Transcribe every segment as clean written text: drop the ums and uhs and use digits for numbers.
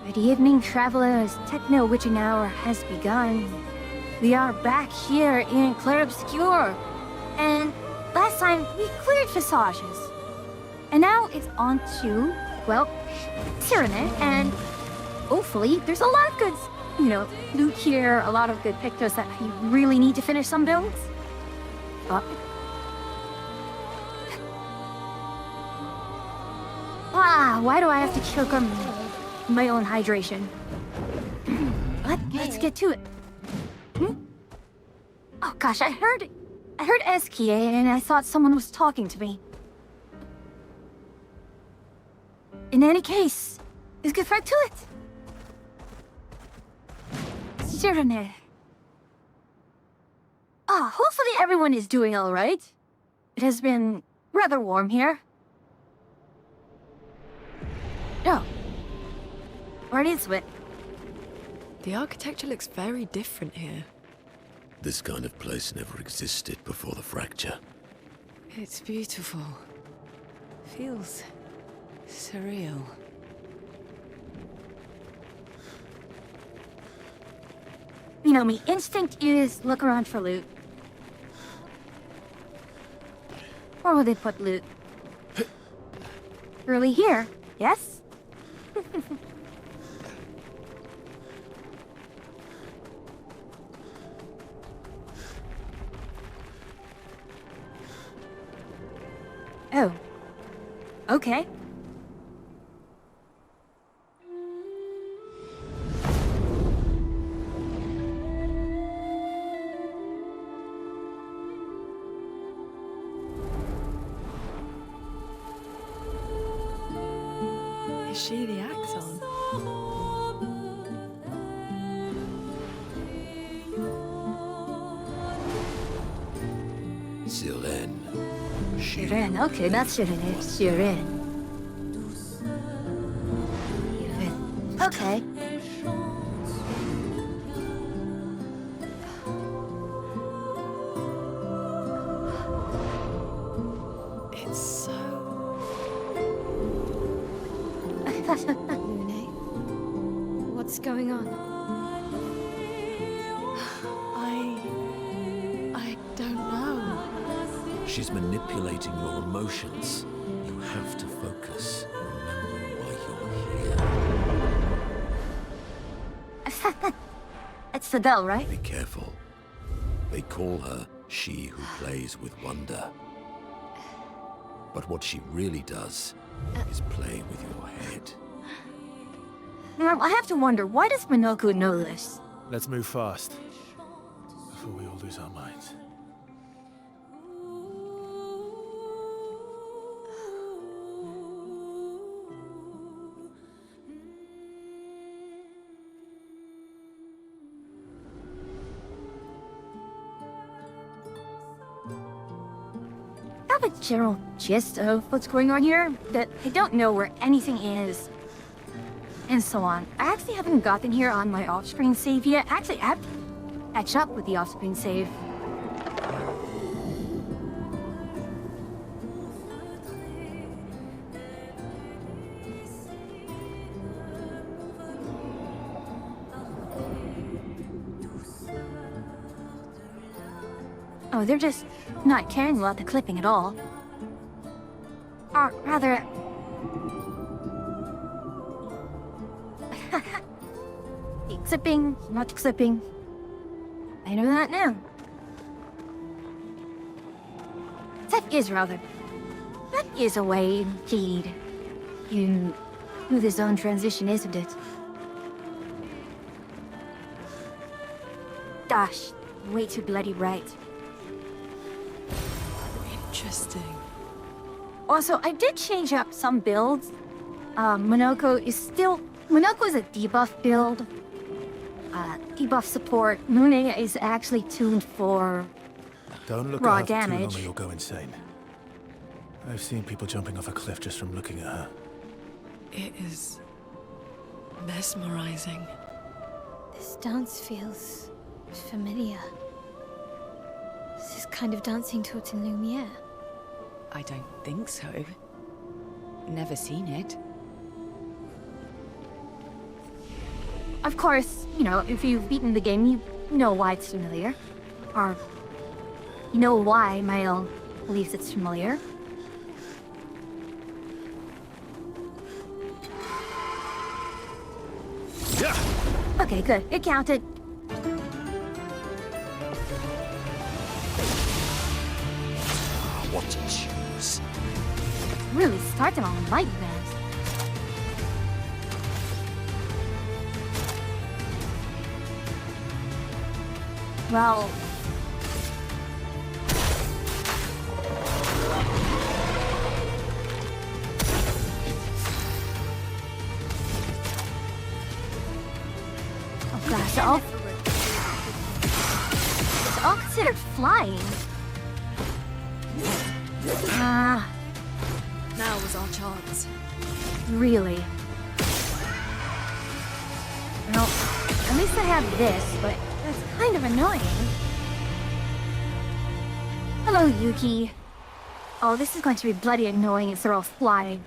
Good evening, travelers. Techno witching hour has begun. We are back here in Clair Obscure. And last time we cleared Visages. And now it's on to, well, Tyranid, and hopefully there's a lot of goods. You know, loot here, a lot of good pictures that you really need to finish some builds. Why do I have to choke on my own hydration? Let's get to it. Oh gosh, I heard Eskie and I thought someone was talking to me. In any case, let's get right to it. Tyranid. Hopefully everyone is doing all right. It has been rather warm here. Oh. Where is it? The architecture looks very different here. This kind of place never existed before the fracture. It's beautiful. Feels surreal. You know me, instinct is look around for loot. Where would they put loot? Really here, yes? Oh. Okay. Is she the Axon? Siren. Siren, okay, that's Siren. Siren. Okay. It's so... Lune? What's going on? I don't know. She's manipulating your emotions. You have to focus. Remember why you're here. It's the bell, right? Be careful. They call her she who plays with wonder. But what she really does is play with your head. Now, I have to wonder, why does Minoku know this? Let's move fast, before we all lose our minds. I have a general gist of what's going on here, that I don't know where anything is, and so on. I actually haven't gotten here on my off-screen save yet. Actually, I have to catch up with the off-screen save. No, they're just not caring about the clipping at all. Or rather... clipping, not clipping. I know that now. That is rather... That is a way, indeed. You knew the zone transition, isn't it? Gosh, way too bloody right. Interesting. Also, I did change up some builds. Monoko is still... Monoko is a debuff build. Debuff support. Lune is actually tuned for Don't look raw at her for too long damage. or you'll go insane. I've seen people jumping off a cliff just from looking at her. It is mesmerizing. This dance feels familiar. This is kind of dancing to it in Lumiere. I don't think so. Never seen it. Of course, you know, if you've beaten the game, you know why it's familiar. Or, you know why Mael believes it's familiar. Okay, good. It counted. What to choose? Really started on a light event. Well... Oh gosh, it's all considered flying. Ah, Now was our chance. really? Well, at least I have this, but that's kind of annoying. Hello, Yuki. Oh, this is going to be bloody annoying if they're all flying.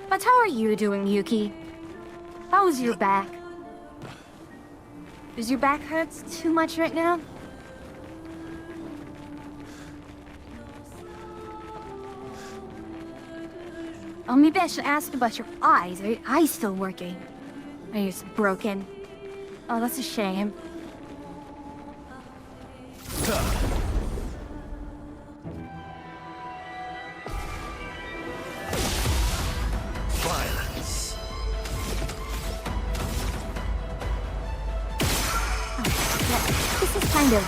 But how are you doing, Yuki? How's your back? Does your back hurt too much right now? Oh, maybe I should ask about your eyes. Are your eyes still working? Are you just broken? Oh, that's a shame. Violence. Yeah, this is kind of...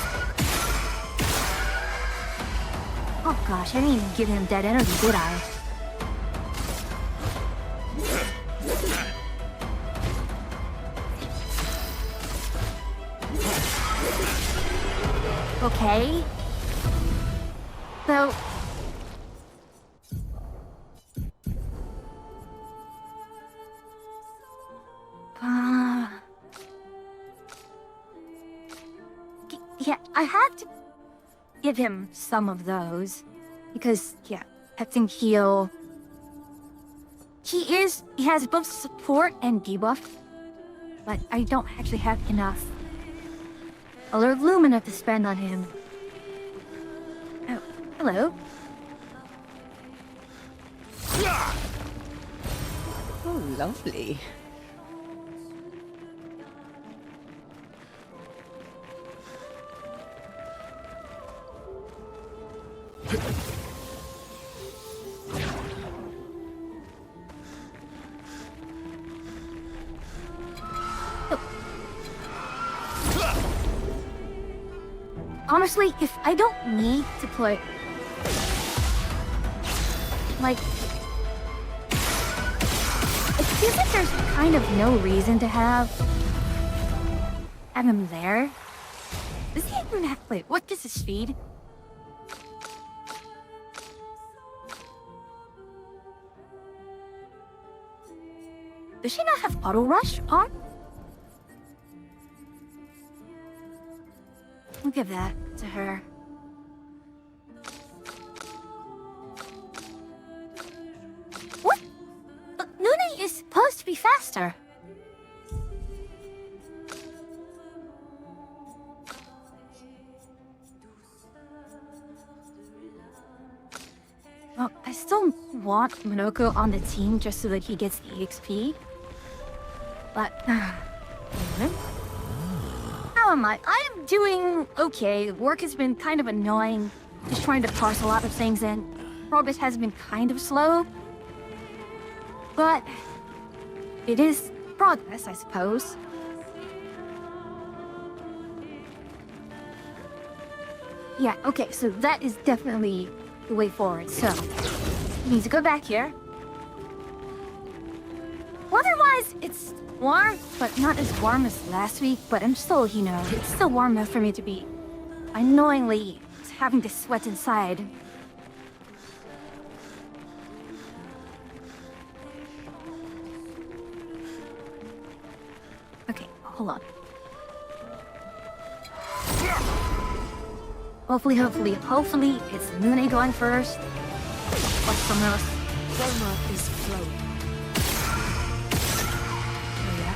Oh gosh, I didn't even give him dead energy, did I? Okay. So... Yeah, I have to give him some of those. Because, yeah, Captain Heal... He has both support and debuff. But I don't actually have enough Alert Lumina to spend on him. Oh, hello. Oh, lovely. Honestly, if I don't need to play... Like... It feels like there's kind of no reason to have him there. Does he even have... Wait, what does his speed? Does she not have Auto Rush on? We'll give that to her. What? But Luna is supposed to be faster. Well, I still want Minoko on the team just so that he gets the EXP. But, how am I? I am doing okay. Work has been kind of annoying. Just trying to parse a lot of things in. Progress has been kind of slow. But, it is progress, I suppose. Yeah, okay, so that is definitely the way forward. So, we need to go back here. Weather-wise, it's warm, but not as warm as last week. But I'm still, you know, it's still warm enough for me to be annoyingly having to sweat inside. Okay, hold on. Hopefully, it's Lune going first. What's someone else? Roma is flowing. Oh, yeah.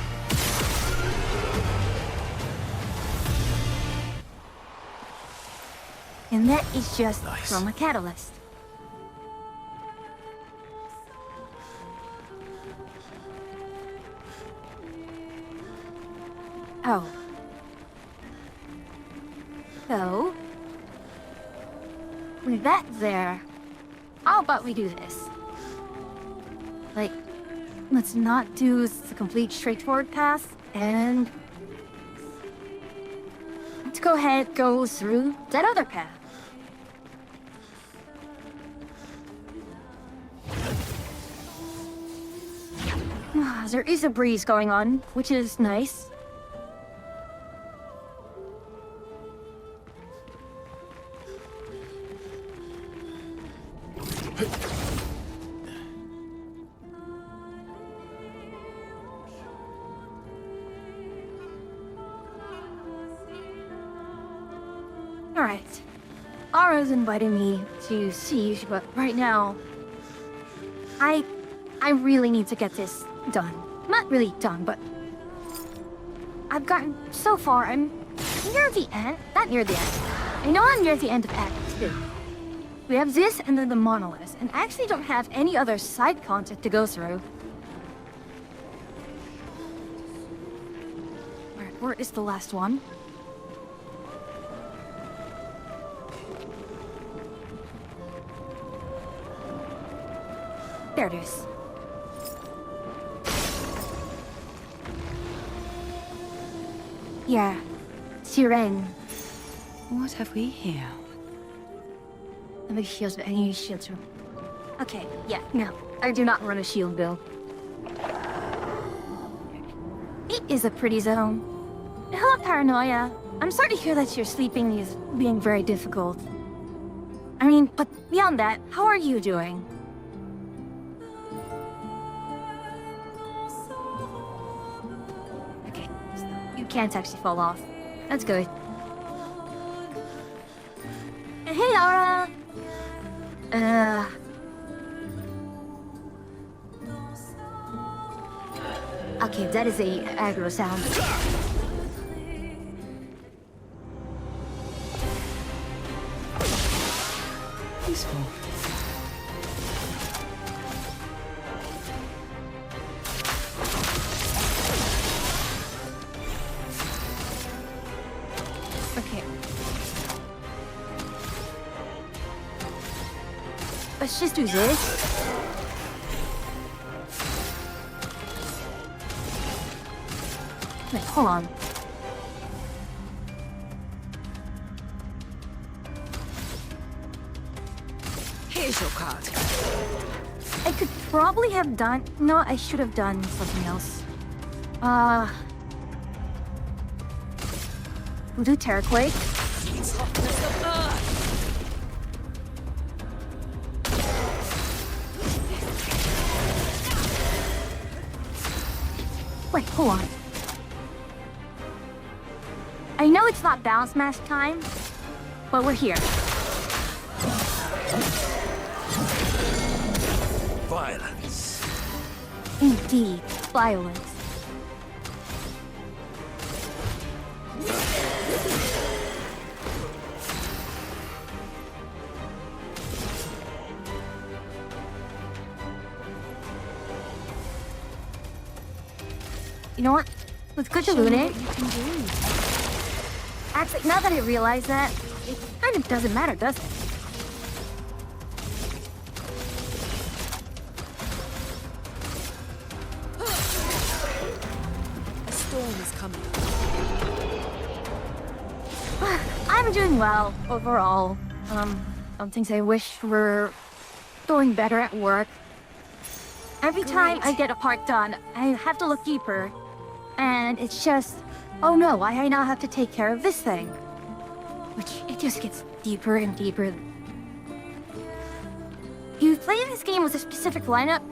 And that is just Nice. from a catalyst. Oh. So, with that there, how about we do this? Like, let's not do the complete straightforward path, and let's go ahead, go through that other path. There is a breeze going on, which is nice. Alright. Ara's invited me to Siege, but right now, I really need to get this done. Not really done, but I've gotten so far. I'm near the end. Not near the end. I know I'm near the end of Act 2. We have this and then the monolith, and I actually don't have any other side content to go through. Alright, where is the last one? There it is. Yeah, Siren. What have we here? Let me shield. I need shields room. Okay, yeah, no. I do not run a shield build. It is a pretty zone. Hello, Paranoia. I'm sorry to hear that your sleeping is being very difficult. I mean, but beyond that, how are you doing? Okay, so you can't actually fall off. That's good. Hey, Laura! Okay, that is a aggro sound. Peaceful. Okay. Let's just do this. Wait, hold on. Here's your card. I could probably have done... No, I should have done something else. We'll do Terraquake. Wait, hold on. I know it's not balance mask time, but we're here. Violence. Indeed, violence. You know what? Let's go to Show me Lune. what you can do. Actually, now that I realize that, it kind of doesn't matter, does it? A storm is coming. I'm doing well, overall. Some things I wish were going better at work. Every time I get a part done, I have to look deeper. And it's just, oh no, I now have to take care of this thing. Which, it just gets deeper and deeper. You play this game with a specific lineup?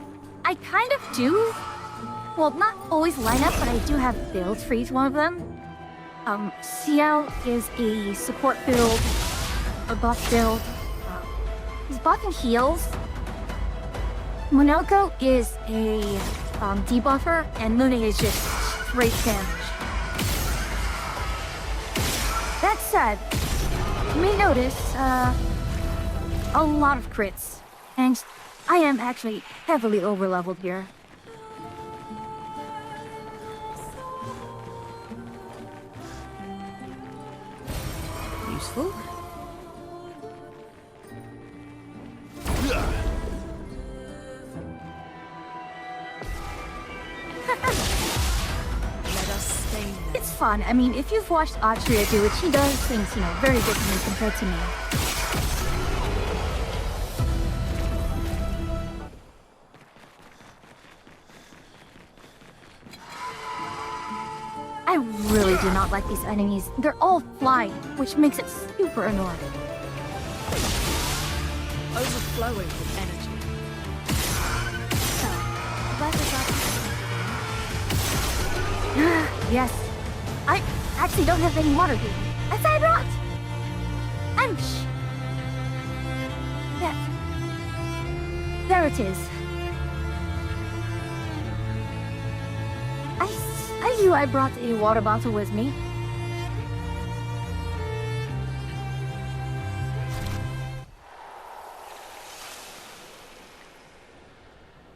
I kind of do. Well, not always lineup, but I do have builds for each one of them. CL is a support build, a buff build. He's buff and heals. Monoko is a debuffer, and Lune is just straight damage. That said, you may notice a lot of crits, and I am actually heavily overleveled here. Useful? Let us stay there. It's fun. I mean, if you've watched Atria do it, she does things, very differently compared to me. I really do not like these enemies. They're all flying, which makes it super annoying. Overflowing with energy. So, glad we got Yes. I actually don't have any water here. As I brought! Ouch! Yeah. There it is. I knew I brought a water bottle with me.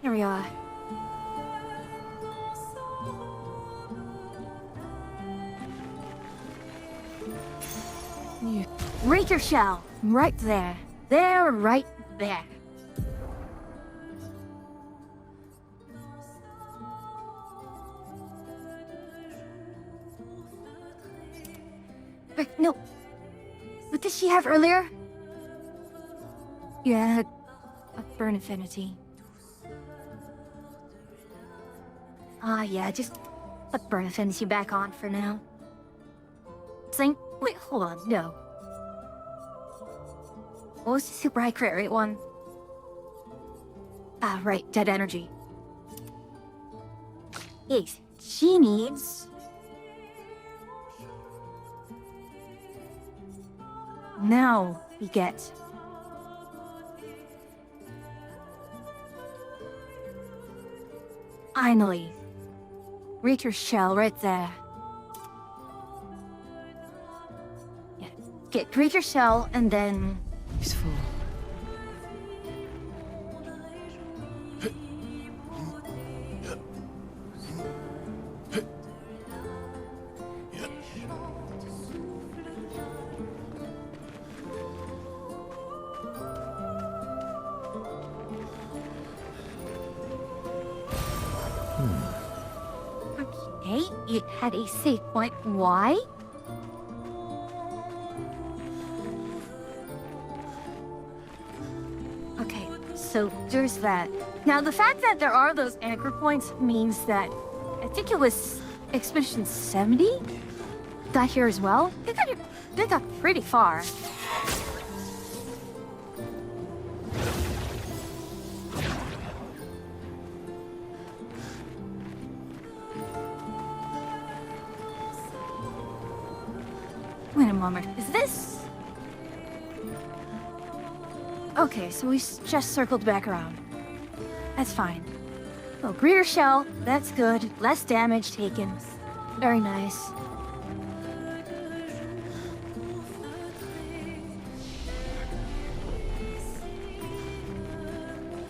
Here we are. Rate your shell. Right there. There, right there. Wait, no. What did she have earlier? Yeah, a burn affinity. Yeah, just put burn affinity back on for now. Wait, hold on, no. What was the super high crit rate one? Right, dead energy. Yes, she needs... Now we get... Finally. Reach your shell right there. Yeah, get your shell and then... Useful. Okay, it had a save point. Why? Okay, so there's that. Now, the fact that there are those anchor points means that I think it was Expedition 70 got here as well. They got pretty far. Wait a moment, is this? Okay, so we just circled back around. That's fine. Oh, greater shell, that's good. Less damage taken. Very nice.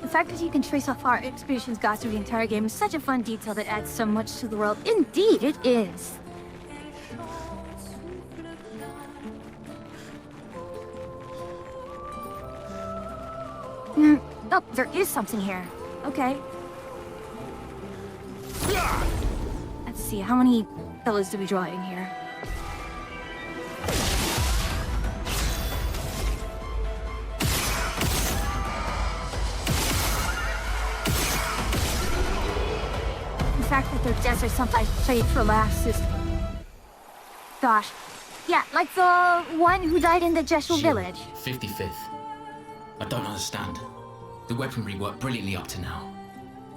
The fact that you can trace how far expeditions got through the entire game is such a fun detail that adds so much to the world. Indeed, it is. Oh, there is something here. Okay. Let's see, how many fellas do we draw in here? The fact that their deaths are sometimes played for laughs is... Gosh. Yeah, like the one who died in the Jeshua village. 55th. I don't understand. The weaponry worked brilliantly up to now.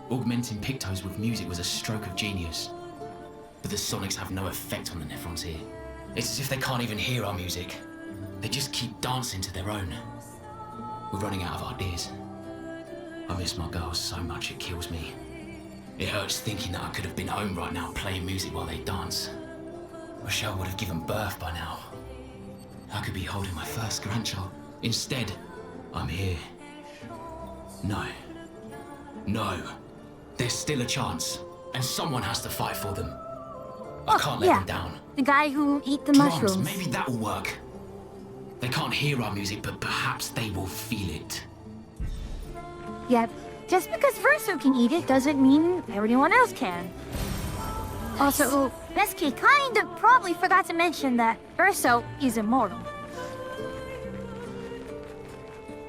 Augmenting Pictos with music was a stroke of genius. But the sonics have no effect on the Nephrons here. It's as if they can't even hear our music. They just keep dancing to their own. We're running out of ideas. I miss my girls so much it kills me. It hurts thinking that I could have been home right now playing music while they dance. Rochelle would have given birth by now. I could be holding my first grandchild. Instead, I'm here. No. No. There's still a chance. And someone has to fight for them. I can't let them down. The guy who ate the Drums, mushrooms. maybe that will work. They can't hear our music, but perhaps they will feel it. Yep. Just because Verso can eat it doesn't mean everyone else can. Also, Besky kind of probably forgot to mention that Verso is immortal.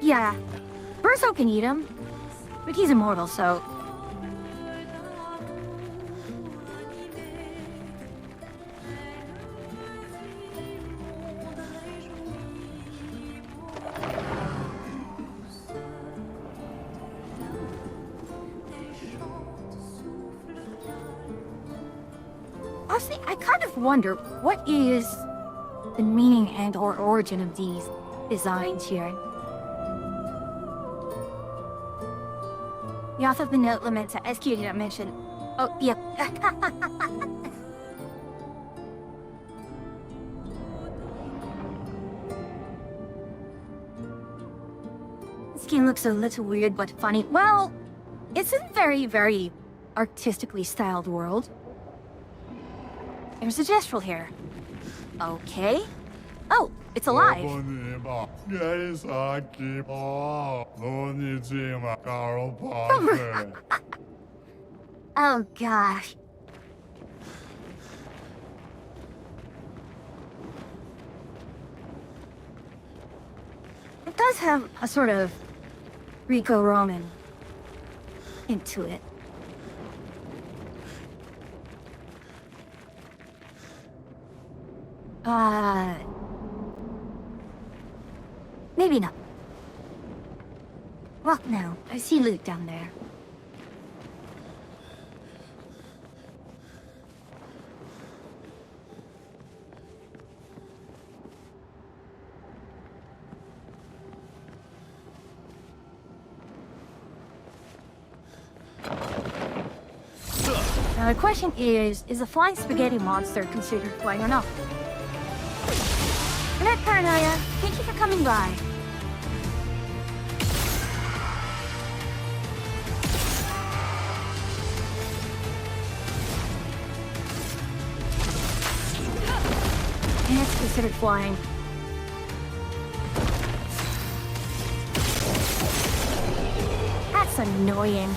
Yeah, Verso can eat him, but he's immortal, so... Honestly, I kind of wonder, what is the meaning and or origin of these designs here? The author of the note laments that SQ didn't mention. Oh, yep. Skin looks a little weird but funny. Well, it's a very, very artistically styled world. There's a gestural here. Okay. Oh, it's alive. Oh gosh. It does have a sort of Greco-Roman into it. Maybe not. Well, no. I see Luke down there. Now the question is a flying spaghetti monster considered flying or not? Good night, Paranoia. Thank you for coming by. And it's considered flying. That's annoying.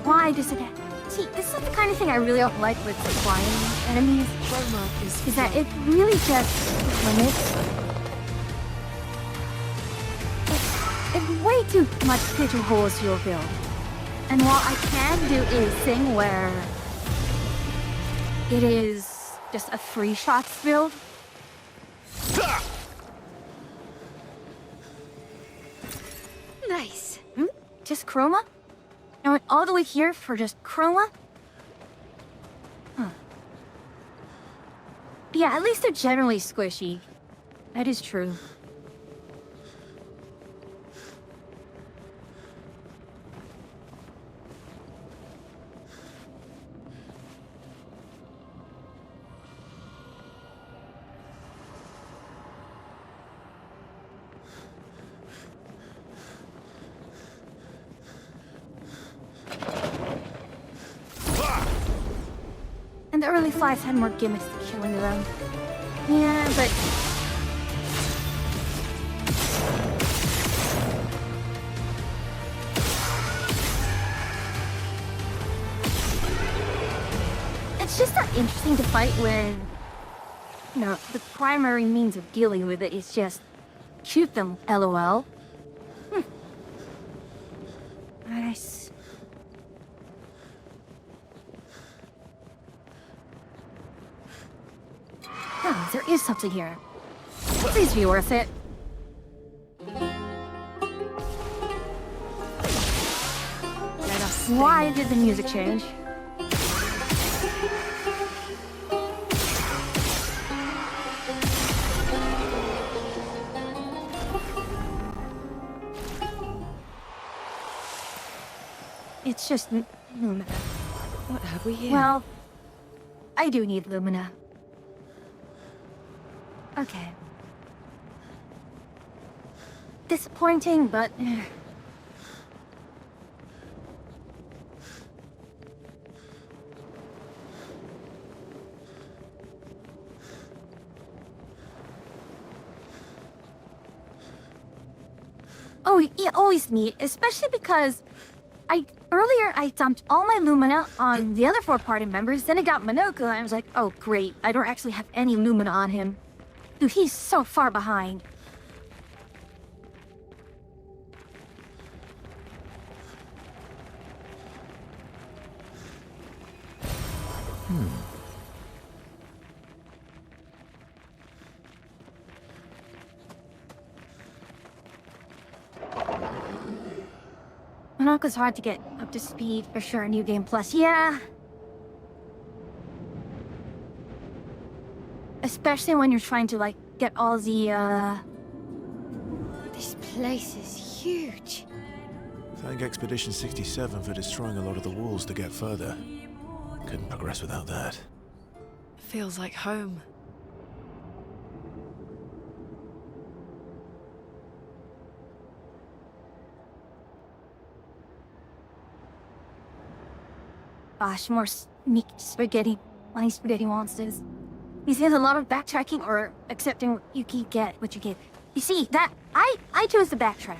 Why does it have... See, this is the kind of thing I really don't like with flying enemies. Is that it really just limits... It way too much pigeonholes your build. And while I can do a thing where... it is just a free shots build... Nice. Just Chroma? I went all the way here for just Chroma? Huh. Yeah, at least they're generally squishy. That is true. the early flies had more gimmicks to killing them. Yeah, but... It's just not interesting to fight when... You know, the primary means of dealing with it is just... shoot them, LOL. Nice. Oh, there is something here. Please be worth it. Let us Why did the music change? It's just Lumina. What have we here? Well, I do need Lumina. Okay. Disappointing, but... Oh, yeah, always neat, especially because earlier I dumped all my Lumina on the other 4 party members, then I got Minoko, and I was like, oh great, I don't actually have any Lumina on him. Dude, he's so far behind. Monaco's hard to get up to speed for sure. New Game Plus, yeah. Especially when you're trying to, like, get all the, This place is huge. Thank Expedition 67 for destroying a lot of the walls to get further. Couldn't progress without that. Feels like home. Gosh, more sneaky spaghetti, flying spaghetti monsters. These days, a lot of backtracking or accepting what you get. You see, that I chose to backtrack.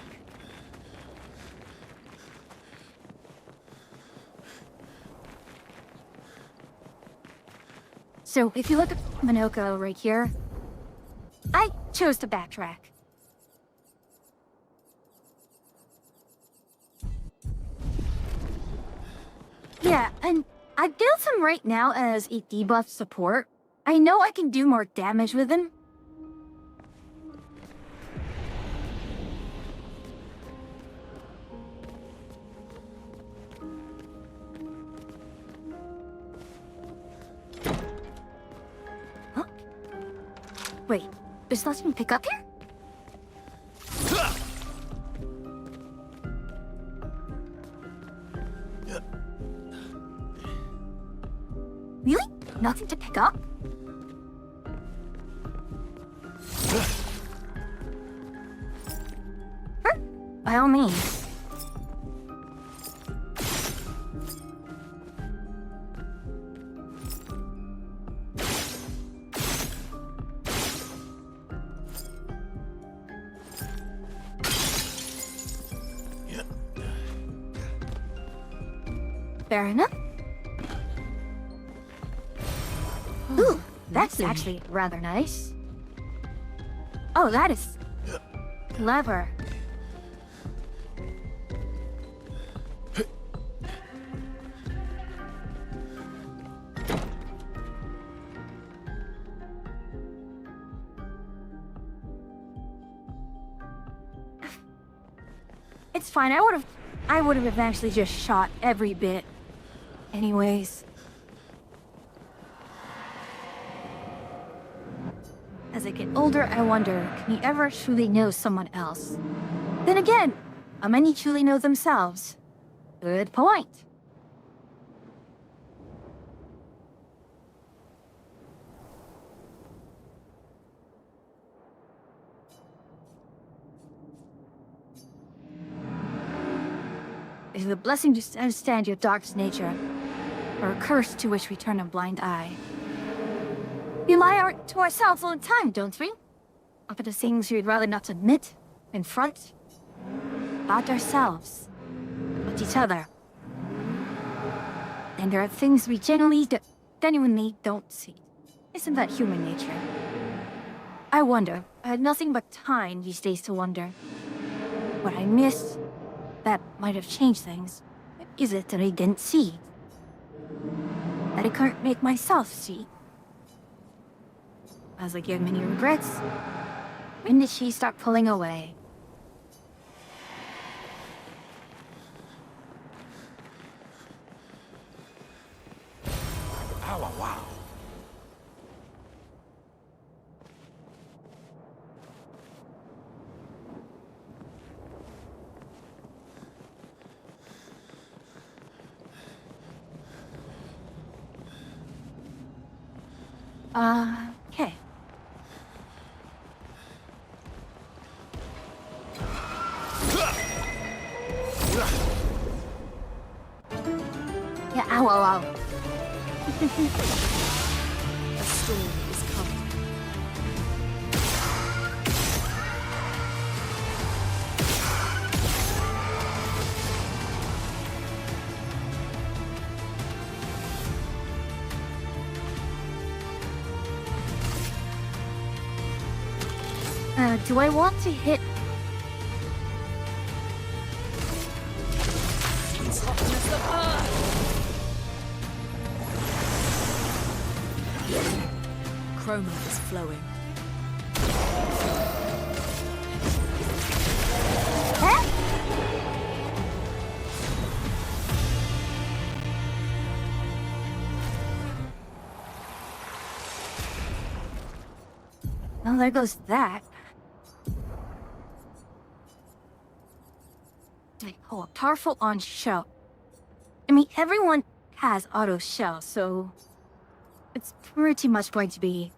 So if you look at Minoko right here, I chose to backtrack. Yeah, and I built him right now as a debuff support. I know I can do more damage with him. Huh? Wait, there's nothing to pick up here? Really? Nothing to pick up? Sure, by all means. Fair enough. Ooh, that's actually rather nice. Oh, that is clever. It's fine. I would have eventually just shot every bit. Anyways. As I get older, I wonder, can you ever truly know someone else? Then again, how many truly know themselves? Good point. It is a blessing to understand your darkest nature. or a curse to which we turn a blind eye. We lie to ourselves all the time, don't we? About the things we'd rather not admit, confront, about ourselves, about each other. And there are things we genuinely don't see. Isn't that human nature? I wonder. I had nothing but time these days to wonder. What I missed that might have changed things. What is it that I didn't see? That I can't make myself see? As I get many regrets, when did she start pulling away? Ow, wow. Okay. Yeah, ow, ow, ow. A storm is coming. Do I want to hit... Chroma is flowing. Huh? Well, there goes that. Oh, a powerful on shell. I mean, everyone has auto shell, so it's pretty much going to be.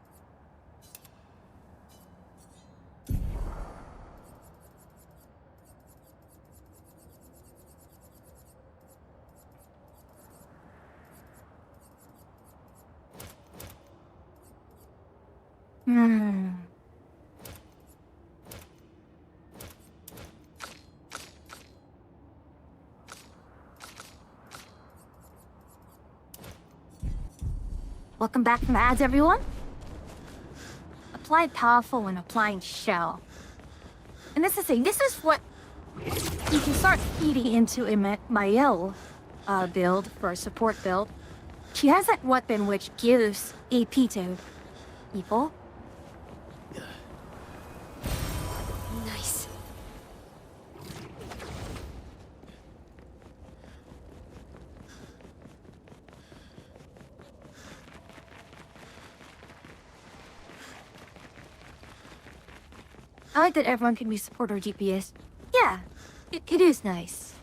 Welcome back from ads, everyone. Applied powerful when applying shell. And this is the thing, this is what you can start feeding into a Mael build for a support build. She has that weapon which gives AP to people. Nice. I like that everyone can be support or DPS. Yeah, it is nice.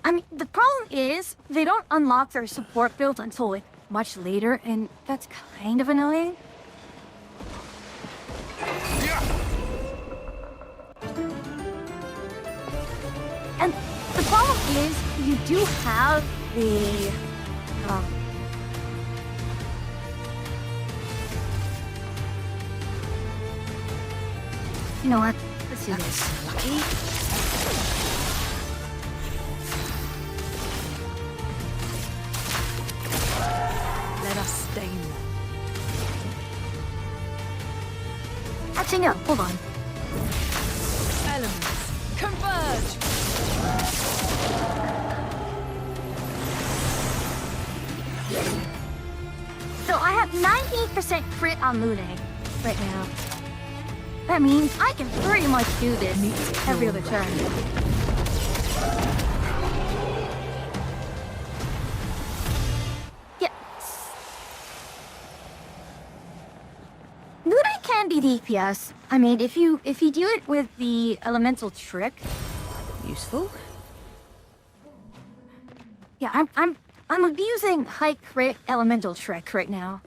I mean, the problem is, they don't unlock their support build until like, much later, and that's kind of annoying. And the problem is, you do have the, you know what? Let's do this. Lucky. Let us stain them. Actually, no. Hold on. Elements, converge! So I have 98% crit on looting right now. That means I can pretty much do this every other turn. Looting can be DPS. I mean, if you do it with the elemental trick. Useful. Yeah, I'm abusing high crit elemental trick right now.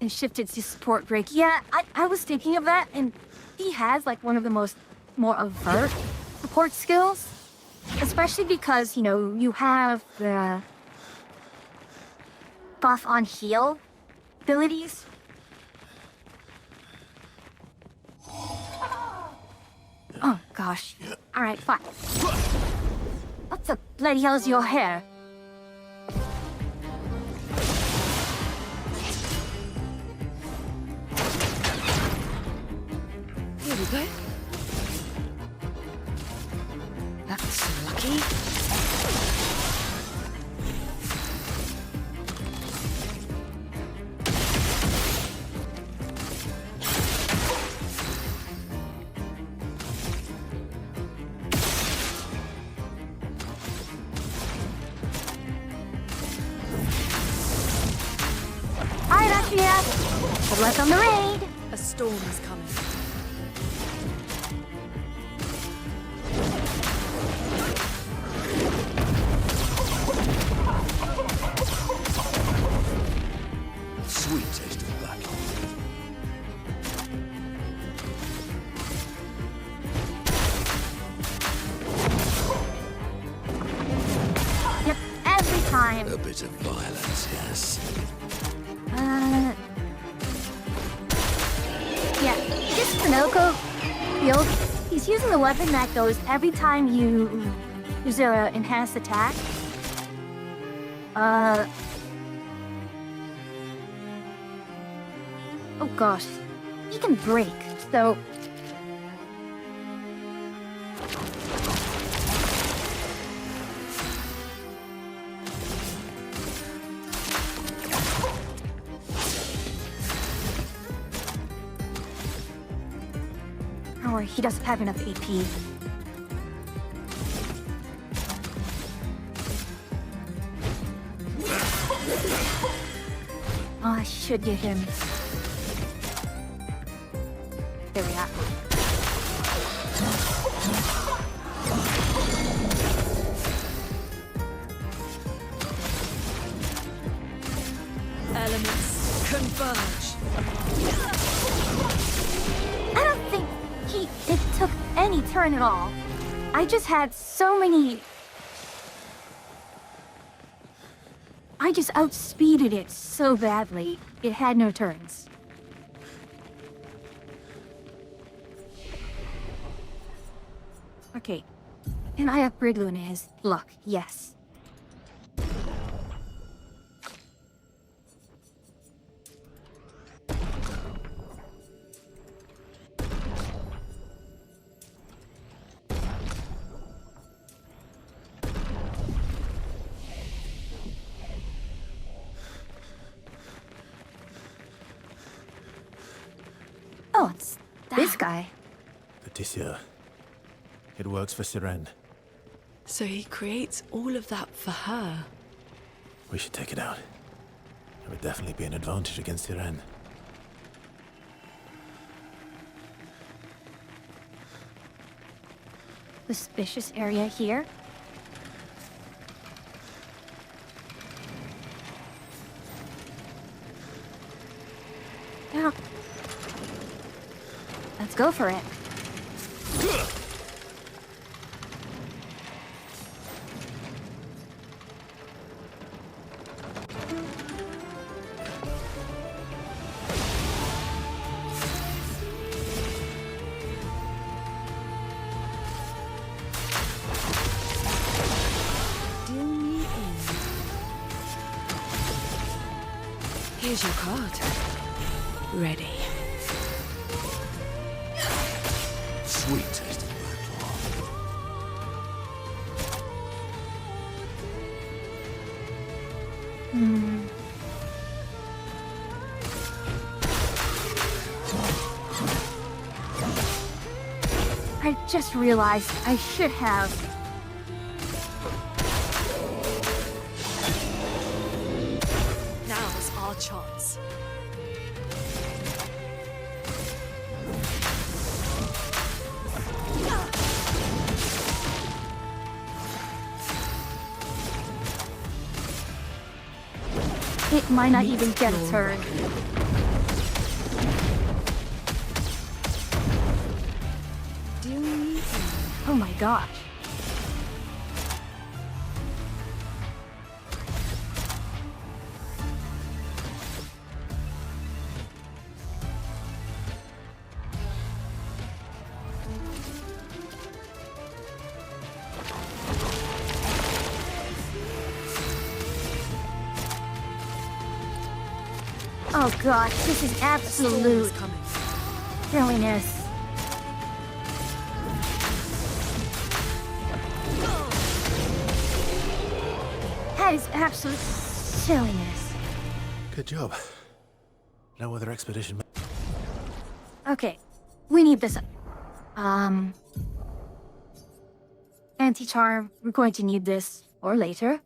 and shifted to support break. Yeah, I was thinking of that, and he has like one of the more overt support skills. Especially because, you know, you have the buff on heal abilities. Oh, gosh. Alright, fine. What the bloody hell is your hair? Here we go. That's lucky. Alright, Atria. Good luck on the raid. A storm is coming. Sweet taste of black. Yep, every time. A bit of violence, yes. Yeah, this Sunoco field, he's using the weapon that goes every time you use an enhanced attack. Oh gosh, he can break, so... Or he doesn't have enough AP. Oh, I should get him. There we are. Elements converge. I don't think it took any turn at all. I just had so many... I just outspeeded it so badly. It had no turns. Okay. Can I upgrade Luna's luck? Yes. Oh, it's this guy. Atria. It works for Siren. So he creates all of that for her. We should take it out. It would definitely be an advantage against Siren. Suspicious area here. Yeah. Let's go for it. Here's your card. Ready. Sweet taste of black. I just realized I should have... Now's our chance. It might not even get a turn. Oh my gosh. Oh gosh, this is absolute silliness. That is absolute silliness. Good job. No other expedition. Okay, we need this. Anti-charm, we're going to need this, or later.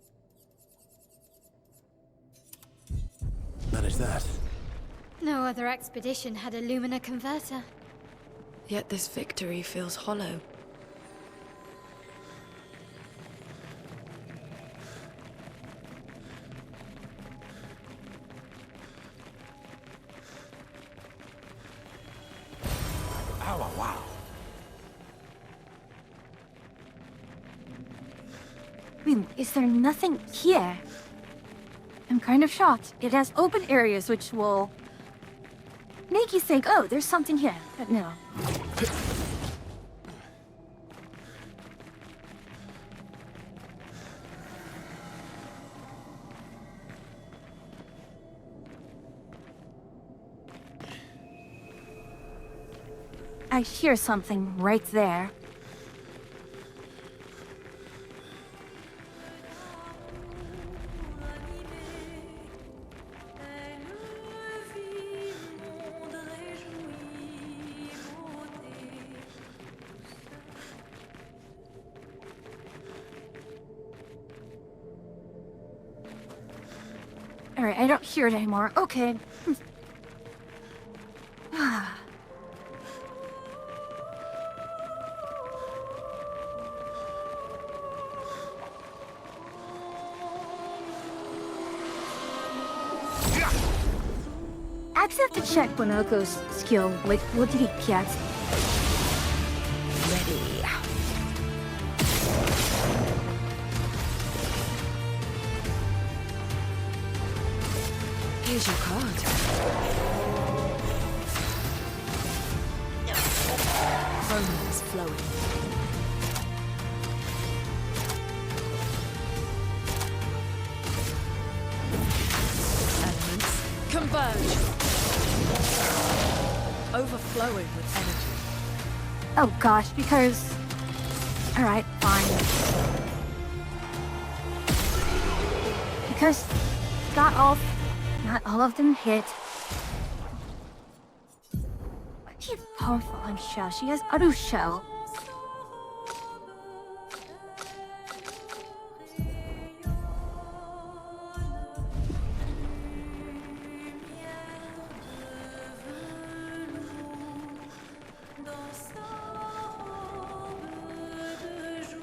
Manage that. No other expedition had a Lumina converter. Yet this victory feels hollow. I mean, is there nothing here? I'm kind of shocked. It has open areas which will make you think, oh, there's something here. But no. I hear something right there. Alright, I don't hear it anymore. Okay. Accept to check Bonoko's skill with Wotiri Piazza. Ready. Here's your card. Romance flowing. Elements converge. Overflowing with energy. Oh gosh, because... Alright, fine. Because not all of them hit. But she's powerful on Shell. She has Aru Shell.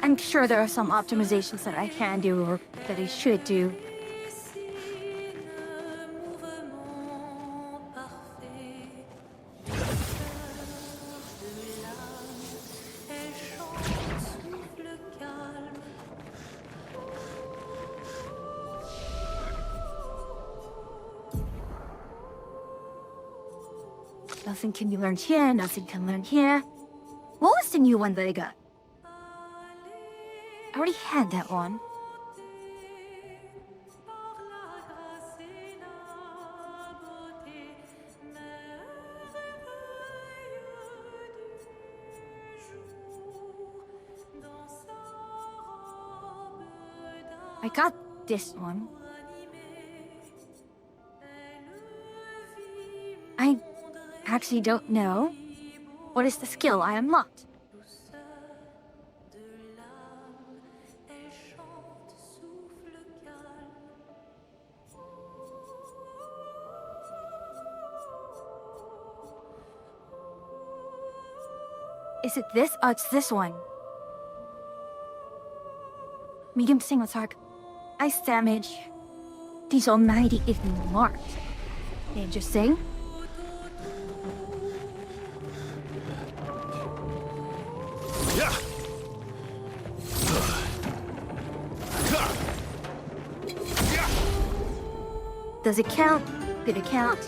I'm sure there are some optimizations that I can do or that I should do. Nothing can be learned here, nothing can learn here. What was the new one that I got? I already had that one. I got this one. I actually don't know. What is the skill I unlocked? Is it this? Oh, it's this one. Medium single target. Ice damage. These almighty if marked. Interesting. Does it count? Did it count?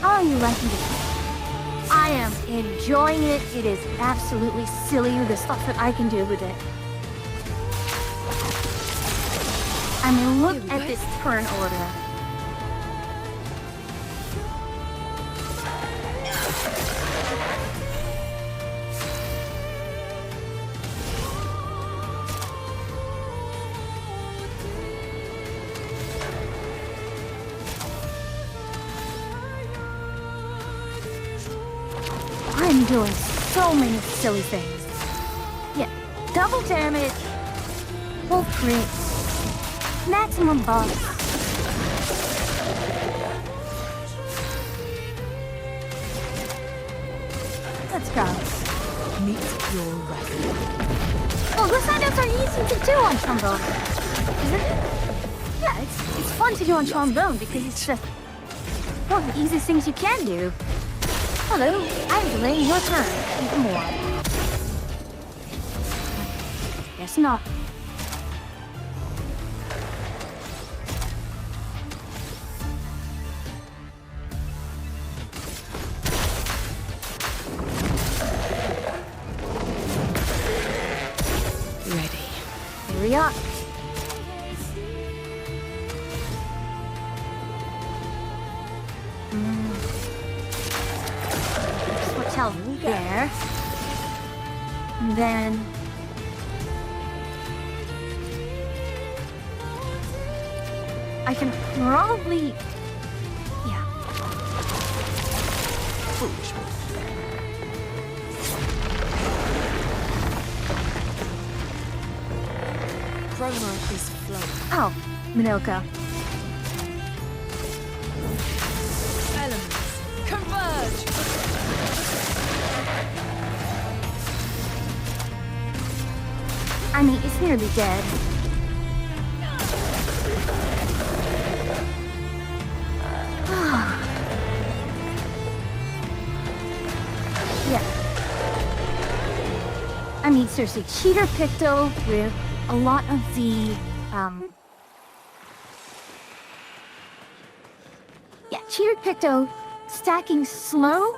How are you liking it? I am enjoying it. It is absolutely silly, the stuff that I can do with it. I mean, look at this turn order. I'm doing so many silly things. Yeah, double damage, full crit, maximum buff. Let's go. Meet your rival. Oh, the side-ups are easy to do on trombone, isn't it? Yeah, it's fun to do on trombone because it's just one of the easiest things you can do. Hello, I'm delaying your turn even more. Guess not. Ready. Here we are. Switch out there. And then I can probably, yeah. Chroma is flowing. Oh, Minoka. Elements converge. I mean, it's nearly dead. Yeah. I mean, seriously, Cheater Picto with a lot of the, yeah, Cheater Picto stacking slow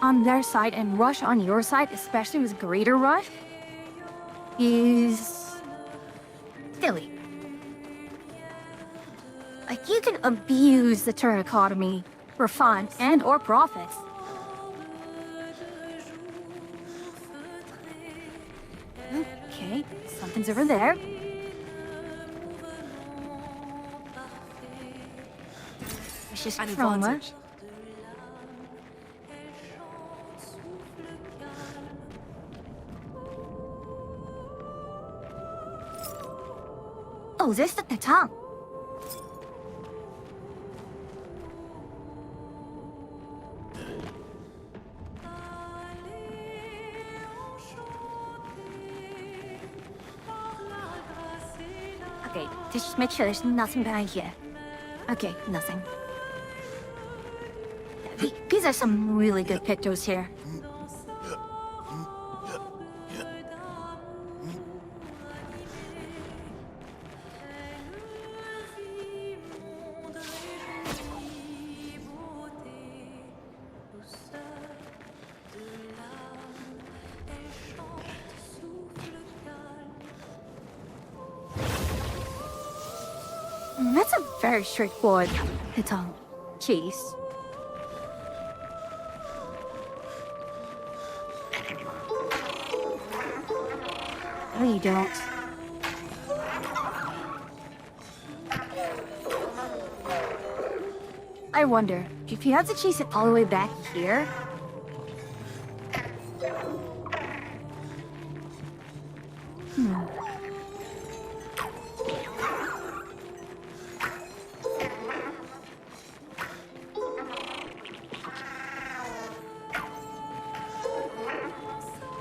on their side and rush on your side, especially with greater rush, is silly. Like, you can abuse the turn economy for fun and or profit. Okay, something's over there. It's just An chroma. advantage. Oh, this is the tongue. Okay, just make sure there's nothing behind here. Okay, nothing. Yeah, these are some really good pictos here. That's a very straightforward Hitong cheese. No, you don't. I wonder, if you have to chase it all the way back here?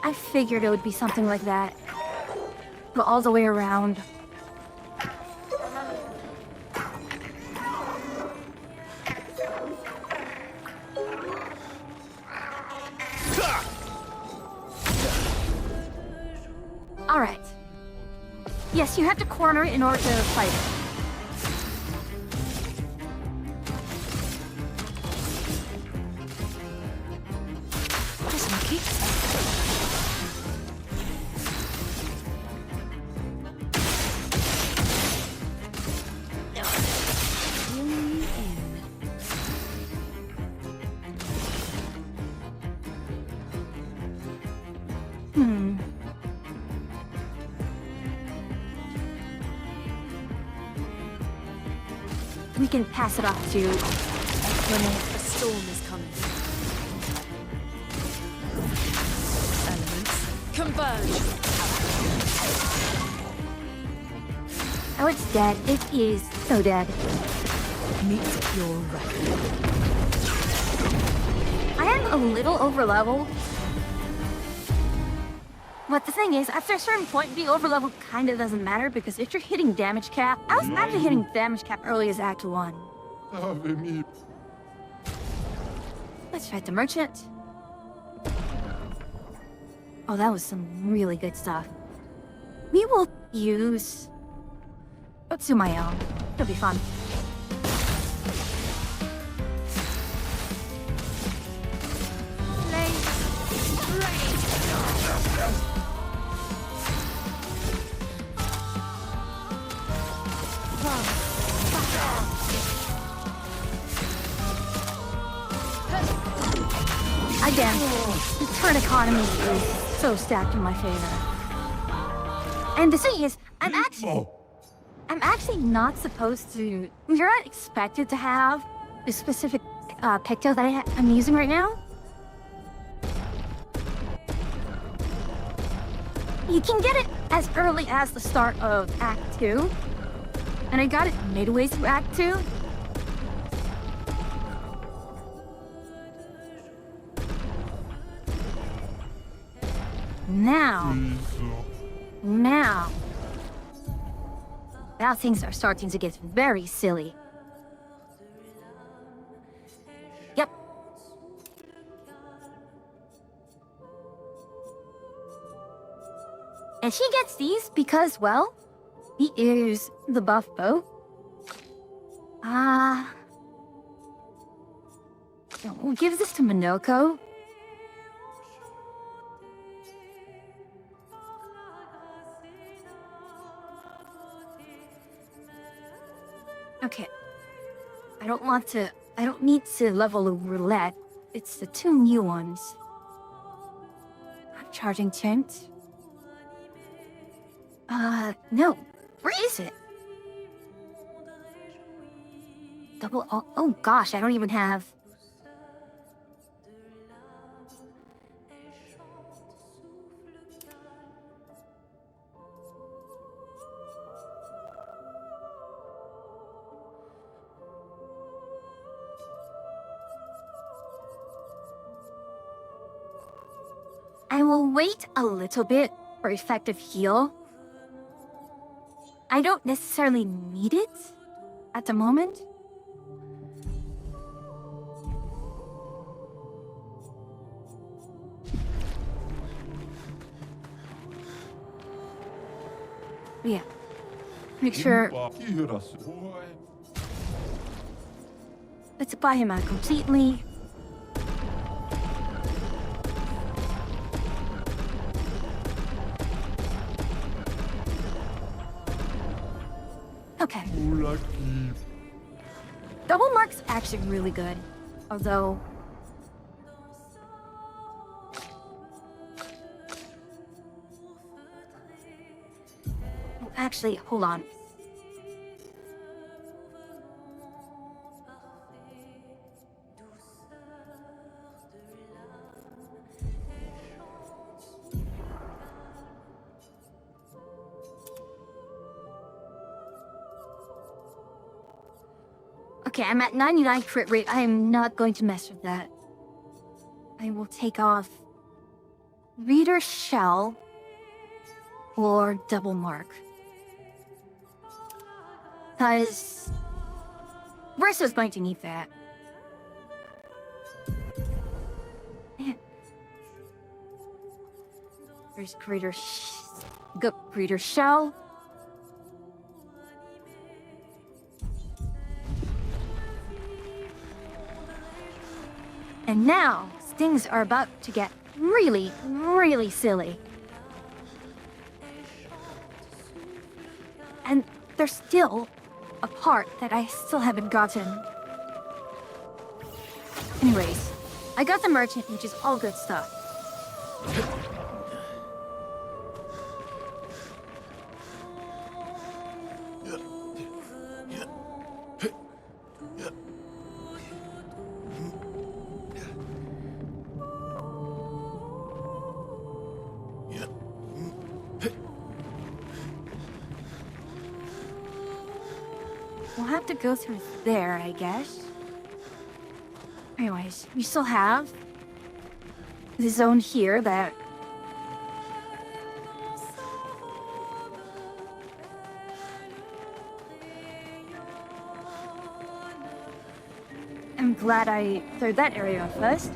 I figured it would be something like that. Go all the way around. Alright. Yes, you have to corner it in order to fight it. can pass it off to A storm is coming. Elements converge. Oh, it's dead. It is so dead. Meet your reckoning. I am a little over leveled. But the thing is, after a certain point, being over leveled kind of doesn't matter because if you're hitting damage cap, I was actually hitting damage cap early as Act 1. Let's fight the merchant. Oh, that was some really good stuff. We will use Otsumayo. It'll be fun. Again, the turn economy is so stacked in my favor. And the thing is, I'm actually not supposed to. You're not expected to have the specific picto that I'm using right now. You can get it as early as the start of Act 2. And I got it midway through Act 2. Now things are starting to get very silly. Yep. And she gets these because, well, he is the buff bow. We'll give this to Minoko. Okay. I don't need to level a roulette. It's the two new ones. I'm charging Chint. No. Where is it? Double, oh gosh, I don't even have... I will wait a little bit for effective heal. I don't necessarily need it at the moment. Yeah. Make sure. Let's buy him out completely. Okay. Double mark's actually really good, although... Actually, hold on. Okay, I'm at 99 crit rate. I am not going to mess with that. I will take off Reader Shell or Double Mark. Because Versa's going to need that. Man. There's Greater Shell. And now, things are about to get really, really silly. And there's still a part that I still haven't gotten. Anyways, I got the merchant, which is all good stuff. have to go through there, I guess. Anyways, we still have the zone here that... I'm glad I cleared that area first.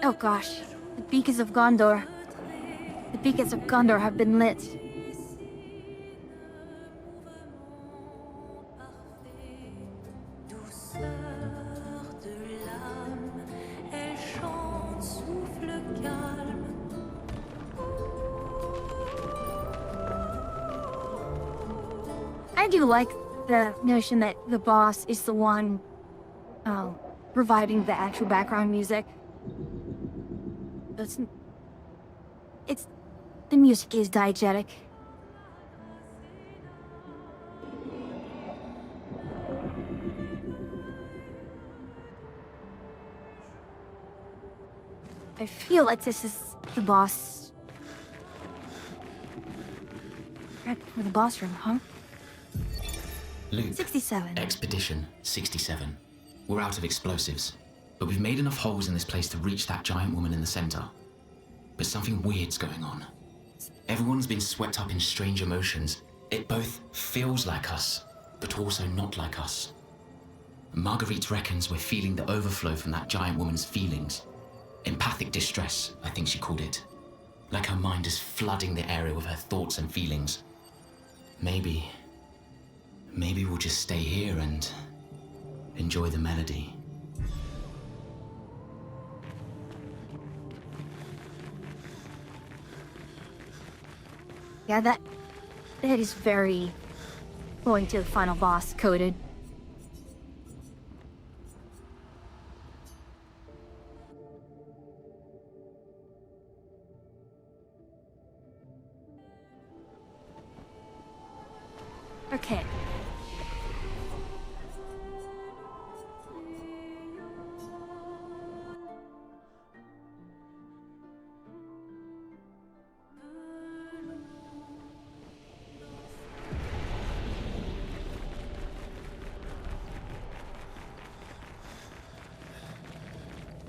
Oh gosh, the beacons of Gondor. The beacons of Gondor have been lit. I do like the notion that the boss is the one providing the actual background music. The music is diegetic. I feel like this is the boss. Right for the boss room, huh? Luke, 67. Expedition 67. We're out of explosives, but we've made enough holes in this place to reach that giant woman in the center. But something weird's going on. Everyone's been swept up in strange emotions. It both feels like us, but also not like us. Marguerite reckons we're feeling the overflow from that giant woman's feelings. Empathic distress, I think she called it. Like her mind is flooding the area with her thoughts and feelings. Maybe we'll just stay here and enjoy the melody. Yeah, that is very going to the final boss coded. Okay.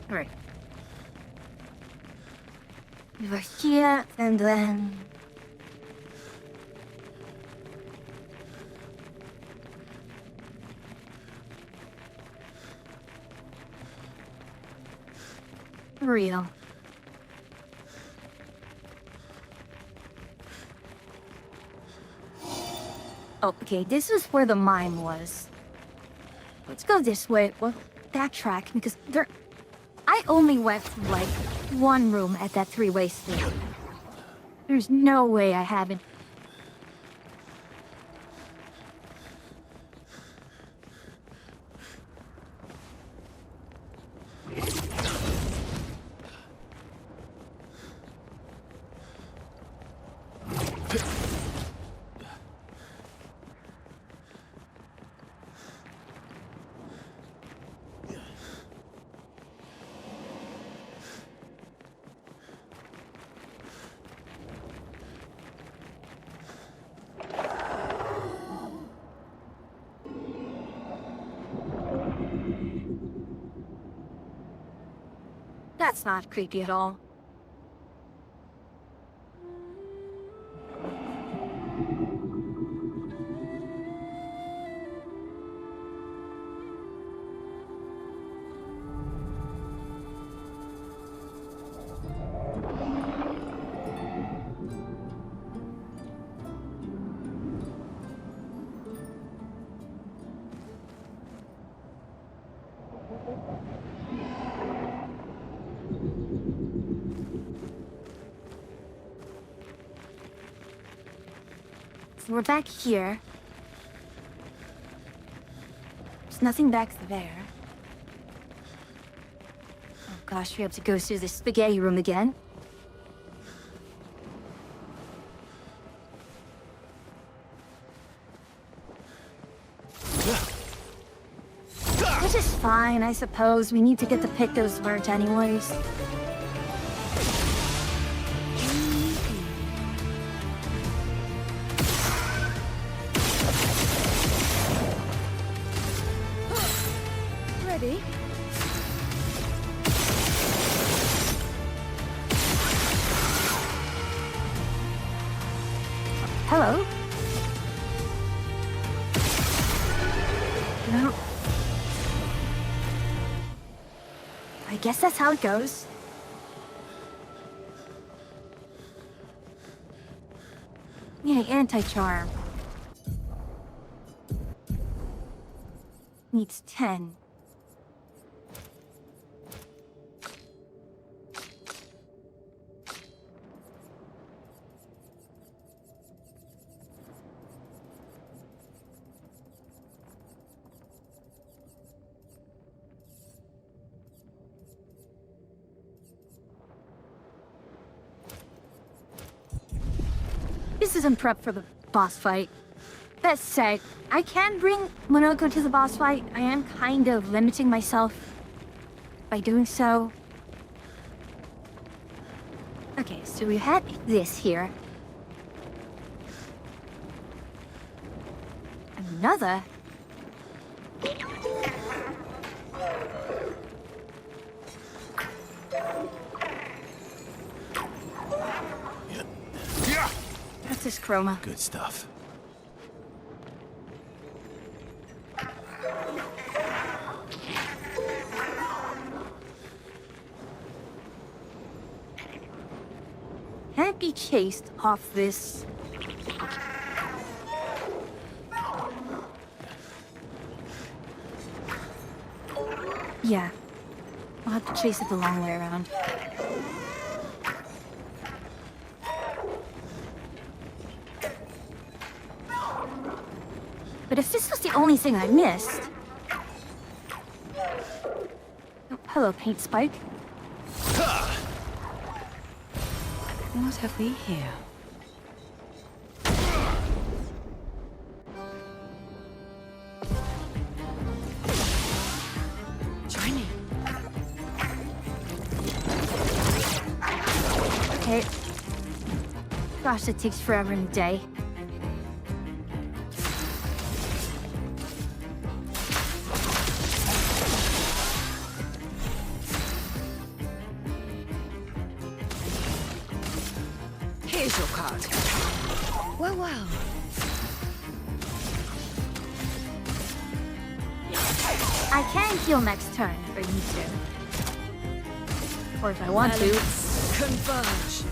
Alright. We were here, and then... Real. Oh, okay, this is where the mine was. Let's go this way. Well, backtrack, because there... I only went through, like, one room at that three-way street. There's no way I haven't. That's not creepy at all. So we're back here. There's nothing back there. Oh gosh, we have to go through the spaghetti room again. Which is fine, I suppose. We need to get the Pictos burnt anyways. Maybe. Hello? No. I guess that's how it goes. Yeah, anti-charm. Needs 10. This isn't prep for the boss fight. That said, I can bring Monoko to the boss fight. I am kind of limiting myself by doing so. Okay, so we had this here. Another? What's this chroma? Good stuff. Can't be chased off this. Yeah. I'll have to chase it the long way around. But if this was the only thing I missed... Oh, hello, Paint Spike. What have we here? Shiny. Okay. Gosh, it takes forever in a day. Here's your card. Well, well. I can heal next turn if I need to. Or if I want to. Converge.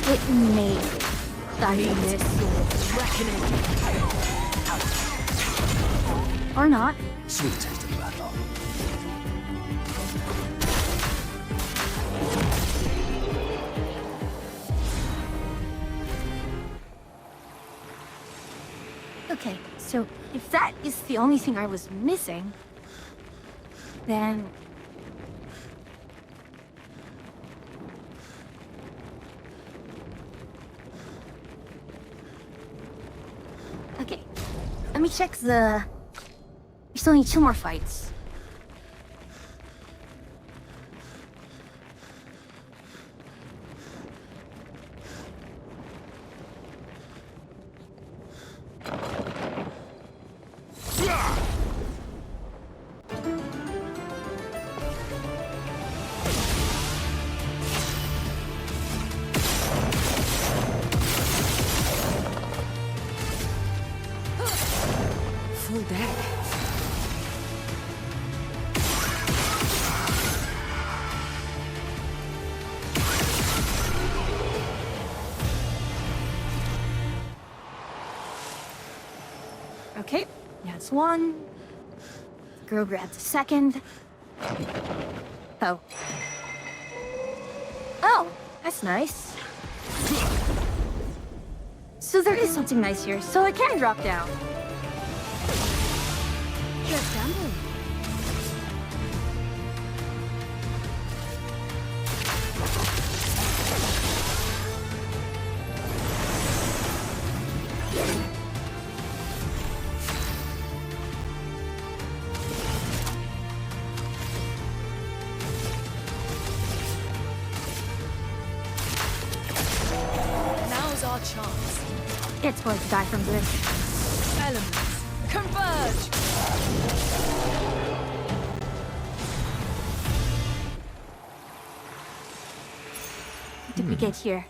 It may die in this. Reckoning. Or not. Sweet taste of blood. Okay, so if that is the only thing I was missing, then... Okay, let me check the... We still need 2 more fights. Full deck. Okay, that's 1. Girl grabbed the 2nd. Oh. Oh, that's nice. So there is something nice here, so it can drop down. Let's gamble. Now's our chance. It's going to die from this. Elements, converge! How did we get here?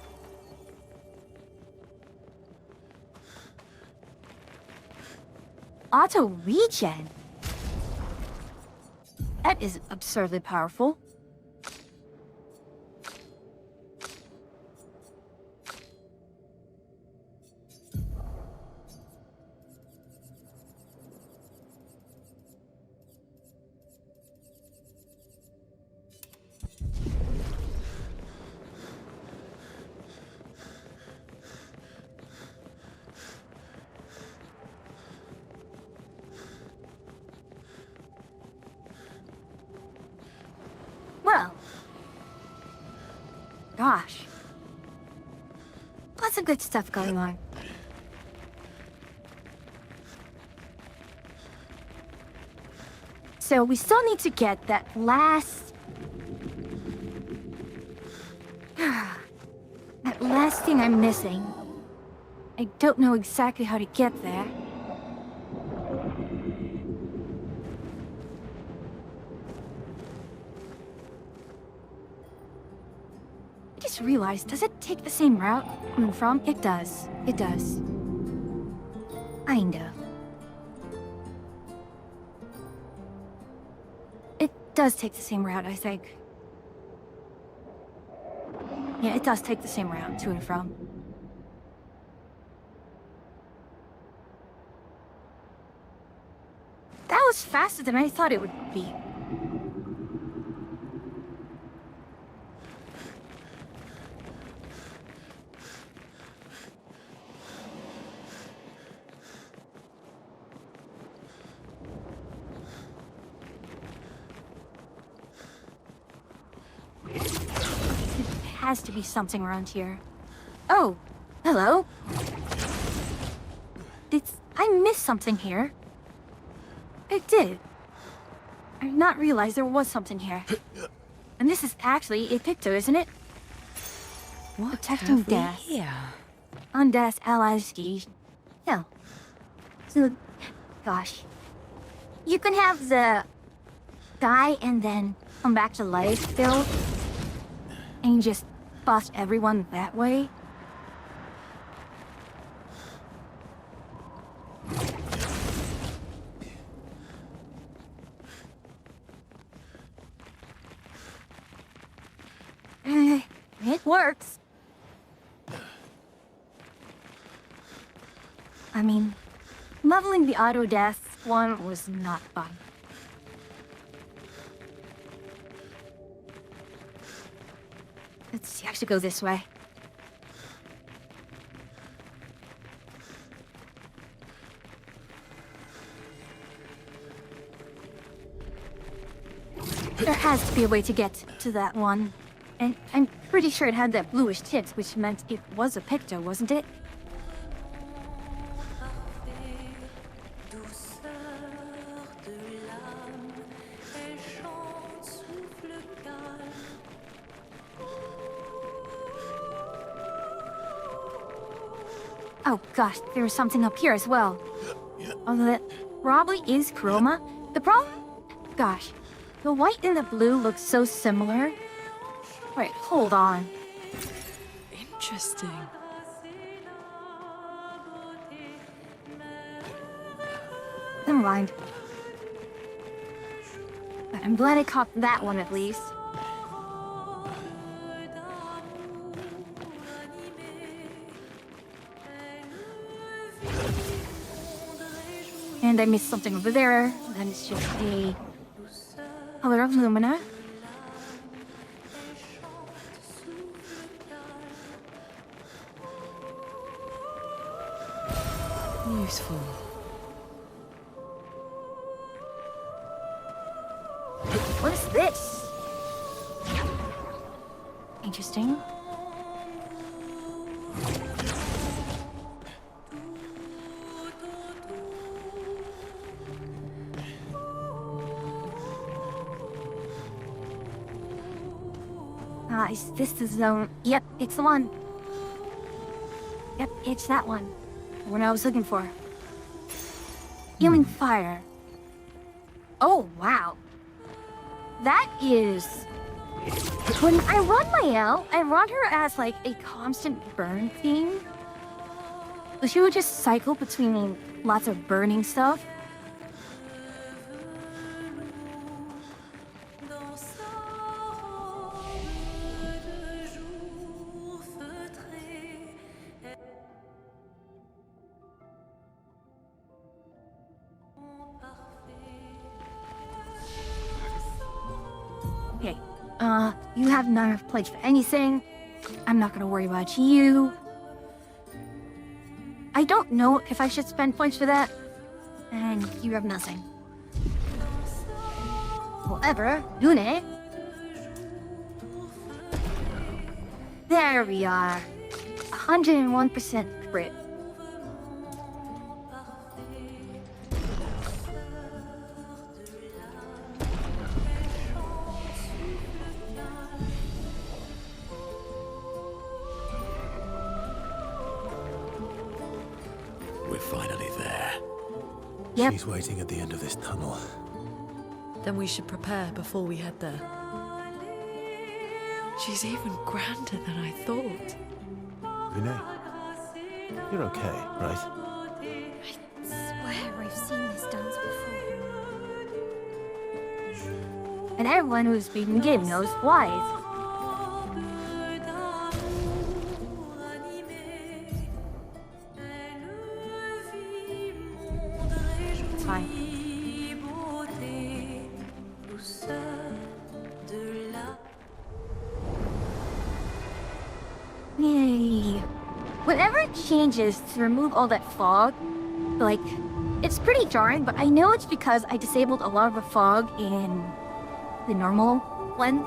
Auto regen? That is absurdly powerful. Well, gosh, lots of good stuff going on. So we still need to get that last... that last thing I'm missing. I don't know exactly how to get there. I just realized, does it take the same route coming from? It does. It does. Kind of. It does take the same route, I think. Yeah, it does take the same route to and from. That was faster than I thought it would be. Has to be something around here. Oh, hello. Did I miss something here? I did. I did not realize there was something here. And this is actually a Picto, isn't it? What Protecting have death. we here? Undeath's allies. No. So, gosh. You can have the die and then come back to life still. And you just bust everyone that way. It works. I mean, leveling the auto death one was not fun. Let's see, I should go this way. There has to be a way to get to that one. And I'm pretty sure it had that bluish tint, which meant it was a Picto, wasn't it? Oh gosh, there was something up here as well. Although that probably is chroma. The problem? Gosh, the white and the blue look so similar. Wait, hold on. Interesting. Never mind. But I'm glad I caught that one at least. And I missed something over there. That is just a color of Lumina. Useful. What is this? Interesting. Is this the zone? Yep, it's the one. Yep, it's that one. what I was looking for. Healing fire. Oh, wow. That is... When I run my L, I run her as like a constant burn theme. So she would just cycle between lots of burning stuff. Okay, you have not enough plates for anything. I'm not gonna worry about you. I don't know if I should spend points for that. And you have nothing. However, Lune. There we are. 101% crit. We're finally there. Yep. She's waiting at the end of this tunnel. Then we should prepare before we head there. She's even grander than I thought. Renee, you're okay, right? I swear I've seen this dance before. And everyone who's beaten the game knows why. It's fine. Yay. Whenever it changes to remove all that fog, like, it's pretty jarring, but I know it's because I disabled a lot of the fog in the normal one.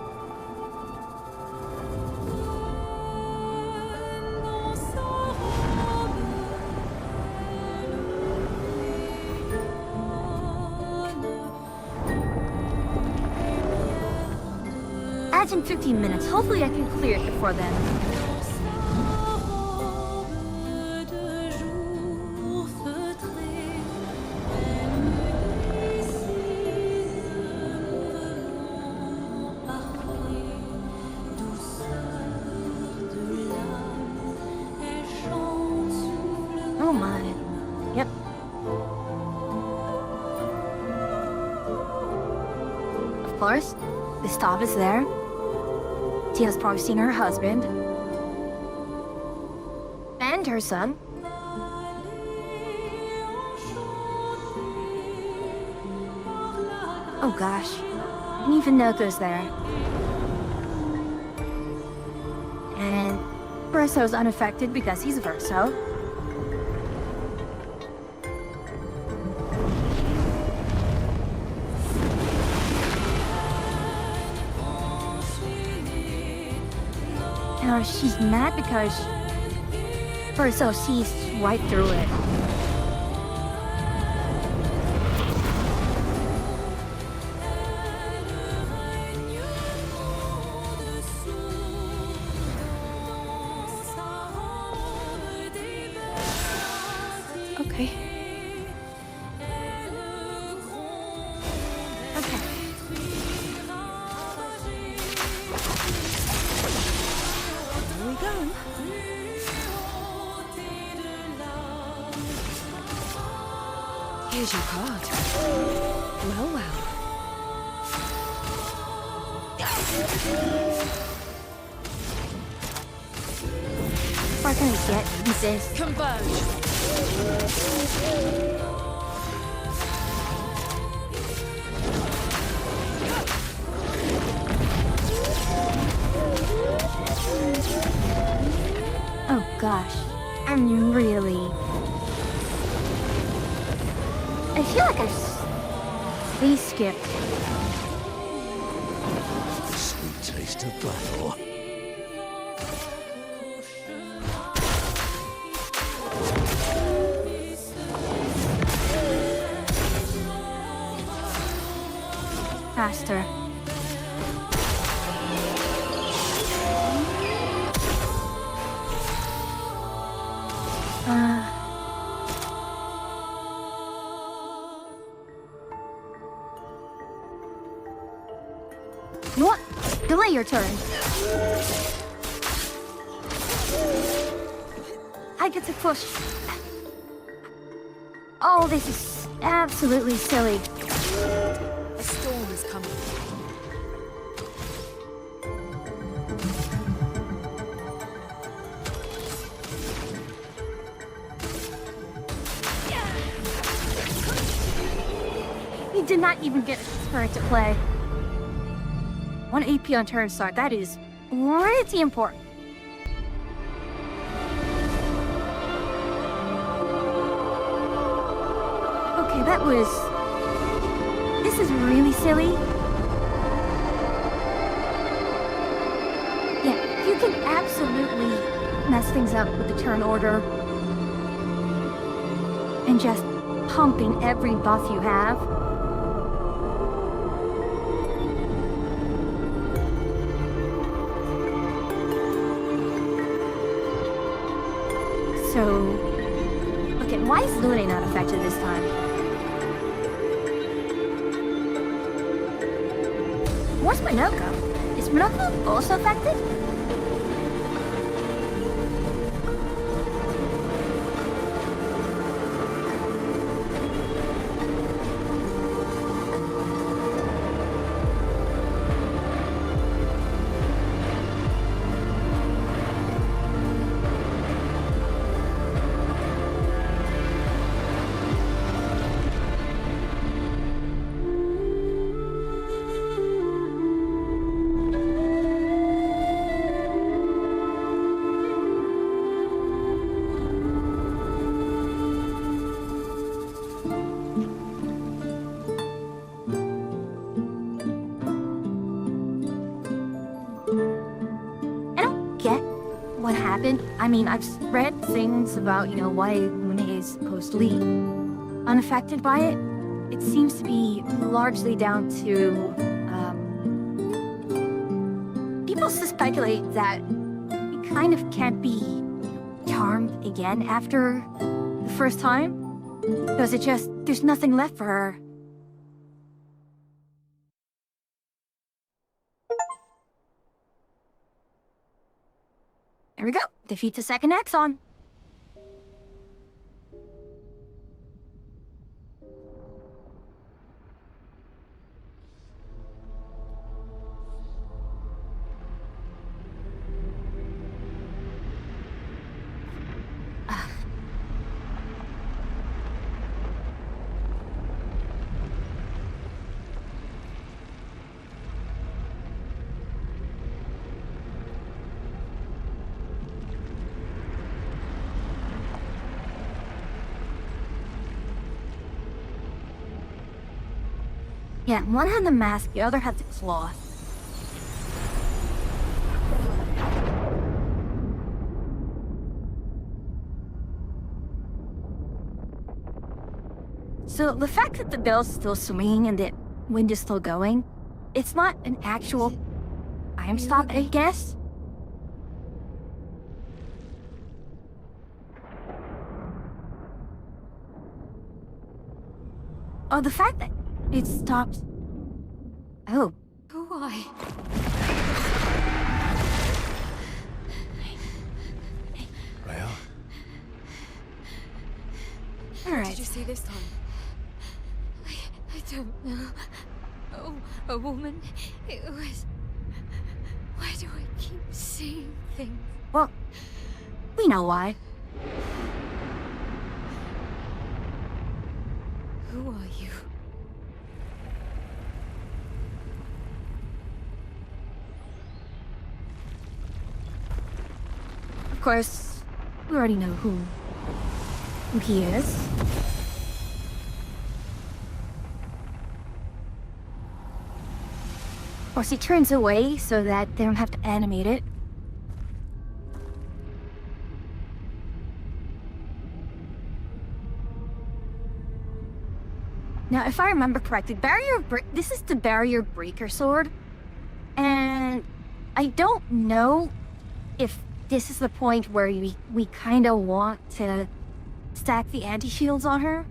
As in 15 minutes, hopefully I can clear it before then. Oh my. Yep. Of course, the stop is there. Tia's probably seen her husband. And her son. Oh gosh. And even Noko's there. And Verso's unaffected because he's Verso. She's mad because Verso sees right through it. Okay. Okay. Here we go. Here's your card. Well, well. What can we get? He says. Converge. Oh gosh. I'm really... I feel like we skipped. Sweet taste of battle. Faster. You want? Delay your turn. I get to push. Oh, this is absolutely silly. A storm is coming. We did not even get her to play. 1 AP on turn start. That is pretty important. Okay, that was... This is really silly. Yeah, you can absolutely mess things up with the turn order. And just pumping every buff you have. So... Okay, why is Lune not affected this time? Where's Minoko? Is Minoko also affected? What happened? I mean, I've read things about, why Lune is supposedly unaffected by it. It seems to be largely down to, people speculate that it kind of can't be charmed again after the first time. Because there's nothing left for her. There we go. Defeat the second Exxon. Yeah, one had the mask, the other had the cloth. So the fact that the bell's still swinging and the wind is still going, it's not an actual time stop, I guess. Oh, the fact that it stopped. Oh. Why? Rhea? Alright. Did you see this time? I don't know. Oh, a woman. It was... Why do I keep seeing things? Well, we know why. Who are you? Of course, we already know who he is. Of course, he turns away so that they don't have to animate it. Now, if I remember correctly, this is the barrier breaker sword. And I don't know if this is the point where we kind of want to stack the anti-shields on her.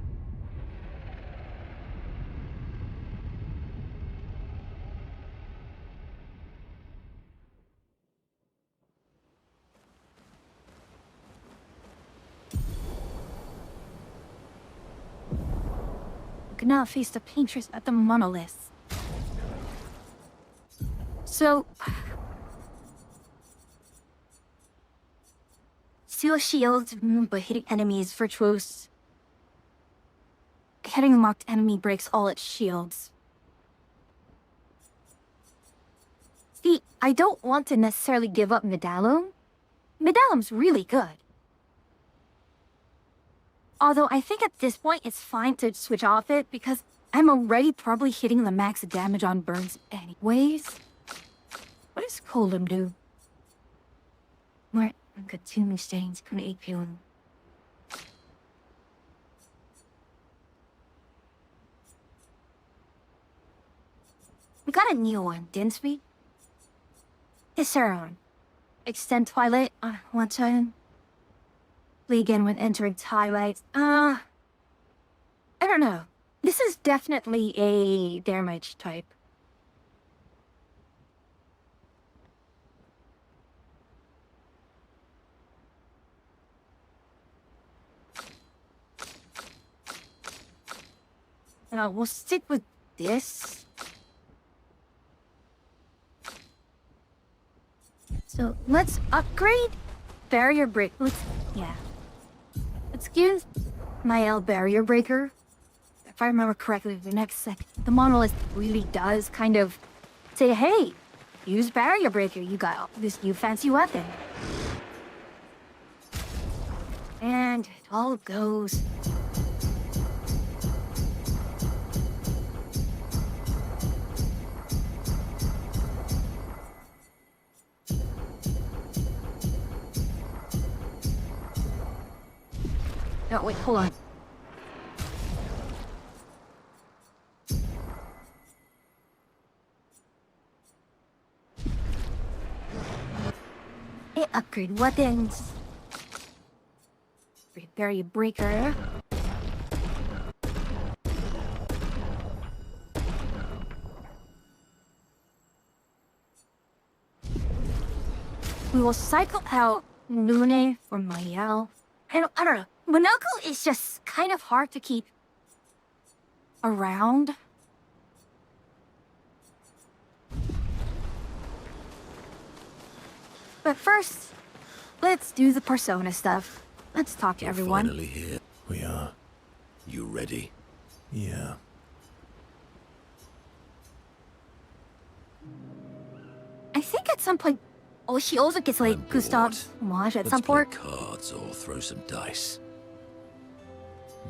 gonna face the painters at the monolith. So... Steel shields, but hitting enemies virtuose. Hitting a marked enemy breaks all its shields. See, I don't want to necessarily give up Medallum. Medallum's really good. Although I think at this point it's fine to switch off it because I'm already probably hitting the max damage on burns anyways. What does Colum do? More continuing stains can APU. We got a new one, didn't we? Hisseron. Extend Twilight on one time. Play again when entering Twilight. I don't know. This is definitely a damage type. We'll stick with this. So let's upgrade barrier break. Let's give Mael barrier breaker. If I remember correctly, the next second, the monolith really does kind of say, "Hey, use barrier breaker. You got this new fancy weapon." And it all goes. No, wait, hold on. Upgrade weapons. Barrier breaker. We will cycle out Lune for Mael. I don't know. Monoko is just kind of hard to keep around. But first, let's do the persona stuff. Let's talk to everyone. Finally here. We are. You ready? Yeah. I think at some point... Oh, she also gets like I'm bored. Gustav's homage at Let's some play point. cards or throw some dice.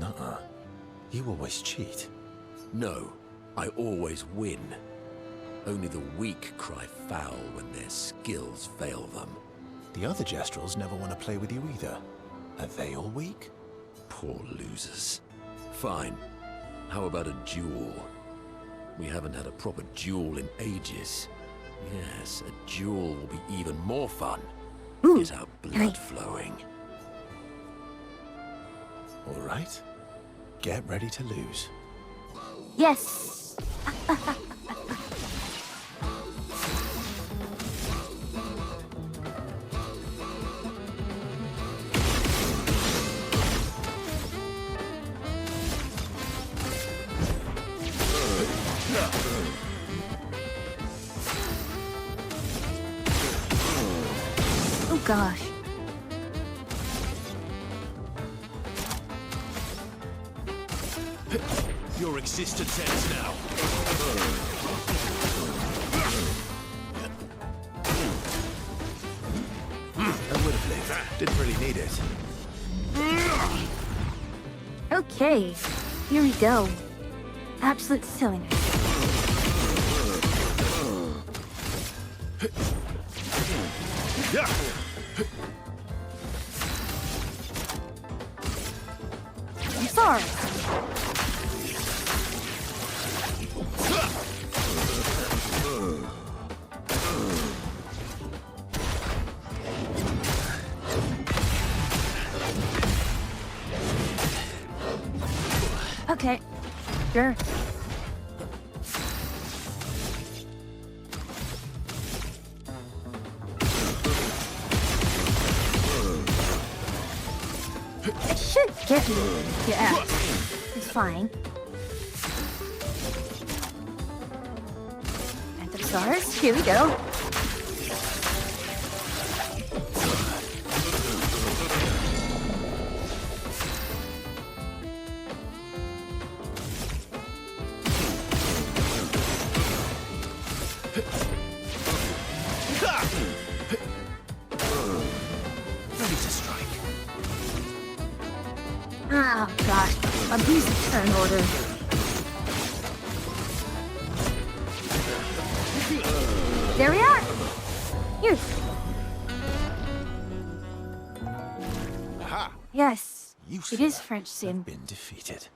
Nuh-uh. You always cheat. No, I always win. Only the weak cry foul when their skills fail them. The other Jestrels never want to play with you either. Are they all weak? Poor losers. Fine. How about a duel? We haven't had a proper duel in ages. Yes, a duel will be even more fun. Ooh, Get our blood flowing. All right. Get ready to lose. Yes! Oh gosh. Your existence ends now. I would have lived. Didn't really need it. Okay, here we go. Absolute silliness. I'm sorry. Okay, sure. It should get me. Yeah, it's fine. stars. Here we go. Ready to strike. Oh gosh, abuse the turn order. There we are. Here. Aha! Yes, You, it is sir, French sin. have been defeated.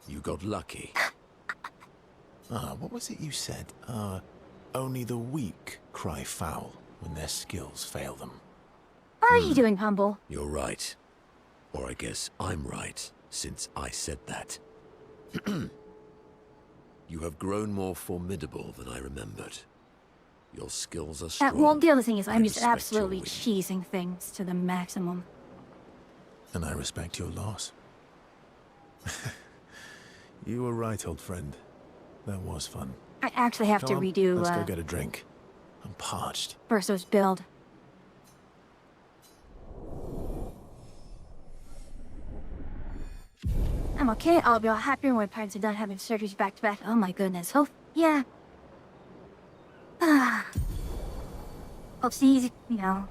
You got lucky. What was it you said? Only the weak cry foul when their skills fail them. How are you doing, Humble? You're right. Or I guess I'm right, since I said that. You have grown more formidable than I remembered. Your skills are strong. Well, the other thing is, I'm I just respect absolutely your win. cheesing things to the maximum. And I respect your loss. You were right, old friend. That was fun. I actually have to Come on, redo let's go get a drink. I'm parched. Verso's build. I'm okay. I'll be all happier when my parents are done having surgeries back to back. Oh my goodness. Hope, yeah. Hope she's, you know.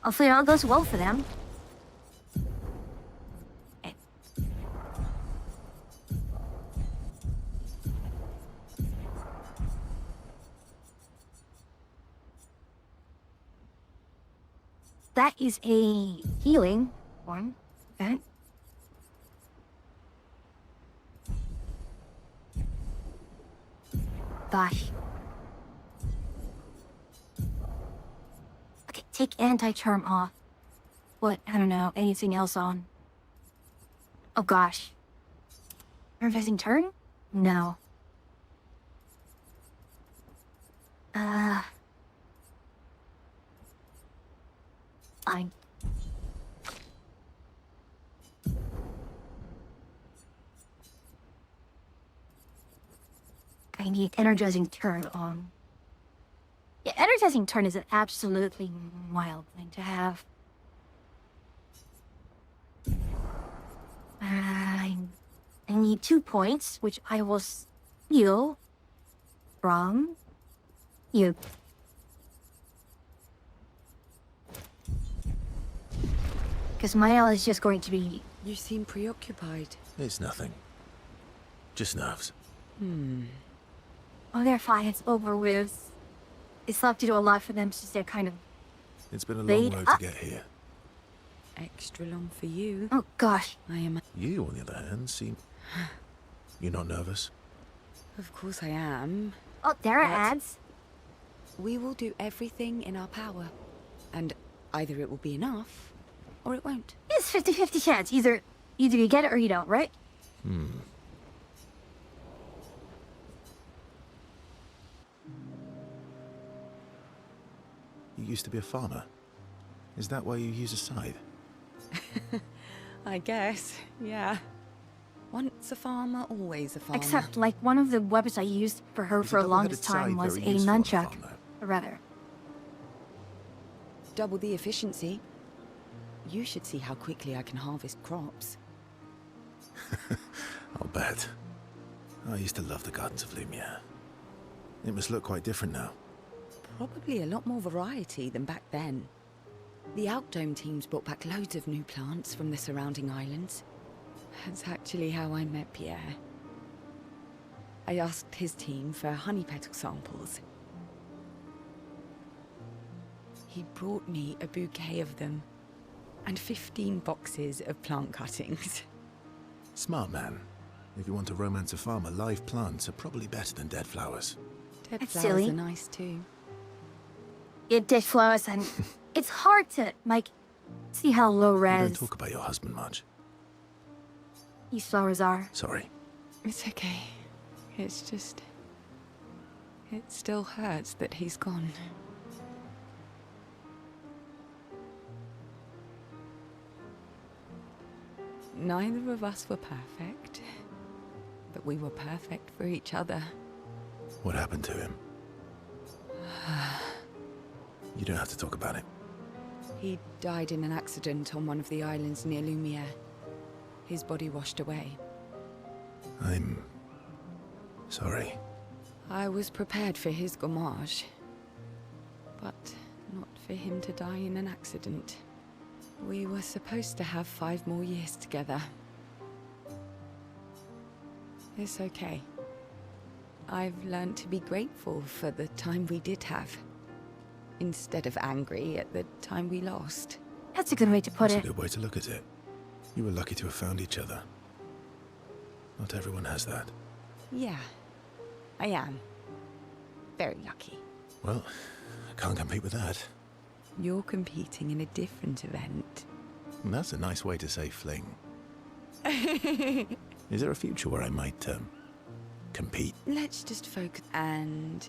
Hopefully it all goes well for them. Okay. That is a healing one. Okay. Gosh. Okay, take anti-charm off. What? I don't know. Anything else on? Oh gosh. Reversing turn? No. Fine. I need energizing turn on. Yeah, energizing turn is an absolutely wild thing to have. I need 2 points, which I will steal from you. Because my L is just going to be... You seem preoccupied. It's nothing. Just nerves. Oh, they're fine. It's over with. It's still have to do a lot for them since they're kind of... It's been a long Laid road up. to get here. Extra long for you. Oh, gosh. I am. You, on the other hand, seem... You're not nervous? Of course I am. Oh, there are What? ads. We will do everything in our power. And either it will be enough, or it won't. It's 50-50 chance. Either you get it or you don't, right? You used to be a farmer. Is that why you use a scythe? I guess, yeah. Once a farmer, always a farmer. Except, like, one of the weapons I used for her Is for a a longest double-headed time scythe was a very useful on a nunchuck. farm, though? Or rather. Double the efficiency. You should see how quickly I can harvest crops. I'll bet. I used to love the gardens of Lumiere. It must look quite different now. Probably a lot more variety than back then. The Outdome teams brought back loads of new plants from the surrounding islands. That's actually how I met Pierre. I asked his team for honey petal samples. He brought me a bouquet of them, and 15 boxes of plant cuttings. Smart man. If you want to romance a farmer, live plants are probably better than dead flowers. Dead That's flowers silly. are nice too. It did flowers and it's hard to, like, see how low You res don't talk about your husband much. these flowers are. Sorry. It's okay. It's just... It still hurts that he's gone. Neither of us were perfect. but we were perfect for each other. What happened to him? You don't have to talk about it. He died in an accident on one of the islands near Lumiere. His body washed away. I'm... sorry. I was prepared for his gommage, but not for him to die in an accident. We were supposed to have 5 more years together. It's okay. I've learned to be grateful for the time we did have, instead of angry at the time we lost. That's a good way to put That's it. a good way to look at it. You were lucky to have found each other. Not everyone has that. Yeah, I am. Very lucky. Well, I can't compete with that. You're competing in a different event. And that's a nice way to say fling. Is there a future where I might, compete? Let's just focus and...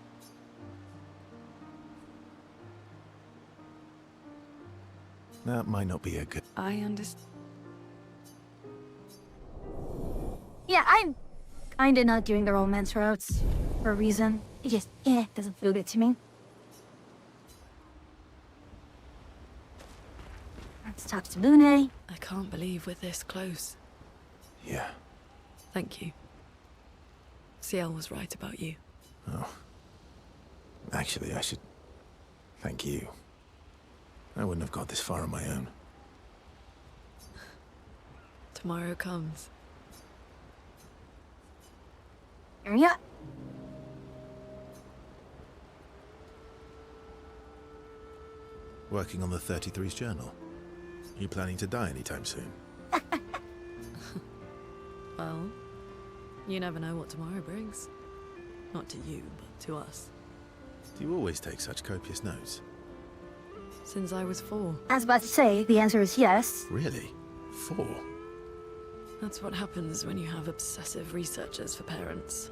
That might not be a good... I understand. Yeah, I'm kinda not doing the romance routes for a reason. It just, doesn't feel good to me. Let's talk to Lune. I can't believe we're this close. Yeah. Thank you. Ciel was right about you. Oh. Actually, I should... thank you. I wouldn't have got this far on my own. Tomorrow comes. Yeah. Working on the 33's journal. Are you planning to die anytime soon? Well, you never know what tomorrow brings. Not to you, but to us. Do you always take such copious notes? Since I was 4. I was about to say, the answer is yes. Really? 4? That's what happens when you have obsessive researchers for parents.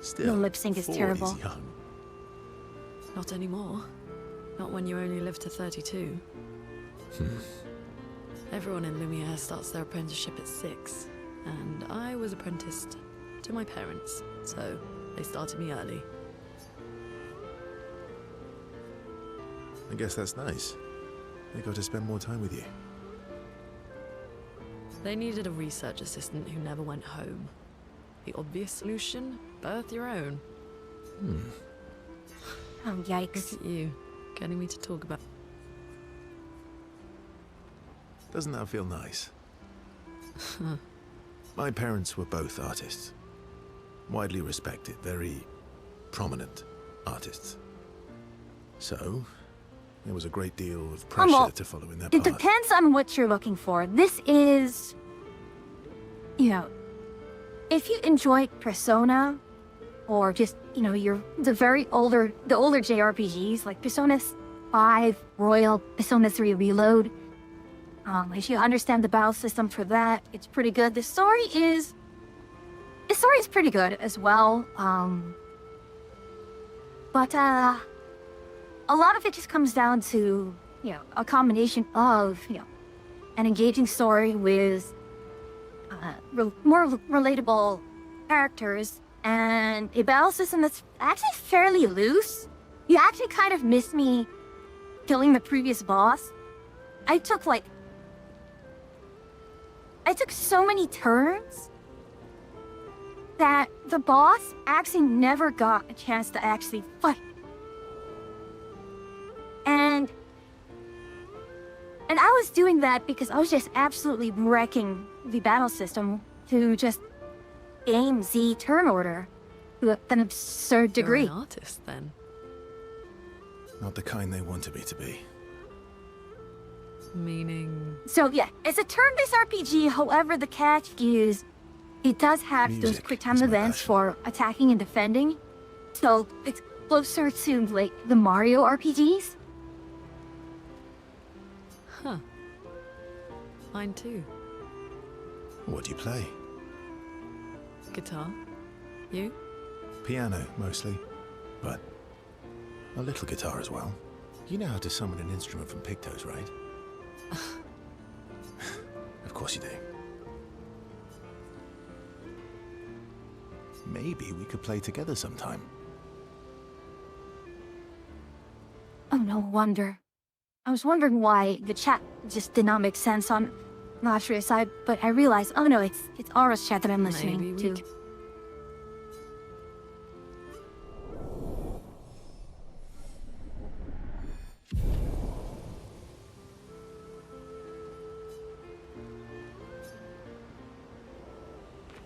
Still, The lip sync is 4 terrible. is young. Not anymore. Not when you only live to 32. Everyone in Lumiere starts their apprenticeship at 6, and I was apprenticed to my parents, so they started me early. I guess that's nice. They got to spend more time with you. They needed a research assistant who never went home. The obvious solution? Birth your own. Oh, yikes. Look at you, getting me to talk about... Doesn't that feel nice? My parents were both artists. Widely respected, very prominent artists. So, there was a great deal of pressure to follow in their It path. depends on what you're looking for. This is... You know, if you enjoy Persona, or just, you know, the older JRPGs, like Persona 5, Royal, Persona 3 Reload, if you understand the battle system for that, it's pretty good. The story is pretty good as well. But a lot of it just comes down to, you know, a combination of, you know, an engaging story with more relatable characters and a battle system that's actually fairly loose. You actually kind of miss me killing the previous boss. I took so many turns that the boss actually never got a chance to actually fight. And I was doing that because I was just absolutely wrecking the battle system to just aim the turn order to an absurd degree. You're an artist, then. Not the kind they wanted me to be. Meaning... So yeah, it's a turn-based RPG, however the catch is it does have those Music quick time is my events passion. for attacking and defending. So it's closer to like the Mario RPGs. Huh. Mine too. What do you play? Guitar. You? Piano, mostly. But a little guitar as well. You know how to summon an instrument from Pictos, right? Of course you do. maybe we could play together sometime. Oh, no wonder. I was wondering why the chat just did not make sense on Atria's side, but I realized, oh no, it's Aura's chat that I'm listening Maybe we to. can-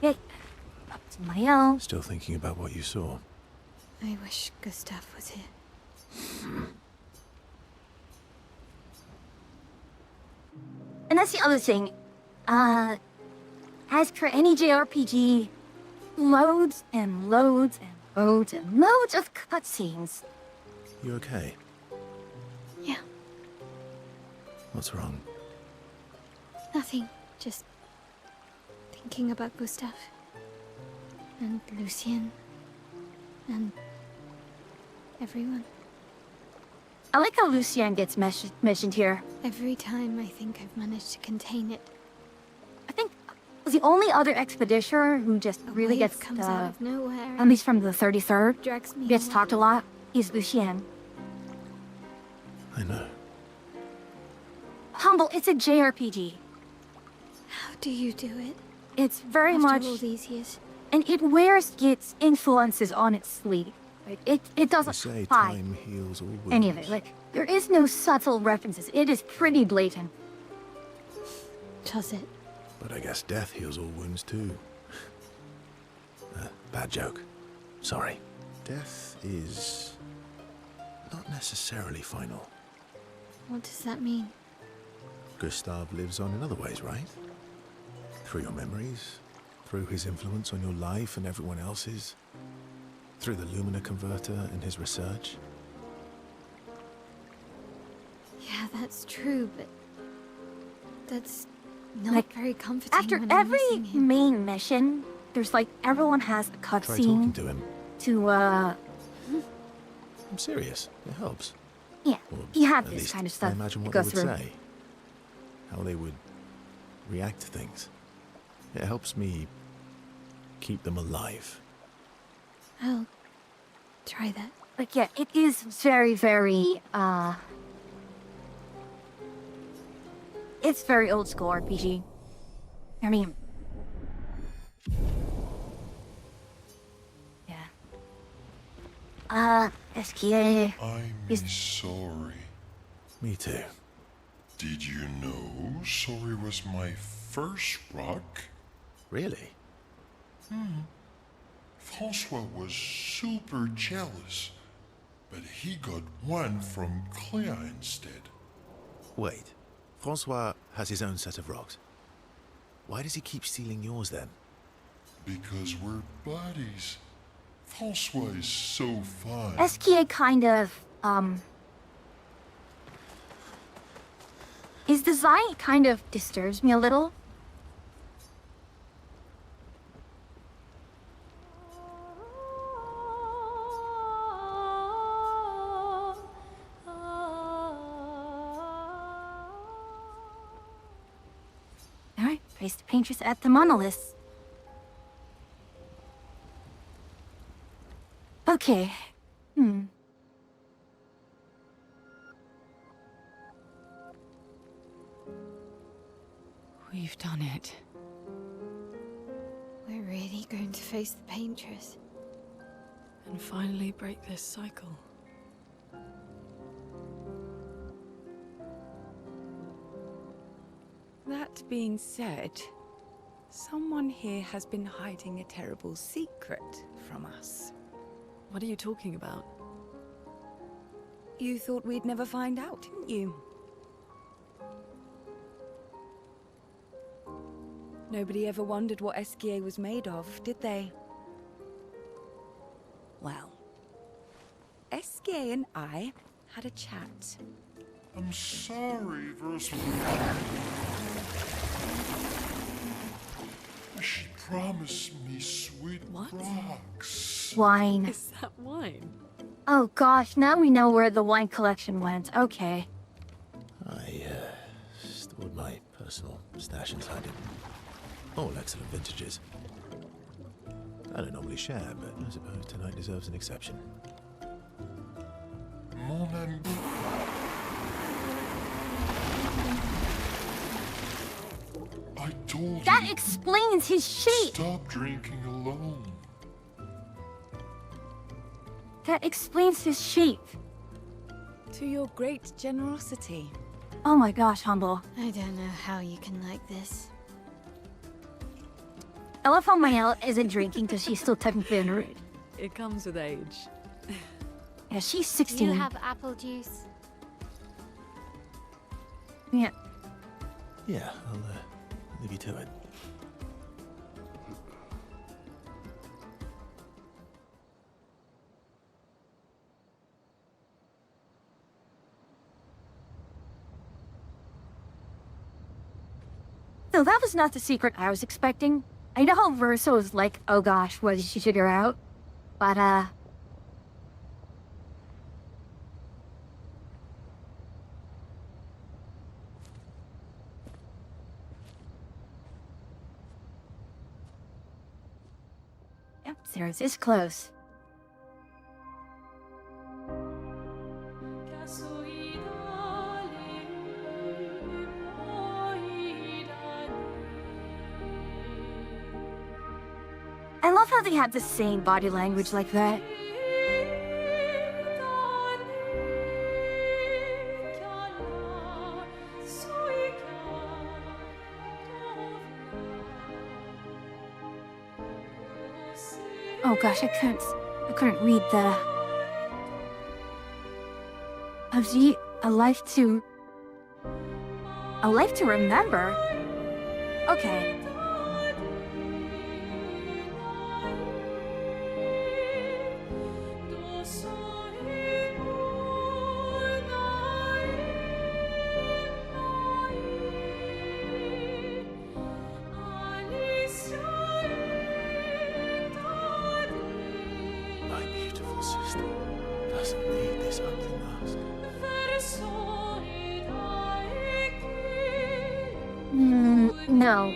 Hey, up to my own. Still thinking about what you saw. I wish Gustav was here. And that's the other thing. As for any JRPG, loads and loads and loads and loads of cutscenes. You okay? Yeah, What's wrong? nothing. Just thinking about Gustav. And Lucien. And everyone. I like how Lucien gets mentioned here. Every time I think I've managed to contain it, I think the only other expeditioner who just a really wave gets, comes out of nowhere at least from the 33rd, drags me gets away. talked a lot, is Lucien. I know. Humble, it's a JRPG. How do you do it? It's very After much, all these years. and it wears its influences on its sleeve. Like, it They doesn't say hide time heals all wounds. any of it. Like, there is no subtle references. It is pretty blatant. Does it? But I guess death heals all wounds too. Bad joke. Sorry. Death is not necessarily final. What does that mean? Gustav lives on in other ways, right? Through your memories, through his influence on your life and everyone else's, through the Lumina converter and his research. Yeah, that's true, but that's not Like, very comforting. After when I'm every missing him. main mission, there's like, everyone has a Try talking cutscene to him. to, I'm serious. It helps. yeah, Or you have at this least kind of I stuff imagine to what go they would through. say. How they would react to things. It helps me keep them alive. I'll try that. Like, yeah, it is very, very, it's very old school RPG. I mean, yeah. SKA. I'm Is- sorry. Me too. Did you know sorry was my first rock? Really? Francois was super jealous, but he got one from Clea instead. Wait. Francois has his own set of rocks. Why does he keep stealing yours then? Because we're buddies. Francois is so fun. SKA kind of, his design kind of disturbs me a little. Alright, place the painters at the monoliths. Okay. We've done it. We're really going to face the painters. And finally break this cycle. That being said, someone here has been hiding a terrible secret from us. What are you talking about? You thought we'd never find out, didn't you? Nobody ever wondered what SKA was made of, did they? Well, SKA and I had a chat. I'm sorry, Versa. She promised me sweet What? rocks. Wine. Is that wine? Oh gosh, now we know where the wine collection went. Okay. I, stored my personal stash inside it. All excellent vintages. I don't normally share, but I suppose tonight deserves an exception. Mon ami. I told That you. explains his shape! Stop drinking alone. That explains his shape. To your great generosity. Oh my gosh, Humble. I don't know how you can like this. I love how Mael isn't drinking because she's still technically underage. It comes with age. Yeah, she's Do 16. you have apple juice? Yeah. Yeah, I'll leave you to it. So that was not the secret I was expecting. I know how Verso is like, oh gosh, what did she figure out? But, Yep, Zeros is close. I love how they have the same body language like that. Oh gosh, I couldn't read the... A life to remember? Okay. My beautiful sister doesn't need this ugly mask. No,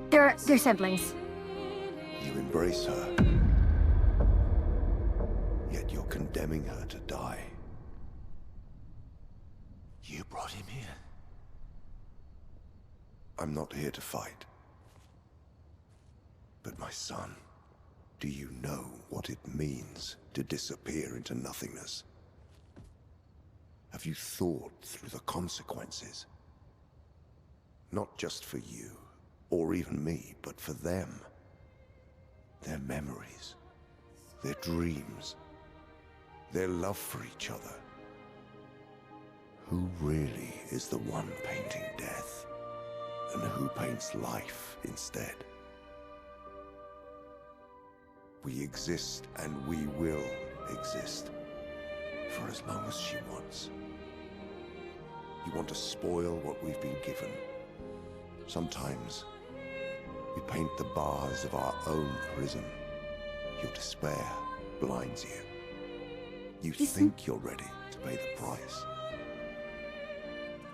they're siblings. You embrace her, yet you're condemning her to die. You brought him here. I'm not here to fight. But my son, do you know what it means to disappear into nothingness? Have you thought through the consequences? Not just for you, or even me, but for them. Their memories, their dreams, their love for each other. Who really is the one painting death, and who paints life instead? We exist and we will exist for as long as she wants. You want to spoil what we've been given. Sometimes we paint the bars of our own prison. Your despair blinds you. You think you're ready to pay the price.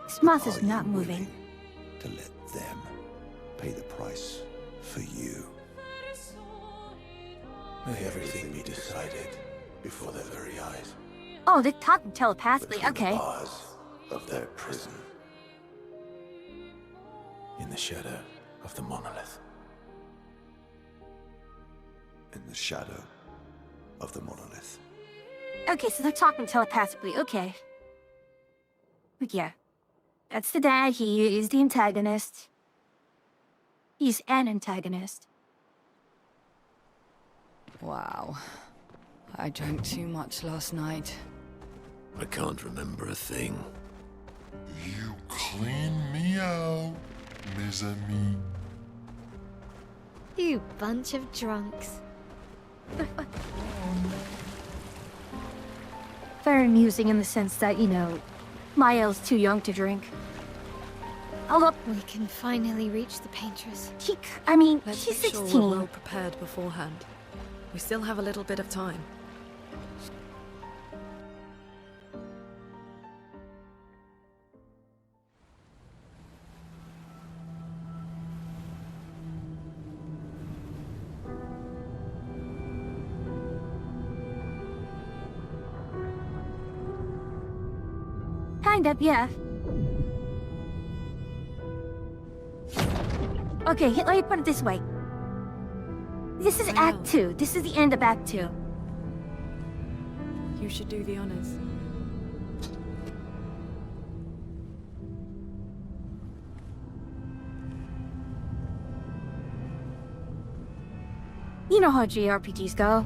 This mouth is Are you not moving. willing to let them pay the price for you? May everything be decided before their very eyes. Oh, they're talking telepathically, Between okay. the bars of their prison. In the shadow of the monolith. In the shadow of the monolith. Okay, so they're talking telepathically, okay. But yeah. That's the dad, he is the antagonist. He's an antagonist. Wow. I drank too much last night. I can't remember a thing. You clean me out, mes amis. You bunch of drunks. Very amusing in the sense that, you know, Mael's too young to drink. Although, We can finally reach the paintress. Let's she's make sure 16. we're well prepared beforehand. We still have a little bit of time. kind of, yeah. Okay, let me put it this way. This is Act 2. This is the end of Act 2. You should do the honors. You know how JRPGs go.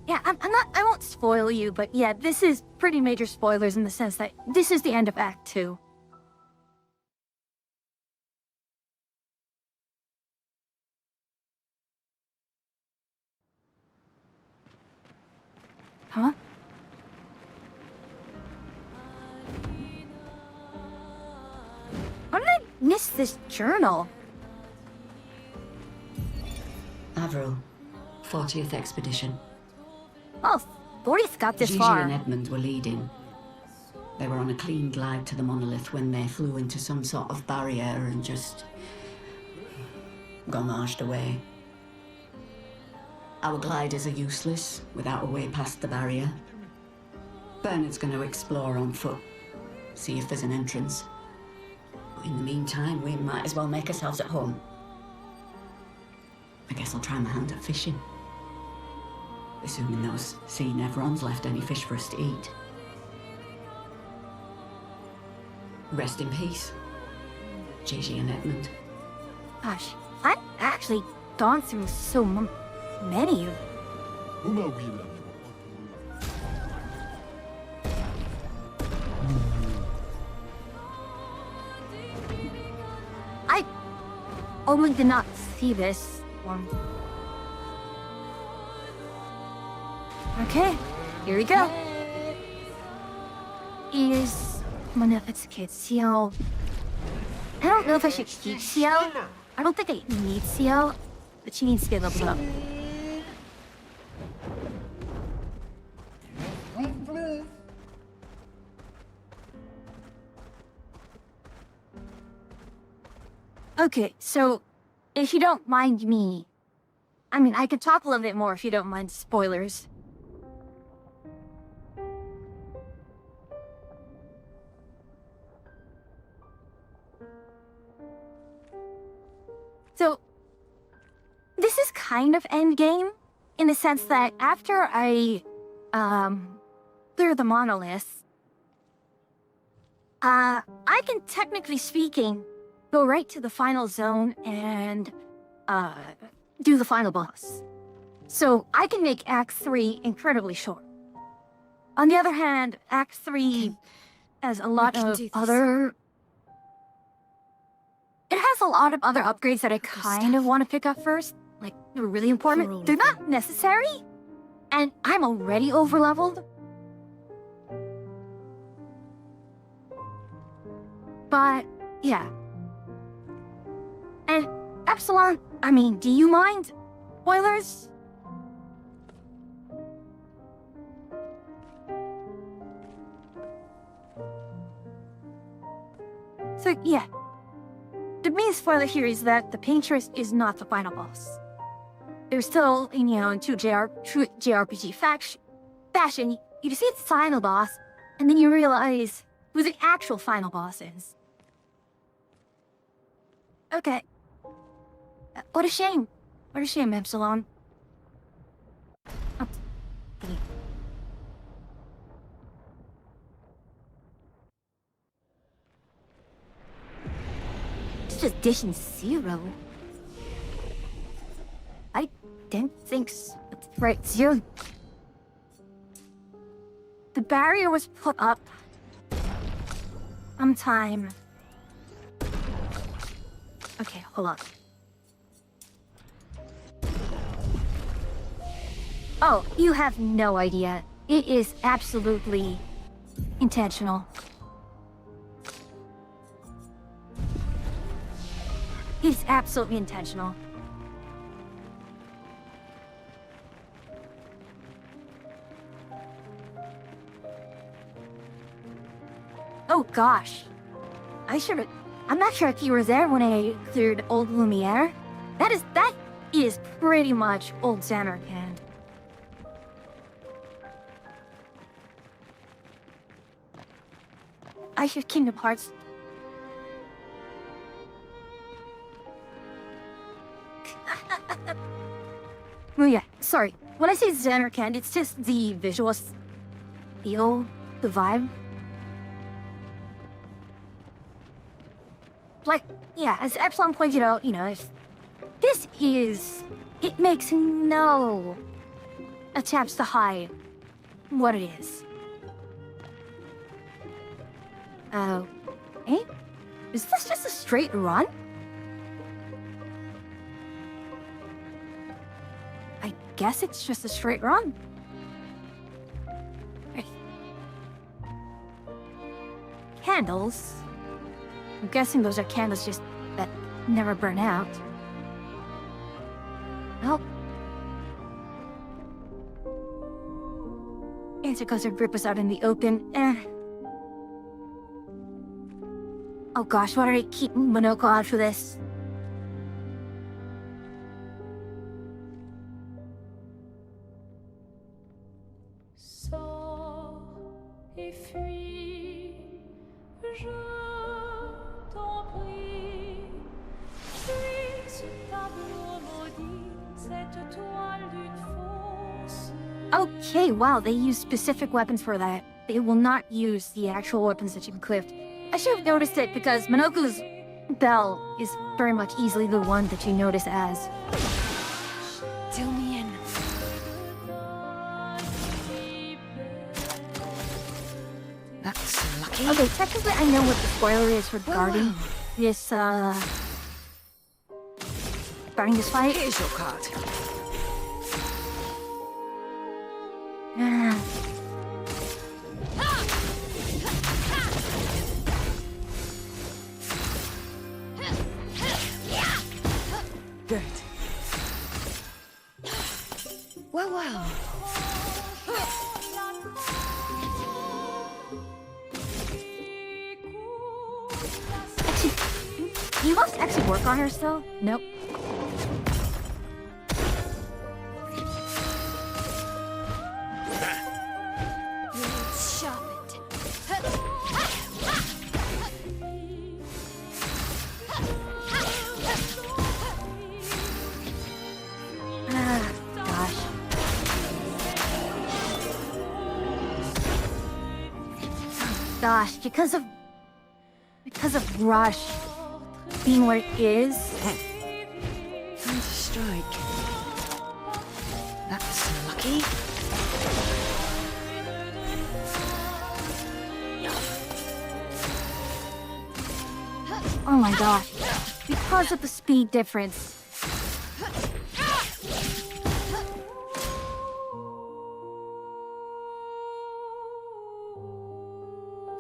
Yeah, I won't spoil you, but yeah, this is pretty major spoilers in the sense that this is the end of Act 2. Huh? How did I miss this journal? Avril, 40th Expedition. Oh, Boris got this Gigi far. and Edmund were leading. They were on a clean glide to the monolith when they flew into some sort of barrier and just gomaged away. Our gliders are useless without a way past the barrier. Bernard's going to explore on foot, see if there's an entrance. But in the meantime, we might as well make ourselves at home. I guess I'll try my hand at fishing. Assuming those sea Nevrons left any fish for us to eat. Rest in peace, Gigi and Edmund. Gosh, I've actually gone through so many. I only did not see this one. Okay, here we go. Is Maleficent Ciel? I don't know if I should keep Ciel. I don't think I need Ciel, but she needs to get leveled up. Okay, so if you don't mind me, I mean, I could talk a little bit more if you don't mind spoilers. So, this is kind of endgame, in the sense that after I, clear the monolith, I can, technically speaking, go right to the final zone and, do the final boss. So, I can make Act 3 incredibly short. On the other hand, Act 3 has a lot of other... It has a lot of other upgrades that I kind of want to pick up first. Like, they're really important. They're not necessary. And I'm already overleveled. But, yeah. And, Epsilon, I mean, do you mind? Spoilers? So, yeah. The main spoiler here is that the Paintress is not the final boss. There's still, you know, in true JRPG fashion, you see it's the final boss, and then you realize who the actual final boss is. Okay. What a shame. What a shame, Epsilon. Oh. It's just Edition 0. I don't think so. Right, 0. The barrier was put up sometime. Okay, hold on. Oh, you have no idea. It is absolutely intentional. It's absolutely intentional. Oh gosh. I'm not sure if you were there when I cleared Old Lumiere. That is pretty much Old Samarkand. I hear Kingdom Hearts. Oh yeah, sorry. When I say Samarkand, it's just the visuals, the vibe. Like, yeah, as Epsilon pointed out, you know, if it makes no attempts to hide what it is. Eh? Is this just a straight run? I guess it's just a straight run. Candles? I'm guessing those are candles just that never burn out. Well, answer because her grip was out in the open. Oh gosh, why do I keep Monoko out for this? Okay, wow, they use specific weapons for that. They will not use the actual weapons that you've equipped. I should have noticed it because Monoko's bell is very much easily the one that you notice as. Till me in. That's lucky. Okay, technically I know what the spoiler is regarding this, regarding this fight. Here's your card. Good. Well. Actually, do you must actually work on her still? Nope. Gosh, because of Rush being what it is. Time to strike. That's lucky. Oh my gosh. Because of the speed difference.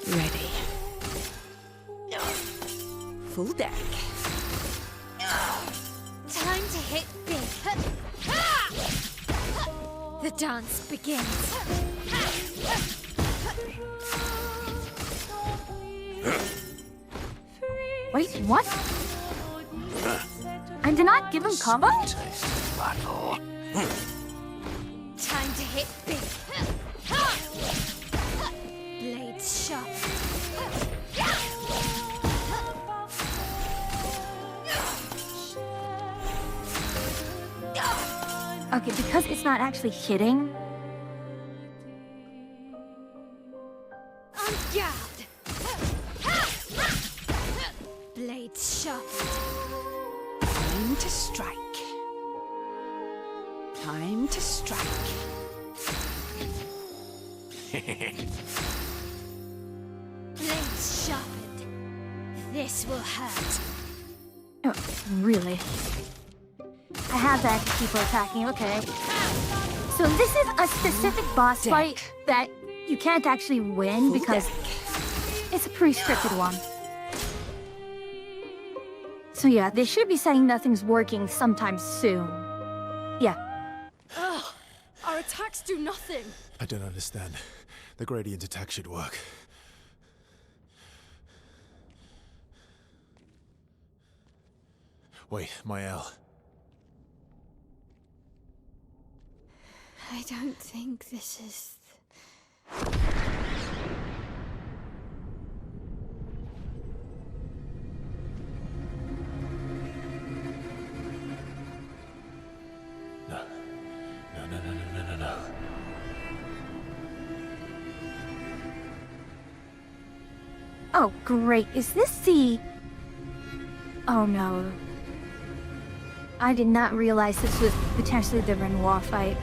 Ready. Full deck. Time to hit big. The dance begins. Wait, what? I did not give him combo? Time to hit big. Blades sharp. Okay, because it's not actually hitting. On guard. Blades sharp. Time to strike. Time to strike. Blades sharpened. This will hurt. Oh, really? I have that to keep her attacking, okay. So this is a specific boss fight that you can't actually win because it's a pre-scripted one. So yeah, they should be saying nothing's working sometime soon. Yeah. Ugh, our attacks do nothing. I don't understand. The gradient attack should work. Wait, Mael. I don't think this is... No. No. Oh, great. Is this the... Oh, no. I did not realize this was potentially the Renoir fight.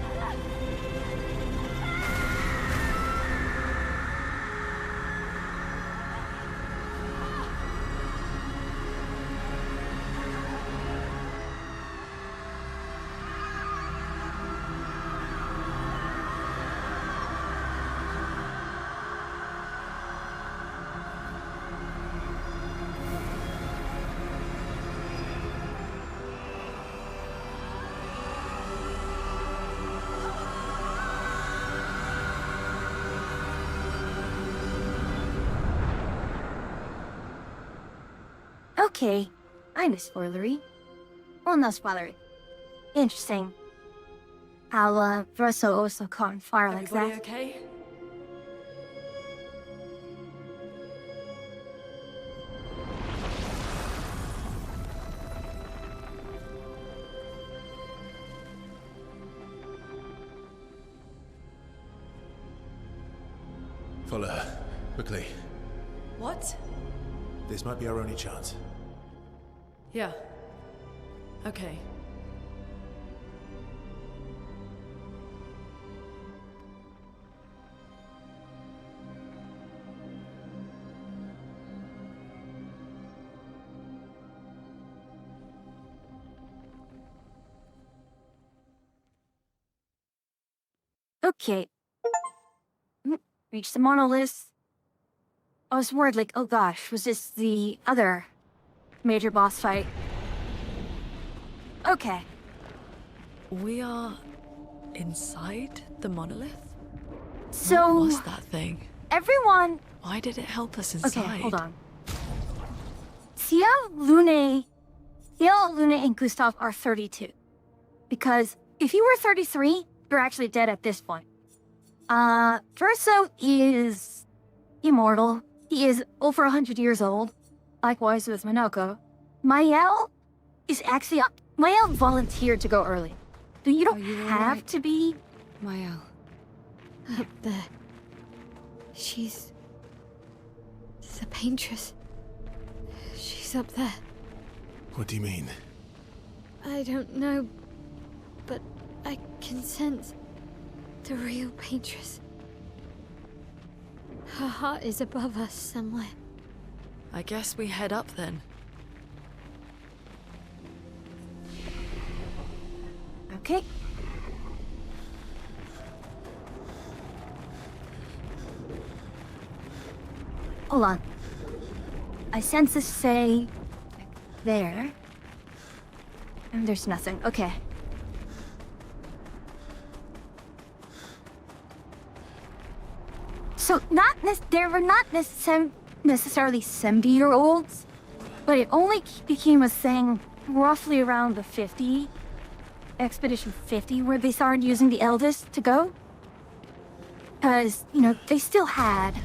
Okay, I'm a spoilery. Well, not spoilery. Interesting. How, Russell also caught on fire like Everybody that. okay? Follow her. Quickly. What? This might be our only chance. Yeah. Okay. Okay. Reach the monolith. I was worried, like, oh gosh, was this the other major boss fight? Okay. We are inside the monolith? So... What was that thing? Everyone... Why did it help us inside? Okay, hold on. Cia, Lune, and Gustav are 32. Because if you were 33, you're actually dead at this point. Verso is immortal. He is over 100 years old. Likewise with Minoko. Mael is actually... Mael volunteered to go early. So you don't have to be... Mael. Up there. She's... the paintress. She's up there. What do you mean? I don't know, but I can sense the real paintress. Her heart is above us somewhere. I guess we head up then. Okay. Hold on. I sense this say... there. And there's nothing. Okay. So, they were not necessarily 70-year-olds, but it only became a thing roughly around the 50, Expedition 50, where they started using the eldest to go. Because, you know, they still had...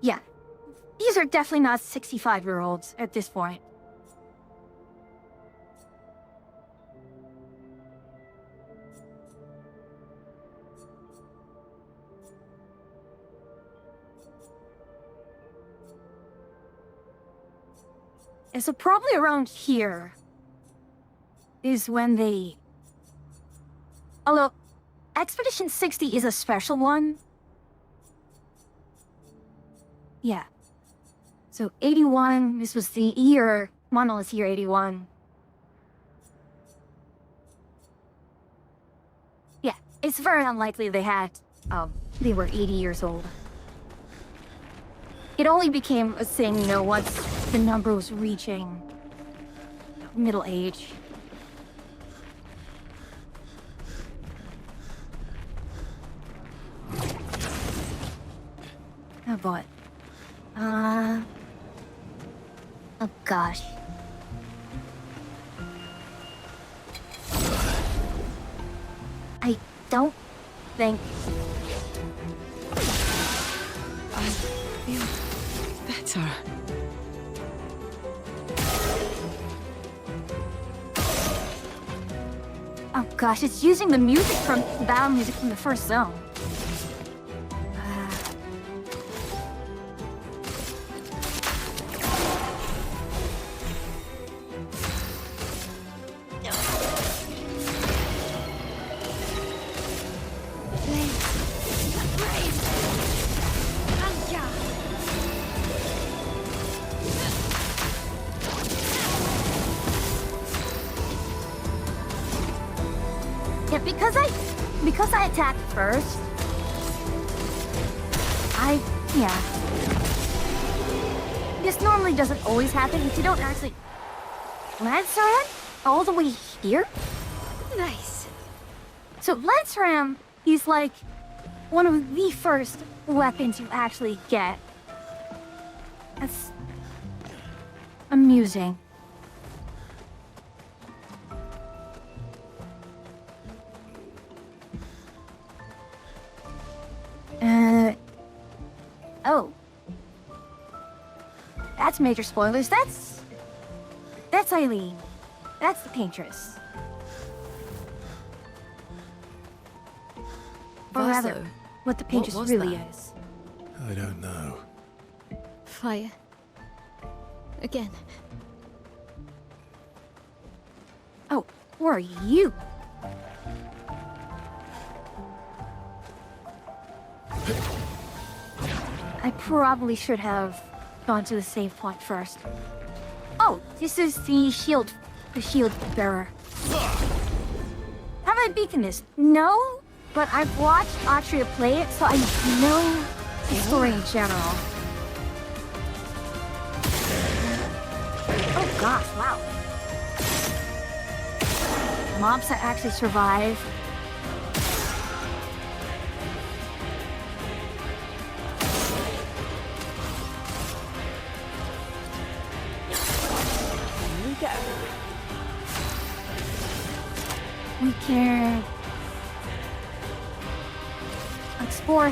Yeah. These are definitely not 65-year-olds at this point. And so probably around here is when they... Although, Expedition 60 is a special one. Yeah. So 81, this was the year, Monolith year 81. It's very unlikely they were 80 years old. It only became a thing, once the number was reaching middle age. Oh boy. Oh gosh. I don't think... I feel better. Oh gosh, it's using the battle music from the first zone. Yeah, because I attacked first. This normally doesn't always happen if you don't actually Lance Ram all the way here. Nice. So Lance Ram, he's like one of the first weapons you actually get. That's amusing. Oh. That's major spoilers. That's Eileen. That's the paintress. Or rather, Vaso, what the paintress was really that? is. I don't know. Fire. Again. Oh, who are you? I probably should have gone to the save point first. Oh, this is the shield bearer. Have I beaten this? No, but I've watched Atria play it, so I know the story in general. Oh gosh, wow. Mobs that actually survive. We can explore.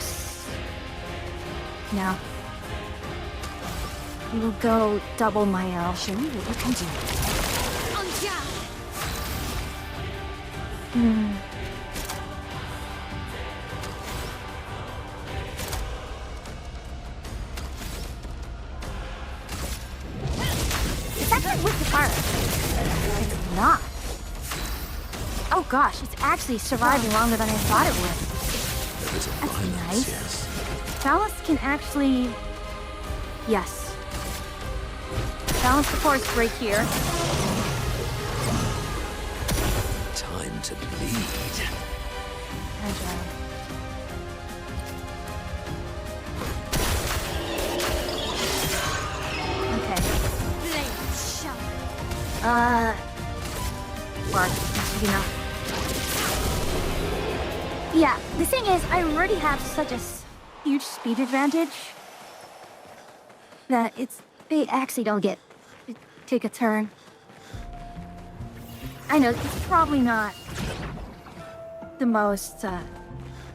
No. We will go double mile. Show me what you can do. It's actually with the fire. It's not. Oh gosh, it's actually surviving longer than I thought it would. There is a That's balance, nice. yes. Balance can actually... Yes. Balance the force right here. Time to bleed. Agile. Okay. Work. That should be enough. Yeah, the thing is, I already have such a huge speed advantage that they actually don't take a turn. I know, it's probably not the most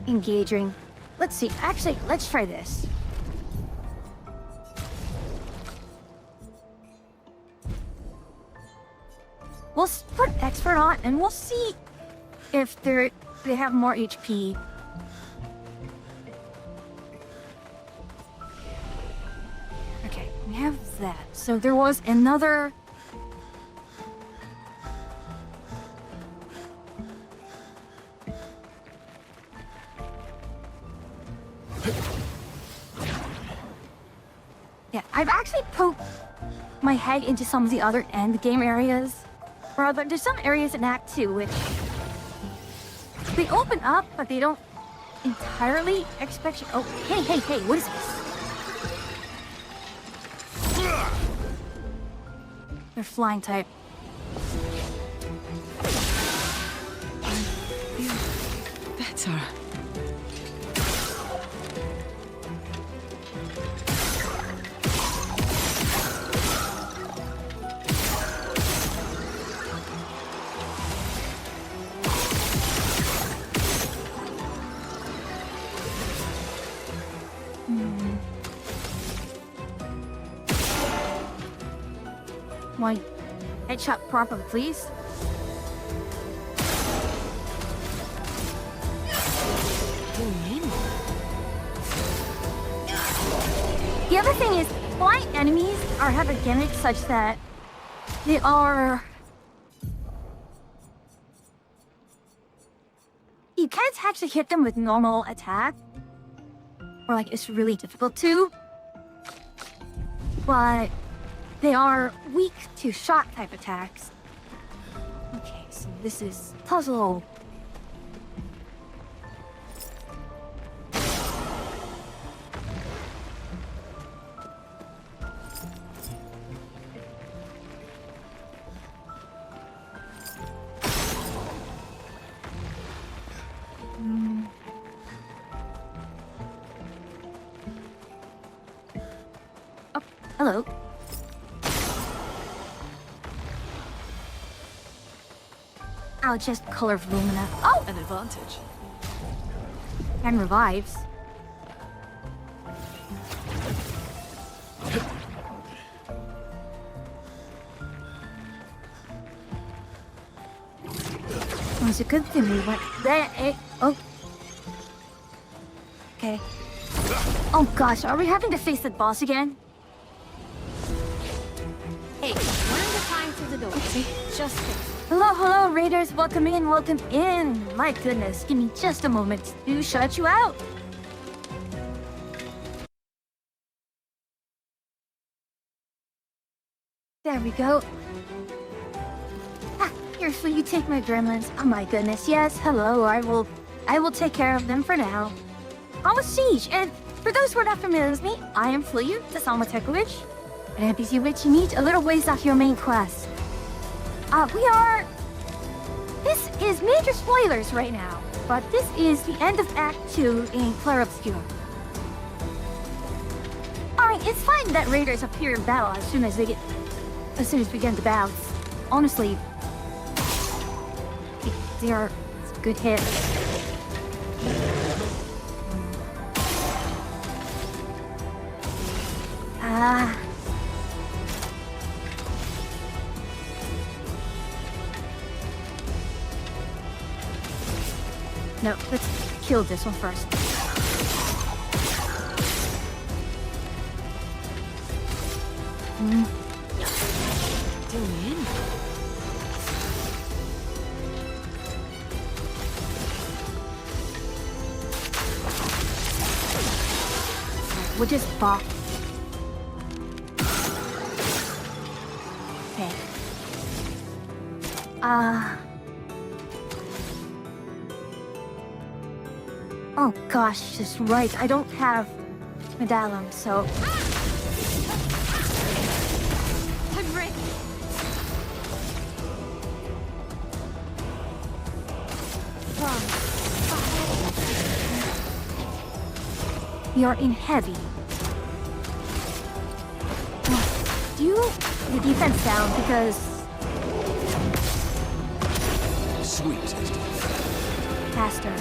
engaging. Let's see, actually, let's try this. We'll put expert on and we'll see if they have more HP. Okay, we have that. So there was another... Yeah, I've actually poked my head into some of the other end game areas. Or there's some areas in Act 2 which They open up, but they don't entirely expect you. Oh, hey, what is this? They're flying type. Better. Why? Headshot properly, please. The other thing is, flying enemies have a gimmick such that they are... You can't actually hit them with normal attack. Or like, it's really difficult to. But they are weak to shot type attacks. Okay, so this is puzzle. Oh, hello. I'll just color Lumina. Oh! An advantage. And revives. Well, it's a good thing we went there. Oh. Okay. Oh gosh, are we having to face the boss again? Hey, one at a time through the door. Okay. Just kidding. Hello, raiders. Welcome in, welcome in. My goodness, give me just a moment to shut you out. There we go. Ah, here, so you take my gremlins. Oh my goodness, yes, hello. I will take care of them for now. I'm a Siege, and for those who are not familiar with me, I am Flea, the Salma Tech Witch, an NPC witch you meet a little ways off your main quest. This is major spoilers right now, but this is the end of Act 2 in Clair Obscur. Alright, it's fine that raiders appear in battle as soon as we get into battles. Honestly, they are good hits. No, let's kill this one first. We'll just bop. Okay. Oh gosh, just right. I don't have medallion, so... I'm ready. You're in heavy. Do the defense down because... Sweet. Faster.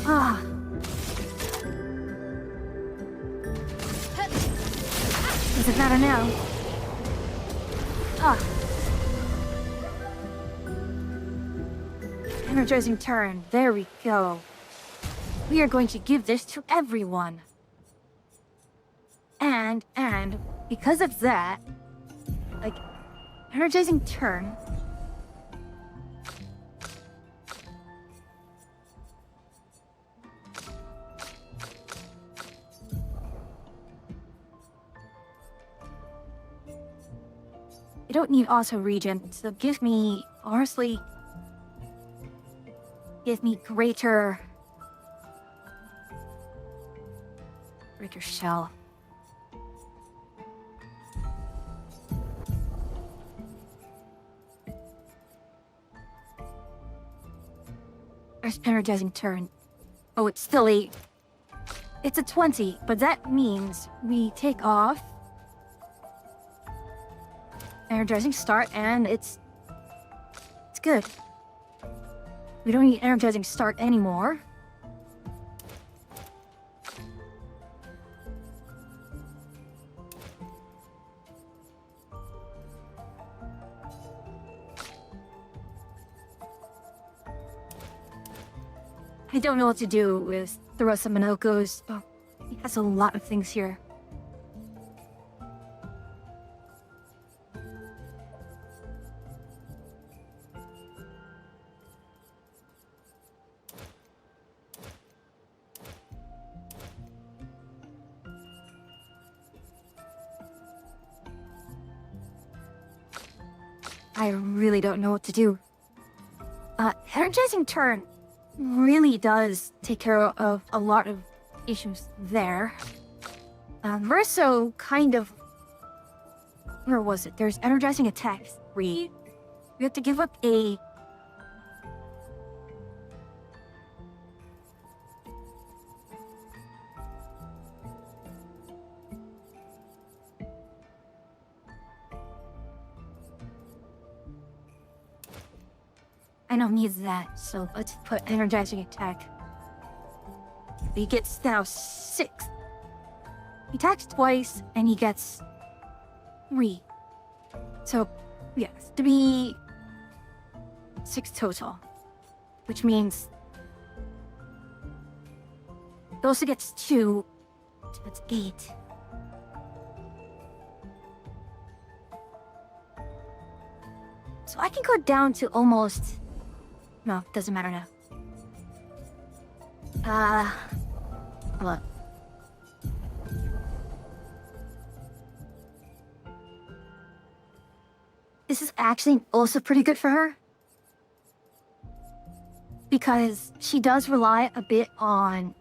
Ah. Doesn't matter now. Ah. Energizing turn. There we go. We are going to give this to everyone. And because of that, like, energizing turn. I don't need auto regen, so give me, honestly, give me greater shell. There's energizing turn. Oh, it's still 8. It's a 20, but that means we take off energizing start, and it's good. We don't need energizing start anymore. I don't know what to do with the rest of Minoko's. Oh, he has a lot of things here. I really don't know what to do. Energizing turn really does take care of a lot of issues there. Verso kind of... Where was it? There's energizing attack 3. We have to give up a... I don't need that, so let's put energizing attack. He gets now 6. He attacks twice, and he gets 3. So, yes, to be 6 total. Which means he also gets 2, so that's 8. So I can go down to almost... No, doesn't matter now. Hold on. This is actually also pretty good for her. Because she does rely a bit on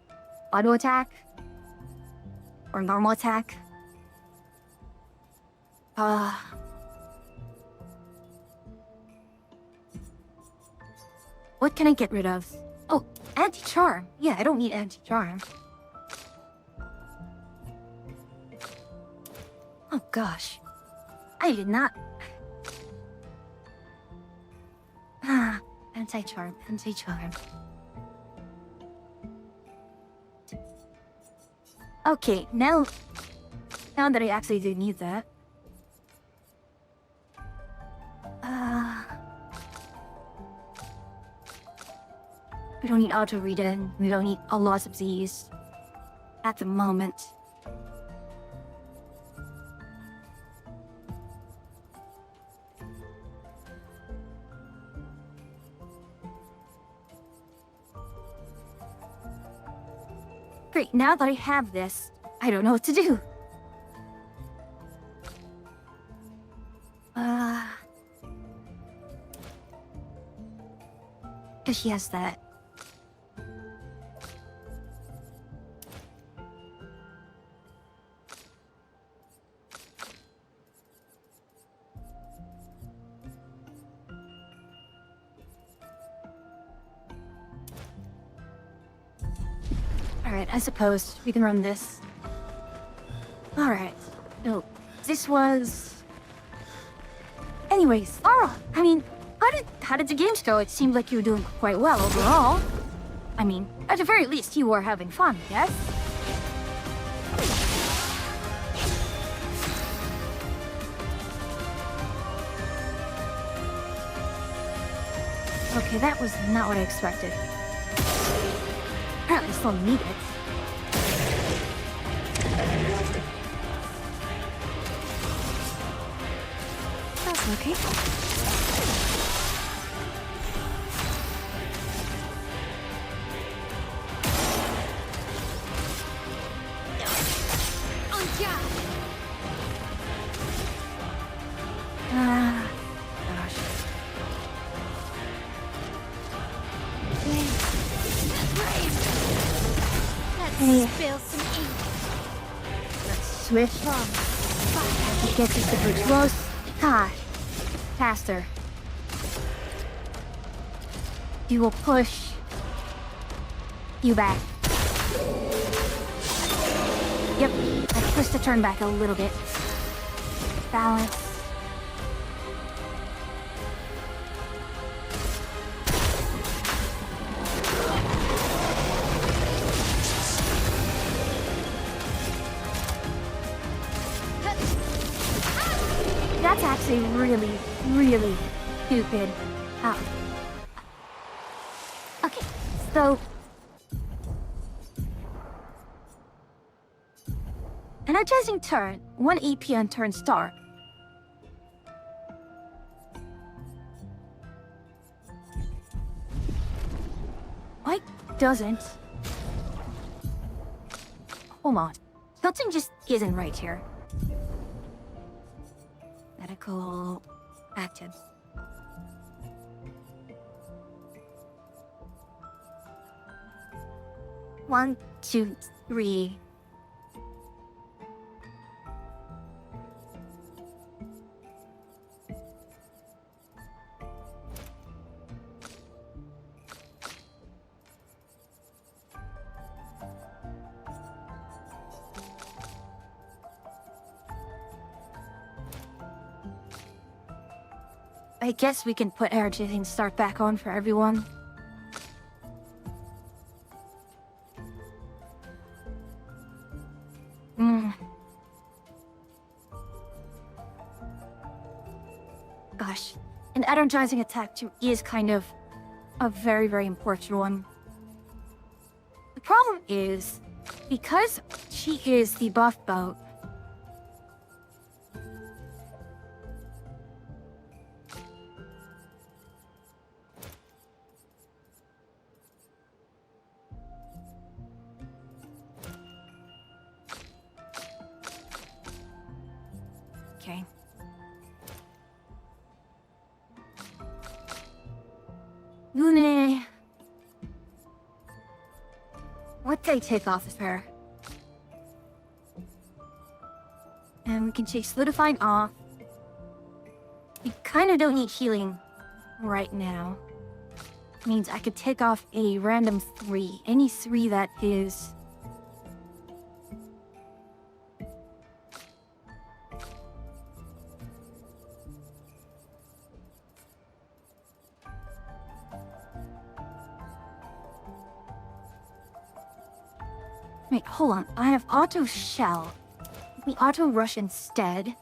auto attack. Or normal attack. What can I get rid of? Oh, anti-charm. Yeah, I don't need anti-charm. Oh gosh. I did not... anti-charm, anti-charm. Okay, now that I actually do need that. We don't need auto regen. We don't need a lot of these at the moment. Great, now that I have this, I don't know what to do. Because she has that. Alright, I suppose we can run this. Alright. No, this was... Anyways, Laura, I mean, how did the games go? It seemed like you were doing quite well overall. I mean, at the very least, you were having fun, yes? Okay, that was not what I expected. Apparently I still need it. That's okay. Okay. Spill some ink. Let's switch on. It gets us the bridge close. Gosh. Faster. You will push you back. Yep, I pushed the turn back a little bit. Balance. That's actually really, really stupid. Oh. Okay, so... Energizing turn, 1 EP on turn start. Why doesn't... Hold on. Something just isn't right here. Medical... active. One, two, three... I guess we can put energizing start back on for everyone. Gosh, an energizing attack too is kind of a very, very important one. The problem is, because she is the buff boat, okay. Lune. What did I take off of her? And we can take solidifying off. We kind of don't need healing right now. Means I could take off a random 3. Any 3 that is... Wait, hold on. I have auto shell. We auto rush instead.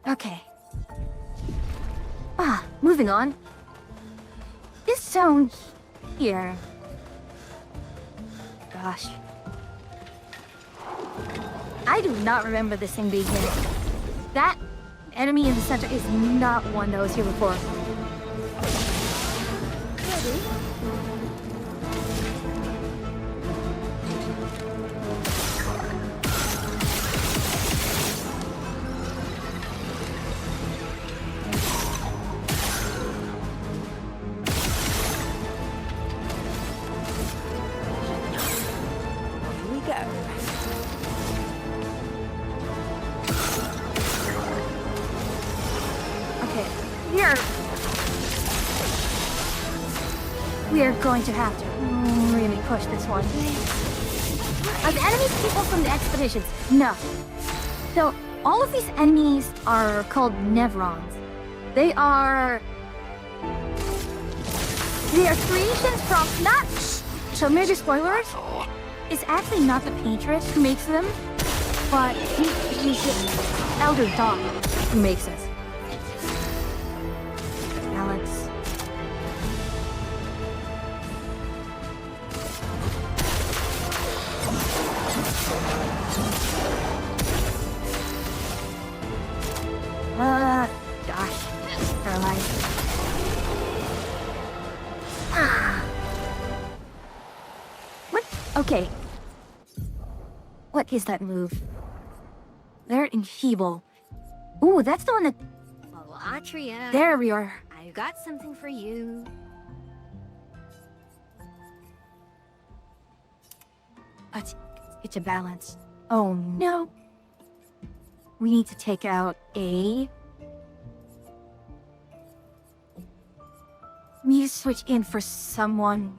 Okay. Moving on. This zone here. Gosh. I do not remember this thing being here. That enemy in the center is not one that was here before. Here we go. We are going to have to really push this one. Are the enemies people from the expeditions? No. So, all of these enemies are called Nevrons. They are creations from, not, so maybe spoilers, it's actually not the Patriots who makes them, but he's the Elder Dog who makes us. Alex. Gosh. Paralyzed. What? Okay. What is that move? Alert and feeble. Ooh, that's the one that... Oh, Atria. There we are. I've got something for you. It's a balance. Oh no. We need to take out a... We need to switch in for someone.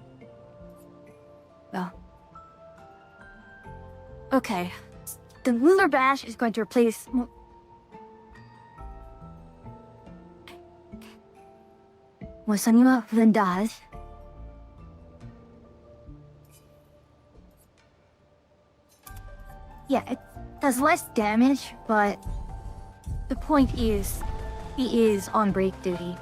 Well. Okay. The Lunar Bash is going to replace... Musanima Vendaz. Yeah, it does less damage, but the point is, he is on break duty.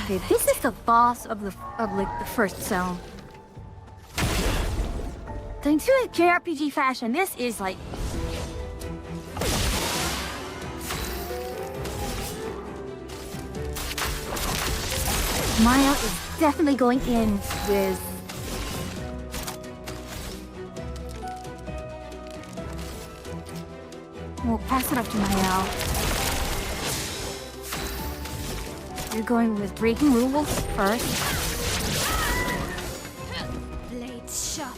Okay, this is the boss of the first zone. So into a JRPG fashion, this is like Maya is definitely going in with... We'll pass it up to Maya. You're going with breaking rules first. Blades sharp.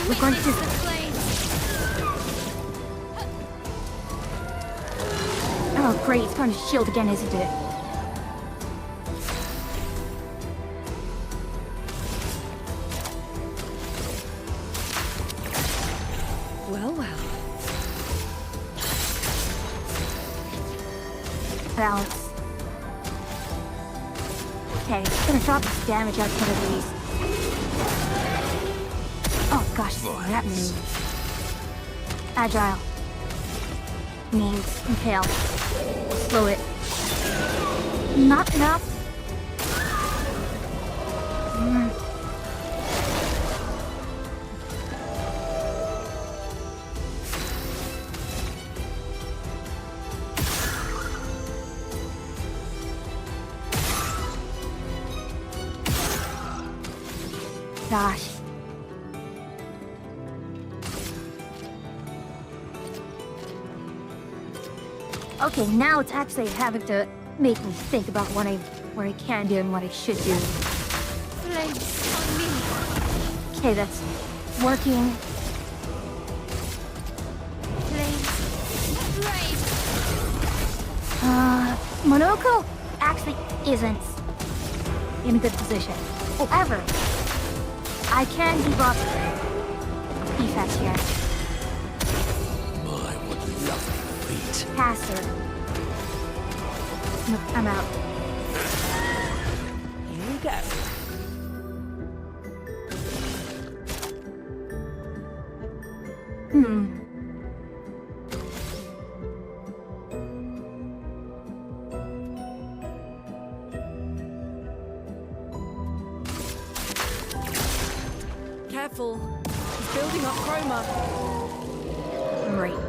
We're going to... Oh great, it's going to shield again, isn't it? Well, well. Balance. Okay, it's gonna drop this damage out to the least. Oh gosh, that move. Agile. Means impale. Slow it. Not enough. Gosh. Okay, now it's actually having to make me think about what I can do and what I should do. Flames on me. Okay, that's working. Flames. Monoko actually isn't in a good position. However, I can debuff defense here. My, what lovely feet. Caster. Nope, I'm out. Here we go. Careful. He's building up chroma. Great.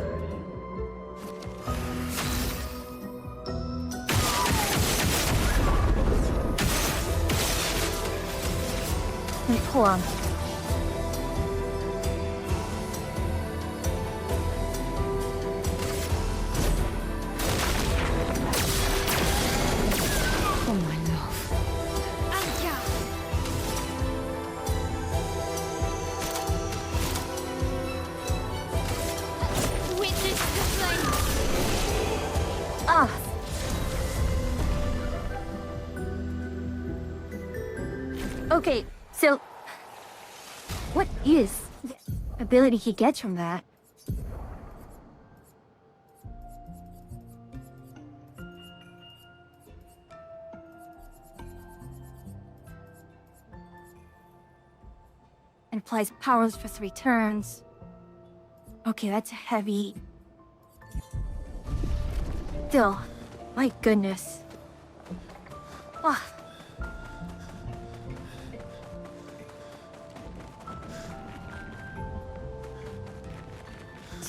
Wait, hold on. Oh, my love. Atria. Witness the flames. Ah. Okay, so what is the ability he gets from that? And applies powers for 3 turns. Okay, that's heavy. Still, my goodness. Ah.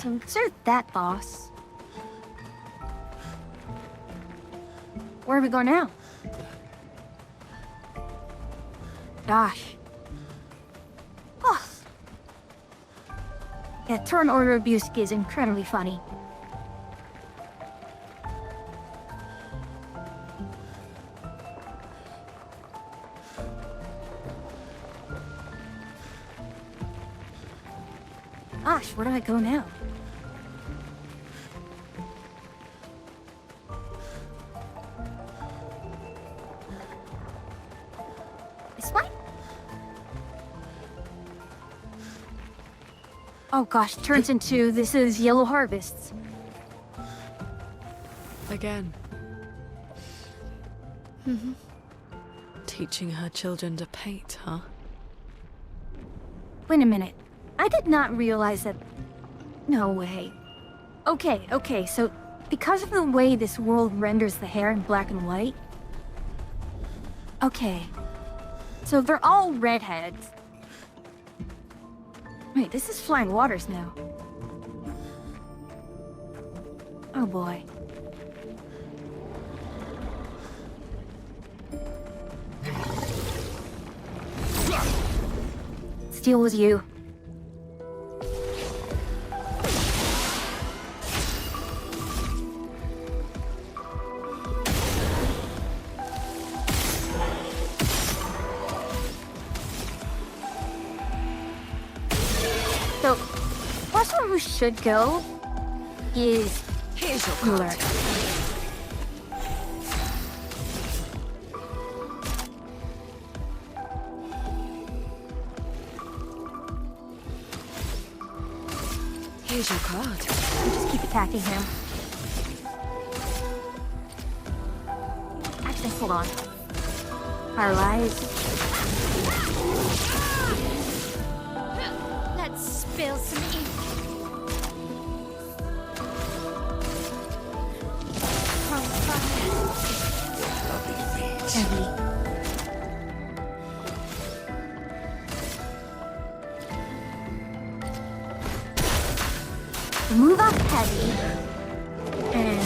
so there's that boss. Where are we going now? Gosh. Oh. Yeah, turn order abuse is incredibly funny. Gosh, where do I go now? This way? Oh gosh, turns into this is Yellow Harvests. Again. Teaching her children to paint, huh? Wait a minute. I did not realize that... No way. Okay, so because of the way this world renders the hair in black and white... Okay. So they're all redheads. Wait, this is Flying Waters now. Oh boy. Steel was you. So, first one who should go is Here's your Cooler. card. Here's your card. Just keep attacking him. Actually, hold on. Paralyzed. Let's spill some ink. Heavy. Move up heavy. And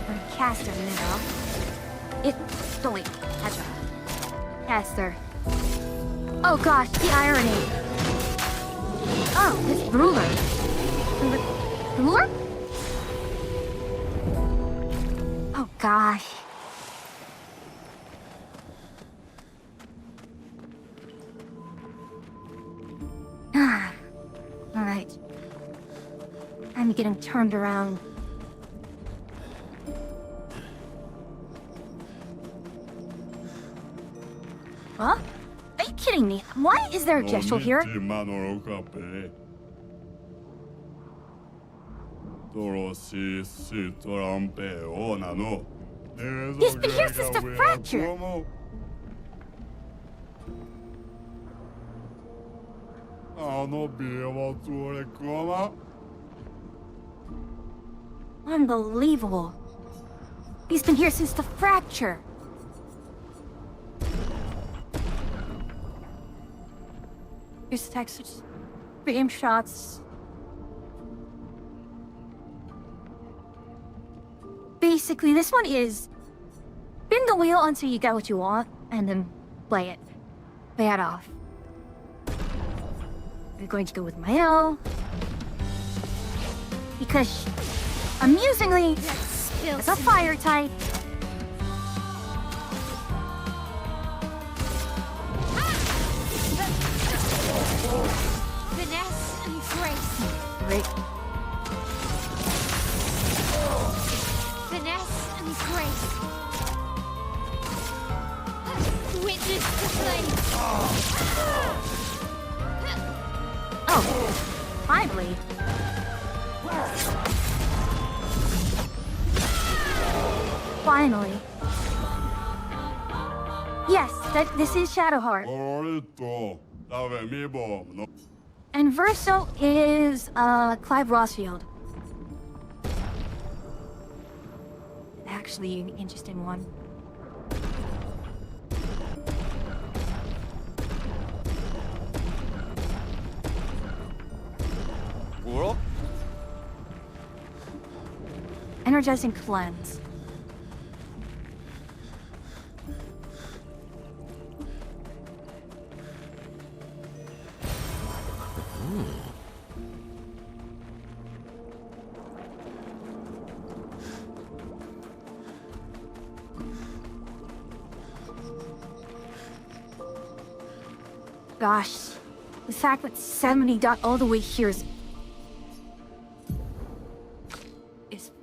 we're gonna cast her now. Don't wait. Catch her. Cast her. Oh gosh, the irony. Oh, it's ruler. Ruler? Oh gosh. Alright. I'm getting turned around. Huh? Are you kidding me? Why is there a gesture here? He's been here since the fracture! Unbelievable. He's been here since the fracture. Here's the text. Frame shots. Basically, this one is spin the wheel until you get what you want, and then play it. Play it off. I'm going to go with my L. Because, amusingly, it's a fire type. Finesse and grace. Great. Finesse and grace. Witness the flame. Oh, my blade. Finally. Yes, this is Shadowheart. And Verso is Clive Rossfield. Actually, an interesting one. energizing cleanse. Gosh, the fact that 70 got all the way here is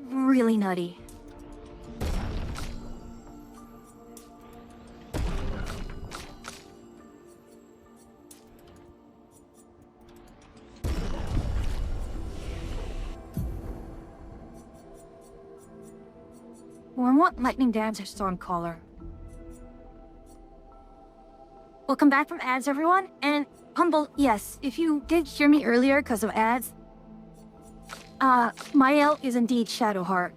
really nutty. Well, I want lightning damage or Stormcaller. Welcome back from ads, everyone. And Humble, yes, if you did hear me earlier because of ads, Mael is indeed Shadowheart.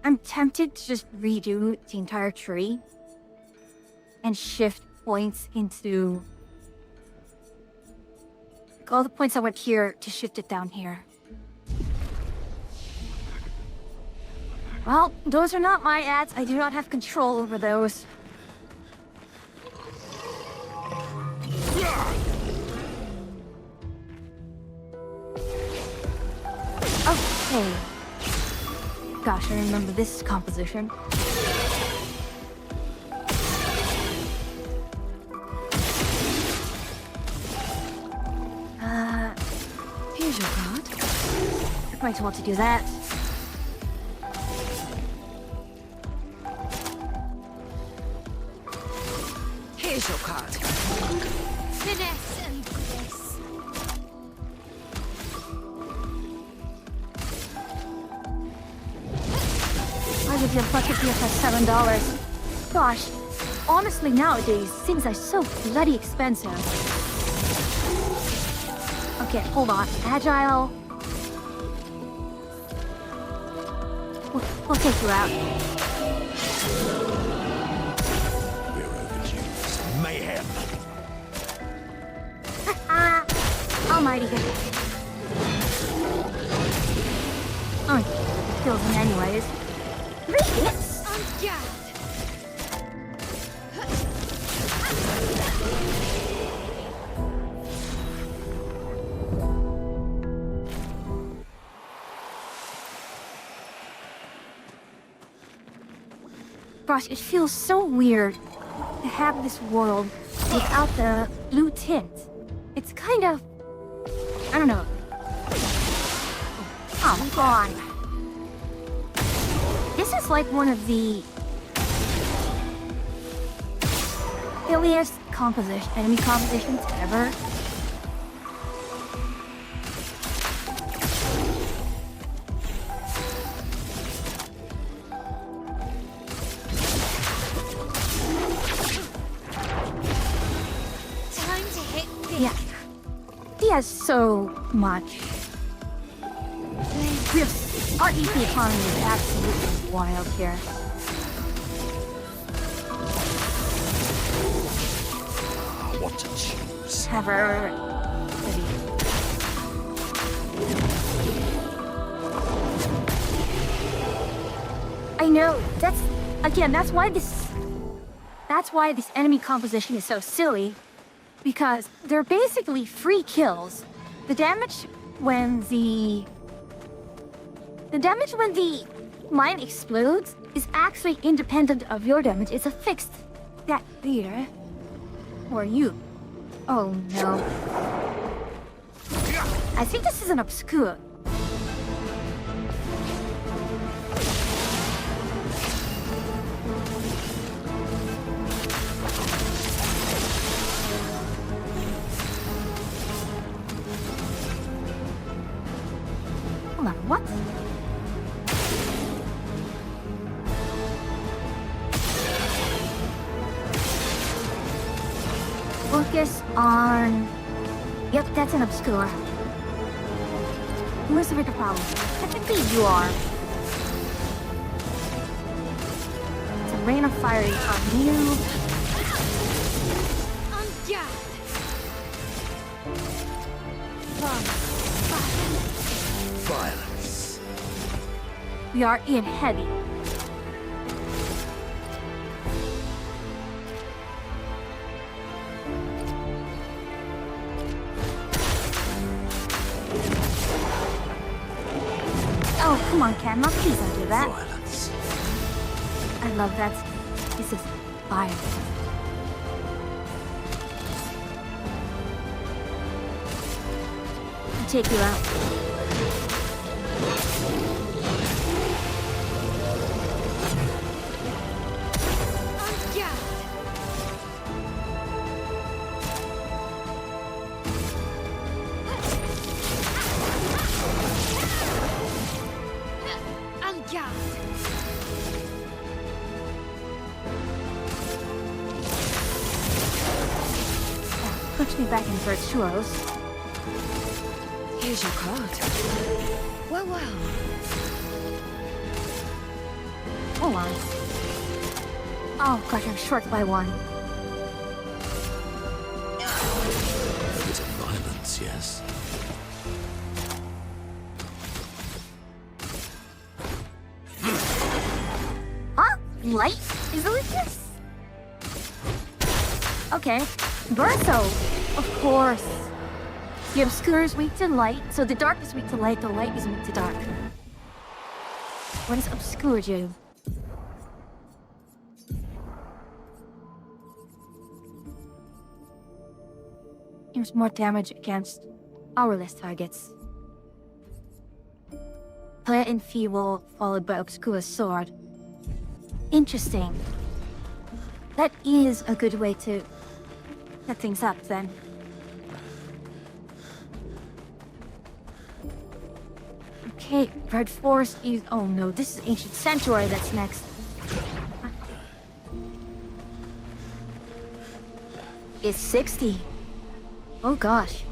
I'm tempted to just redo the entire tree and shift points into all the points I went here to shift it down here. Well, those are not my ads. I do not have control over those. Okay. Gosh, I remember this composition. Here's your card. I might want to do that. Here's your card. Finesse and grace. I would give Bucket BFF $7. Gosh, honestly nowadays, things are so bloody expensive. Okay, hold on. Agile. We'll take you out. We're overdue for some mayhem. Almighty. Oh, kills him anyways. 3 hits? On guard. Gosh, it feels so weird to have this world without the blue tint. It's kind of... I don't know. Oh, God. This is like one of the... silliest enemy compositions ever. Yeah. He has so much. Our EP economy is absolutely wild here. What to choose? Ever. I know. That's why this enemy composition is so silly. Because they're basically free kills. The damage when the mine explodes is actually independent of your damage. It's a fixed stat there. Or you. Oh no. I think this is an obscure. Hold on, what? Focus on... Yep, that's an obscure. Who's the bigger problem? Technically, you are. It's a rain of fire on you. Violence. We are in heavy. Oh, come on, Camera. Please don't do that. Violence. I love that. This is fire. I'll take you out. Push me back in for its churros. Here's your card. Well, well. Hold on. Oh gosh, I'm short by one. It's violence, yes. Huh? Light is the weakness? Okay. Verso, of course. The obscure is weak to light, so the dark is weak to light, the light is weak to dark. What does obscure do? Deals more damage against powerless targets. Play it enfeeble, followed by obscure sword. Interesting. That is a good way to set things up, then. Okay, Red Force is... Oh no, this is Ancient Sanctuary that's next. It's 60. Oh gosh.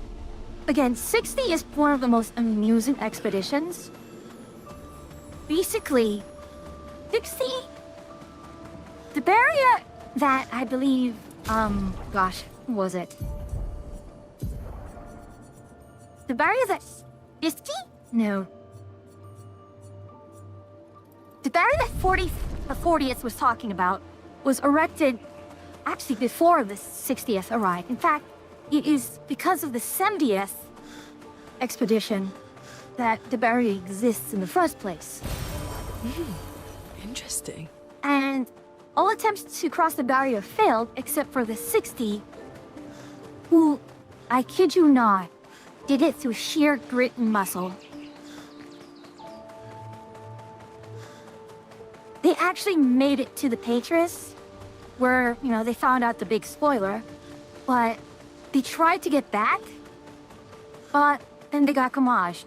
Again, 60 is one of the most amusing expeditions. Basically, 60... The barrier that I believe... gosh, what was it? The barrier that's 50? No. The barrier that the 40th was talking about was erected actually before the 60th arrived. In fact, it is because of the 70th expedition that the barrier exists in the first place. Interesting. And all attempts to cross the barrier failed except for the 60, who, I kid you not, did it through sheer grit and muscle. They actually made it to the Patris, where, you know, they found out the big spoiler, but they tried to get back, but then they got gommaged.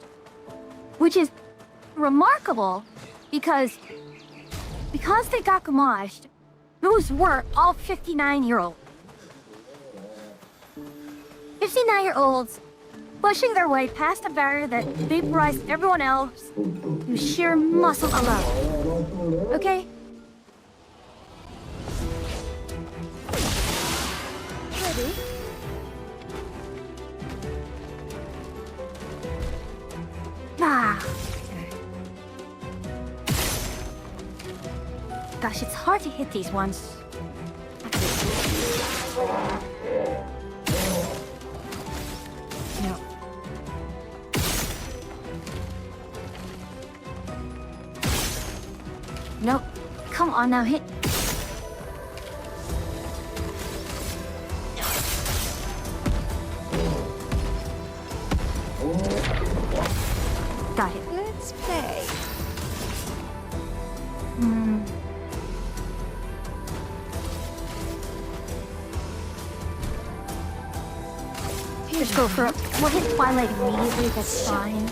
Which is remarkable, because they got gommaged, those were all 59-year-olds. 59-year-olds pushing their way past a barrier that vaporized everyone else through sheer muscle alone. Okay? Ready? Ah. Gosh, it's hard to hit these ones. No. Nope. Come on now, hit. Got it. Let's play. Just go for it. We'll hit Twilight immediately, that's fine.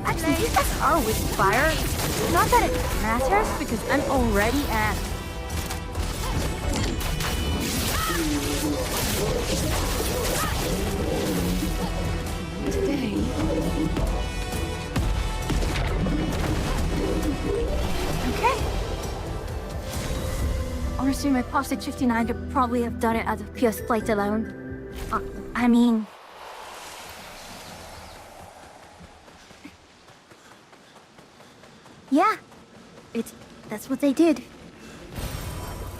Actually, these guys are with fire. Not that it matters, because I'm already at... today. Okay. Honestly, my postage 59 could probably have done it out of pure spite alone. I mean... Yeah. That's what they did.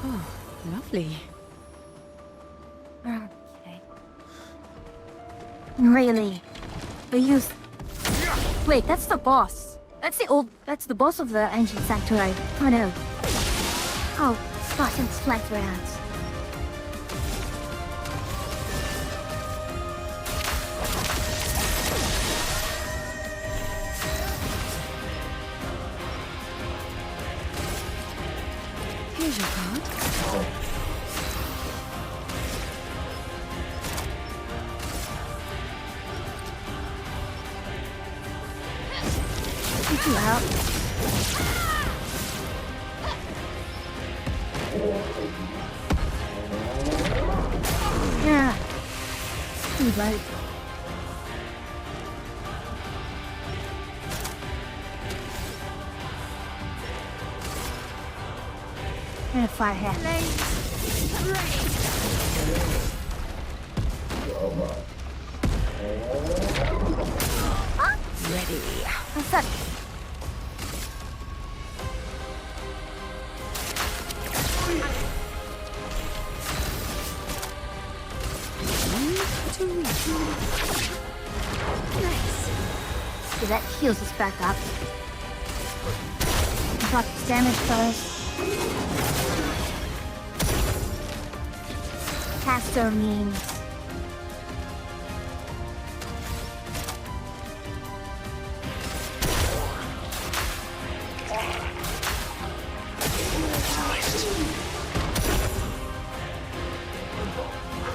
Oh, lovely. Okay. Really? They used... Wait, that's the boss. That's the boss of the ancient sanctuary. Oh no. Oh, Spartans flanked around. Here's your card. Take you out. Yeah. Too late. And a fire hat. Ready. What's that? Nice. Okay, that heals us back up. Drop this damage first. Caster means.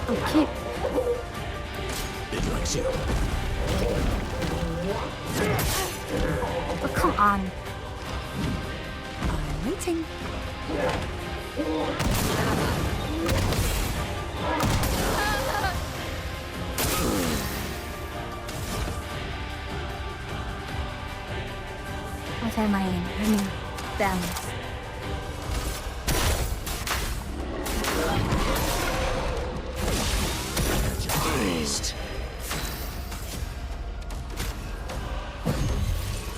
Okay. It likes you. Oh, come on. I'm waiting. What am I in? I mean, balance. Beast.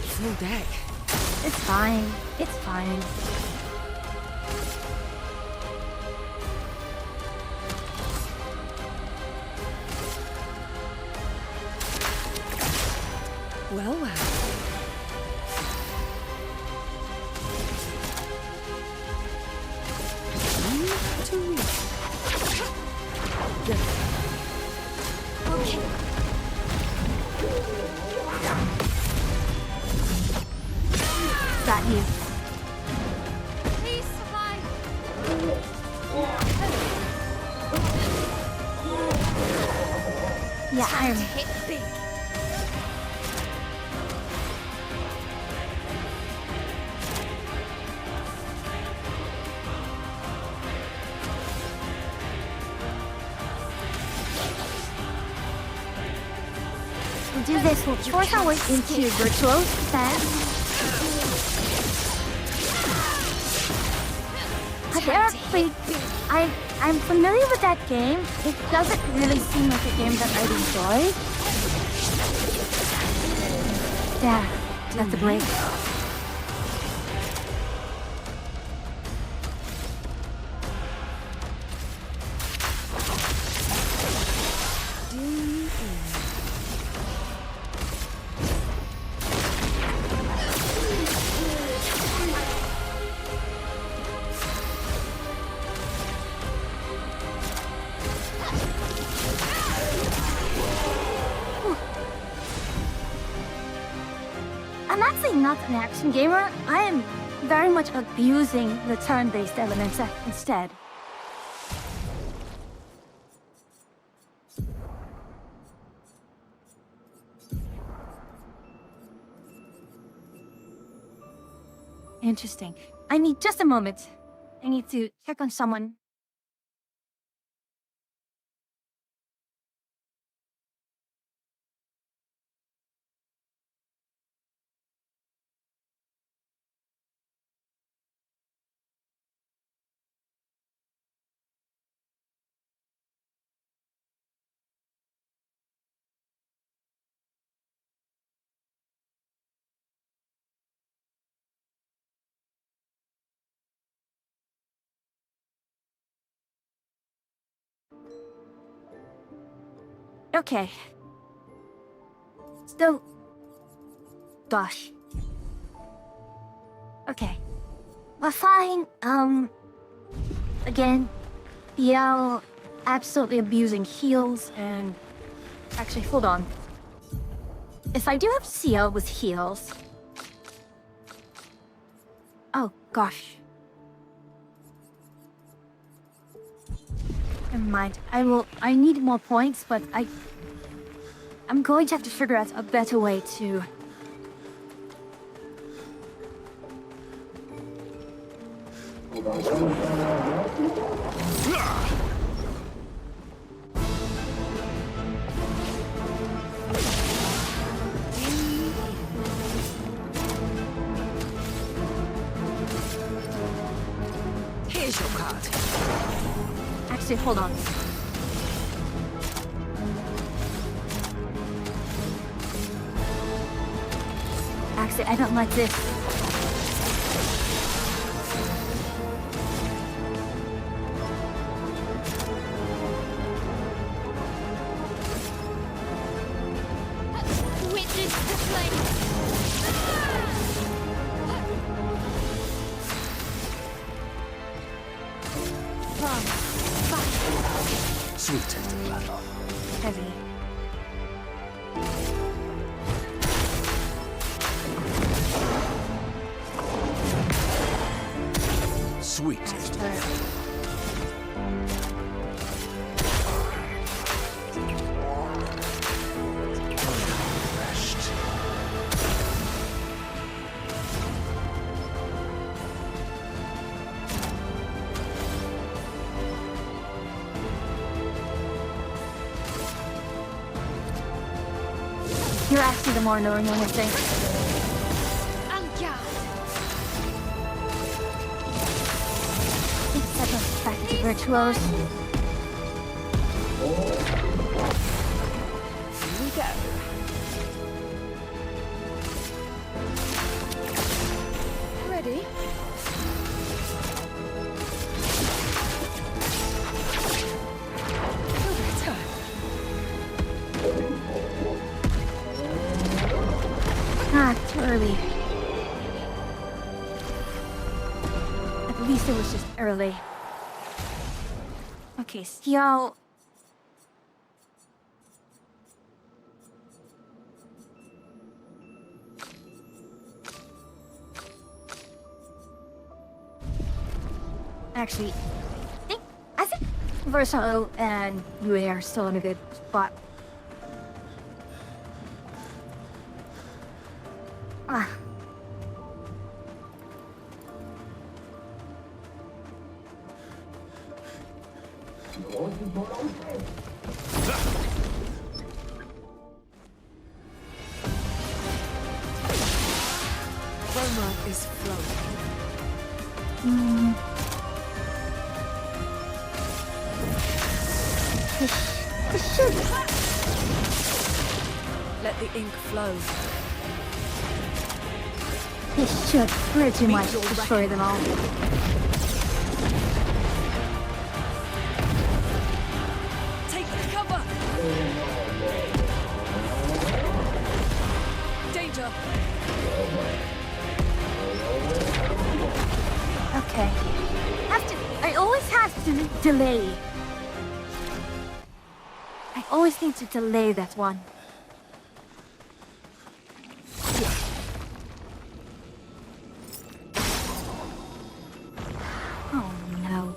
Full deck. It's fine. It's fine. Well, well. To reach. Good. Okay. Got you. Please survive. Yeah, Time I'm... to hit big. We'll do this. We'll force our way into virtual then. Have you ever played... I'm familiar with that game. It doesn't really seem like a game that I'd enjoy. Yeah, that's a break. I'm actually not an action gamer. I am very much abusing the turn-based elements instead. Interesting. I need just a moment. I need to check on someone. Okay. So... Gosh. Okay. Well, fine. Again, Yell absolutely abusing heals and... Actually, hold on. If I do have CL with heals... Oh, gosh. Never mind. I need more points, but I'm going to have to figure out a better way to... Here's your card. Actually, hold on. Actually, I don't like this. Witness the flame! Sweet taste of battle. Heavy. Sweet taste of battle. Refreshed. You're actually the more annoying one, I think. It's such a package of virtuos. Here we go. Ready? Ah, too early. At least it was just early. Okay, Xiao. Actually, I think Verso and Yue are still in a good spot. Ah. Roma is flowing. This should... Let the ink flow. This should pretty much destroy them all. Take cover! Danger! Okay. I always have to delay. I always need to delay that one. Oh no.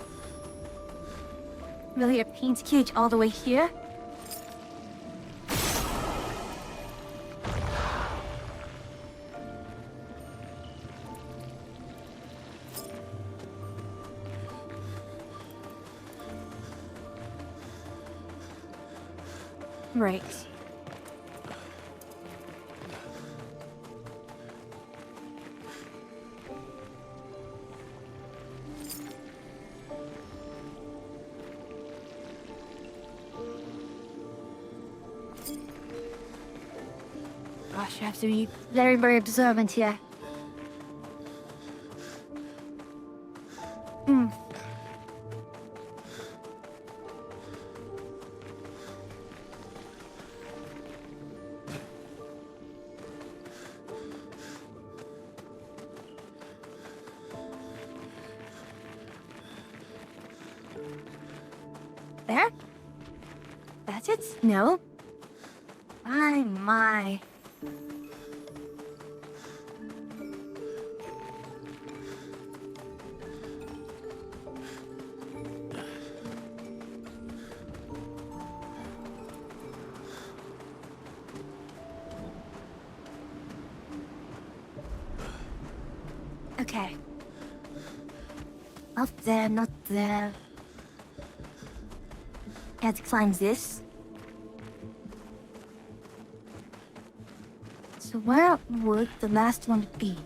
Really a paint cage all the way here? Right. Gosh, I have to be very, very observant here. There? That's it? No? My. Okay. Up there, not there. Can't climb this. So where would the last one be?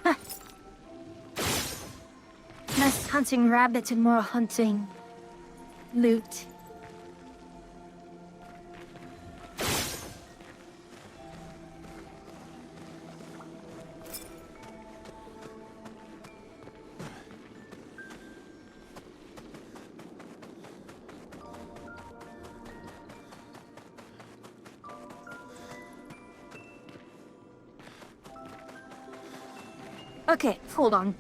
Huh. Less hunting rabbits and more hunting loot. Okay, hold on.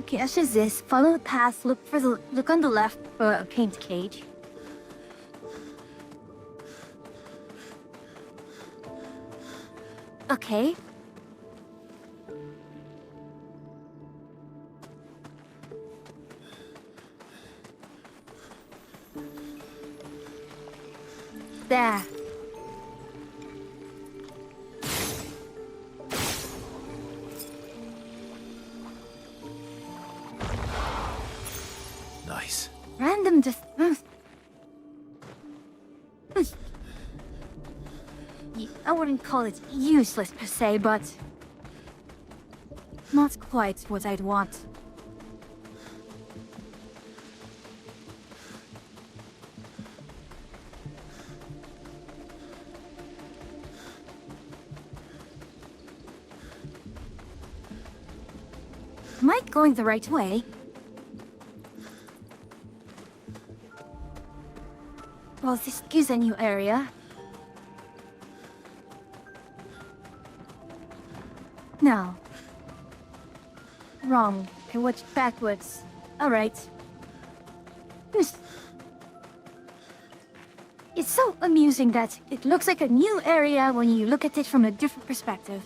Okay, as is this. Follow the path. Look on the left for a paint cage. Okay. There. Nice. Random just... I wouldn't call it useless per se, but... not quite what I'd want. Am I going the right way? Well, this is a new area. No. Wrong. I watched backwards. Alright. It's so amusing that it looks like a new area when you look at it from a different perspective.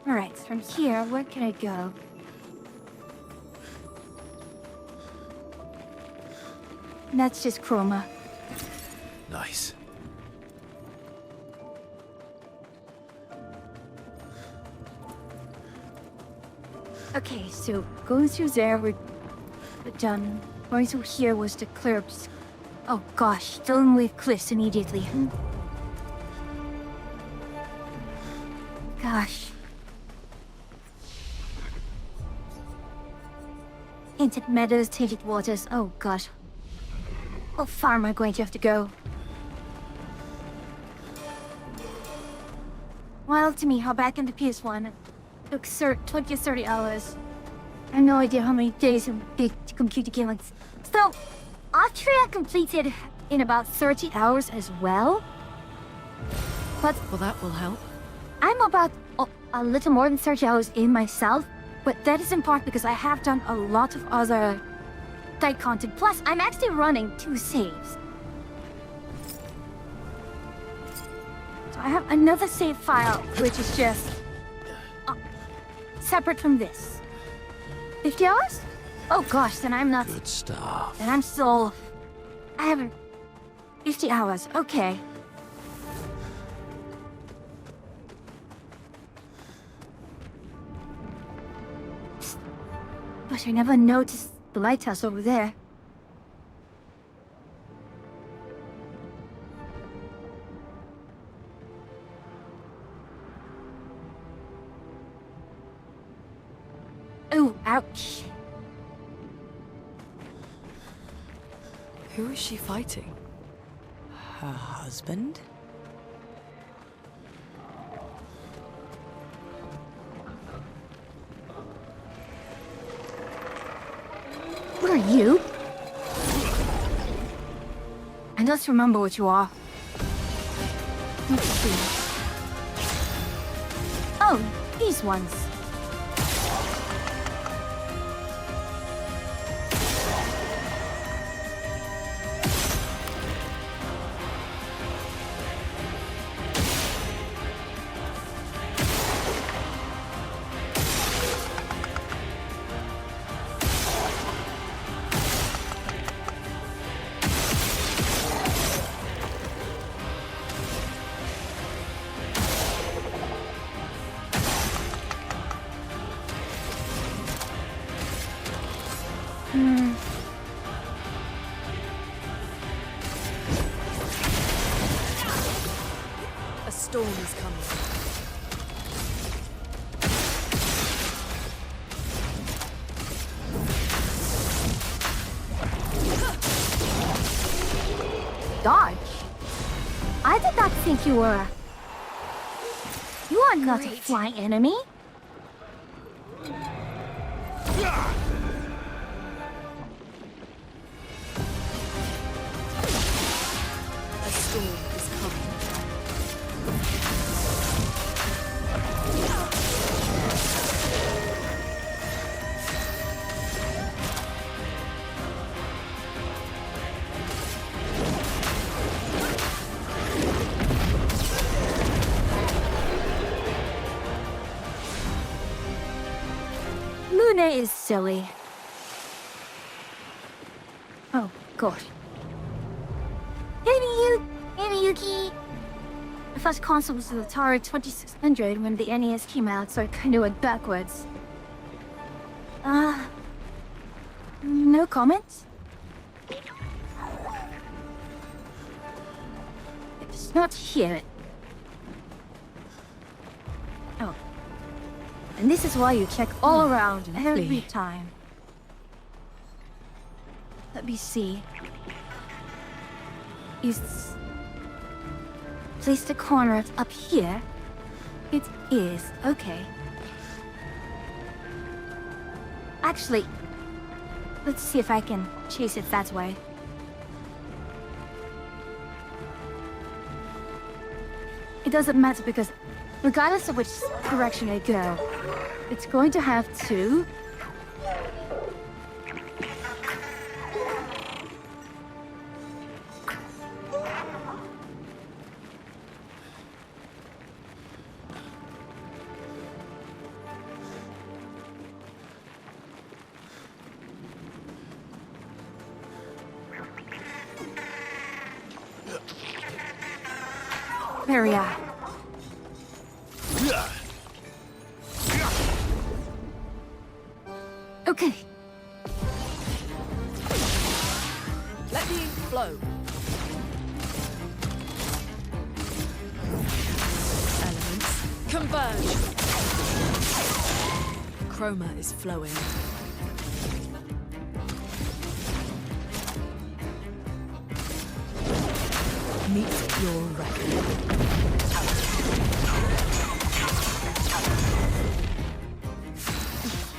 Alright, from here, where can I go? That's just chroma. Nice. Okay, so going through there, we're done. Going through here was the cliffs. Oh gosh, filling with cliffs immediately. Gosh. Tainted meadows, tainted waters. Oh gosh. How far am I going to have to go? Wild to me how back in the PS1 it took 20 or 30 hours. I have no idea how many days in big computer game. So, Atria completed in about 30 hours as well? But Well, that will help. I'm about a little more than 30 hours in myself, but that is in part because I have done a lot of other side content. Plus, I'm actually running 2 saves. So I have another save file, which is just separate from this. 50 hours? Oh gosh, then I'm not... Good stuff. Then I'm still... I haven't... 50 hours, okay. But I never noticed the lighthouse over there. Oh, ouch. Who is she fighting? Her husband? What are you? I just remember what you are. Let's see. Oh, these ones. A storm is coming. Dodge? I did not think you were... You are not a flying enemy. A storm is coming. Luna is silly. Oh, gosh. Hey, Yuki! The first console was the Atari 2600 when the NES came out, so I kinda went backwards. No comments? It's not here. Oh. And this is why you check all around every time. Let me see. Is... Place the corner up here? It is, okay. Actually, let's see if I can chase it that way. It doesn't matter because regardless of which direction I go, it's going to have to... There we are. Okay. Let the ink flow. Elements converge. Chroma is flowing. Meet your reckoning.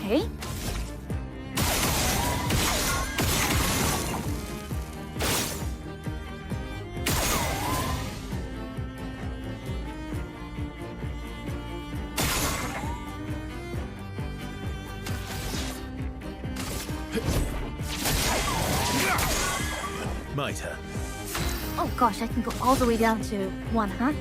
Okay. Might have. Oh gosh, I can go all the way down to 1, huh?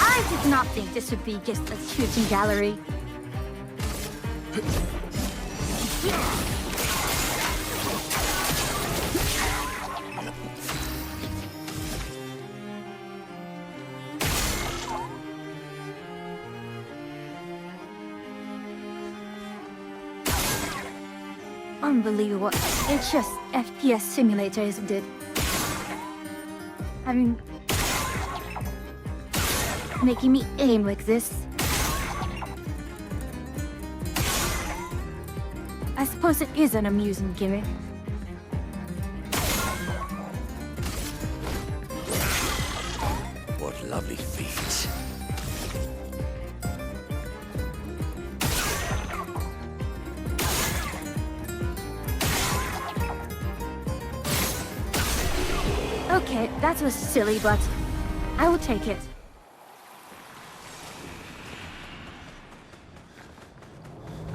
I did not think this would be just a shooting gallery. Unbelievable. It's just FPS simulator, isn't it? I mean, making me aim like this. I suppose it is an amusing gimmick. What lovely feet. Okay, that was silly, but I will take it.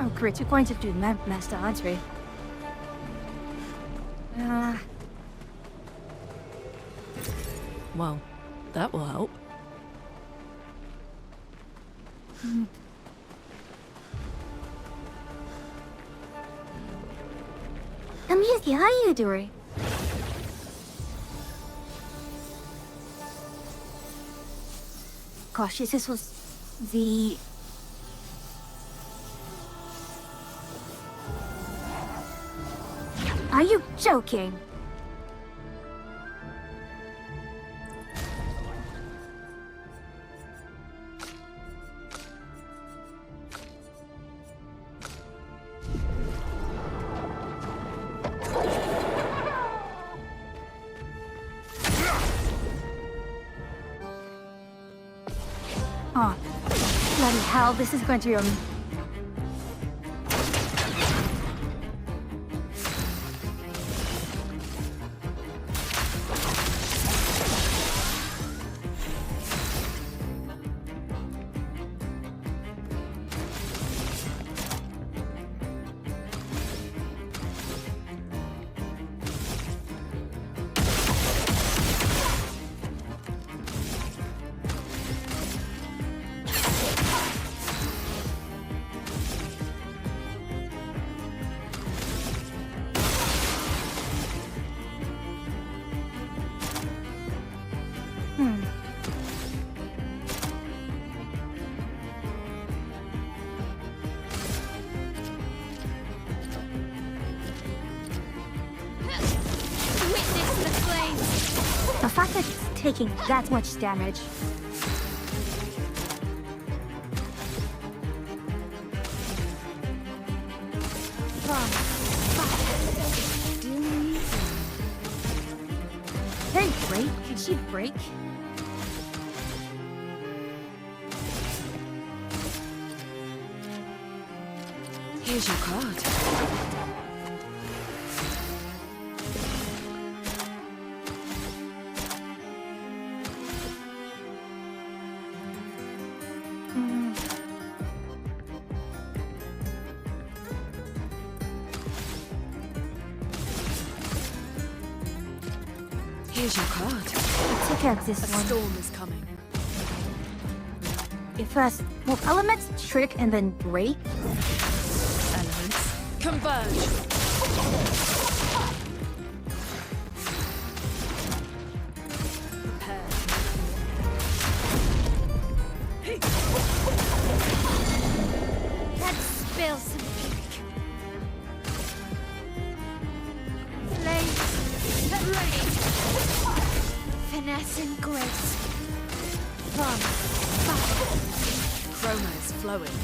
Oh great, you're going to do Master Atria. Well, that will help. Amelia, how are you doing? Gosh, this was the... Are you joking? Oh, bloody hell, this is going to be the fact that it's taking that much damage. Hey, break? Did she break? Here's your card. Here's your card. Let's take care of this one. Storm is coming. If first, well, elements trick and then break. Elements converge. Prepare. Let's spill some ink. Flame, rain, finesse and grace. From fire. Chroma is flowing.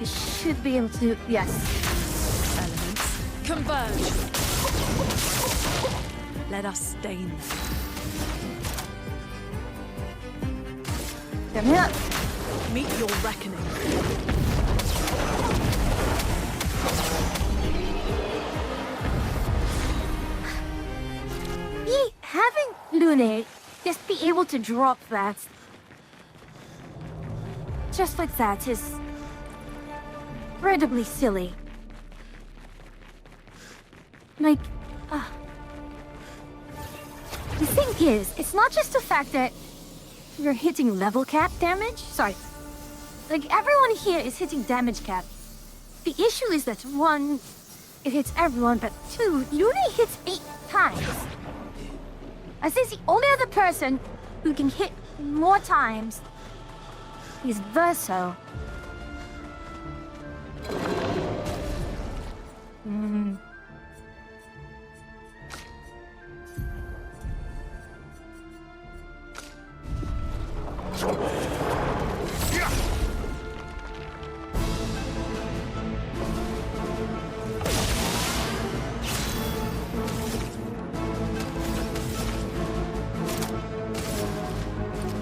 You should be able to, yes. Elements converge. Let us stain them. Come here. Meet your reckoning. Having Lune just be able to drop that. Just like that is incredibly silly. Like, the thing is, it's not just the fact that you're hitting level cap damage. Sorry. Like, everyone here is hitting damage cap. The issue is that, one, it hits everyone, but two, Lune hits 8 times. As is the only other person who can hit more times is Verso.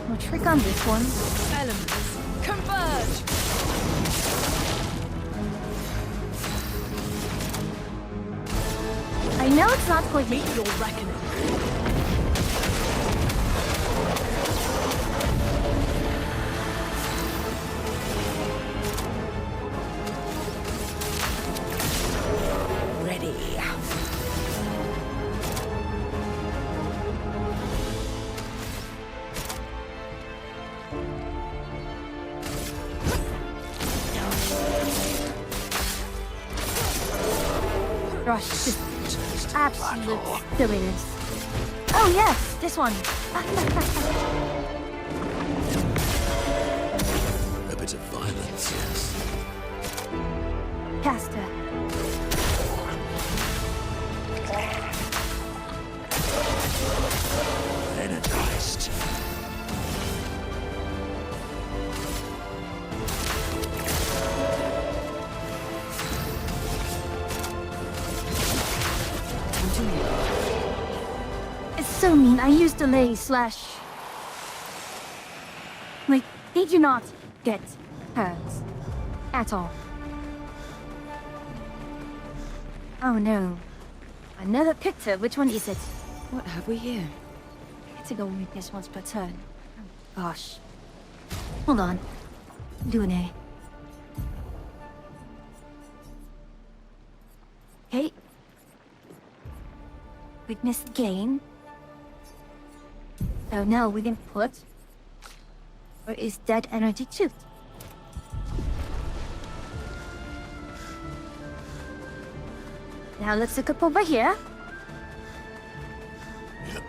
No trick on this one. Elements, converge! I know it's not going to Meet your reckoning. Ready. Rush, just absolute silliness. Oh yes, this one. A bit of violence, yes. Caster. Energized. It's so mean. I used delay slash. Like, they do not get hurt at all. Oh no. Another picture. Which one is it? What have we here? Critical weakness once per turn. Oh, gosh. Hold on. Lune. Okay. Weakness gain. So now we can put. Where is dead energy tooth? Now let's look up over here.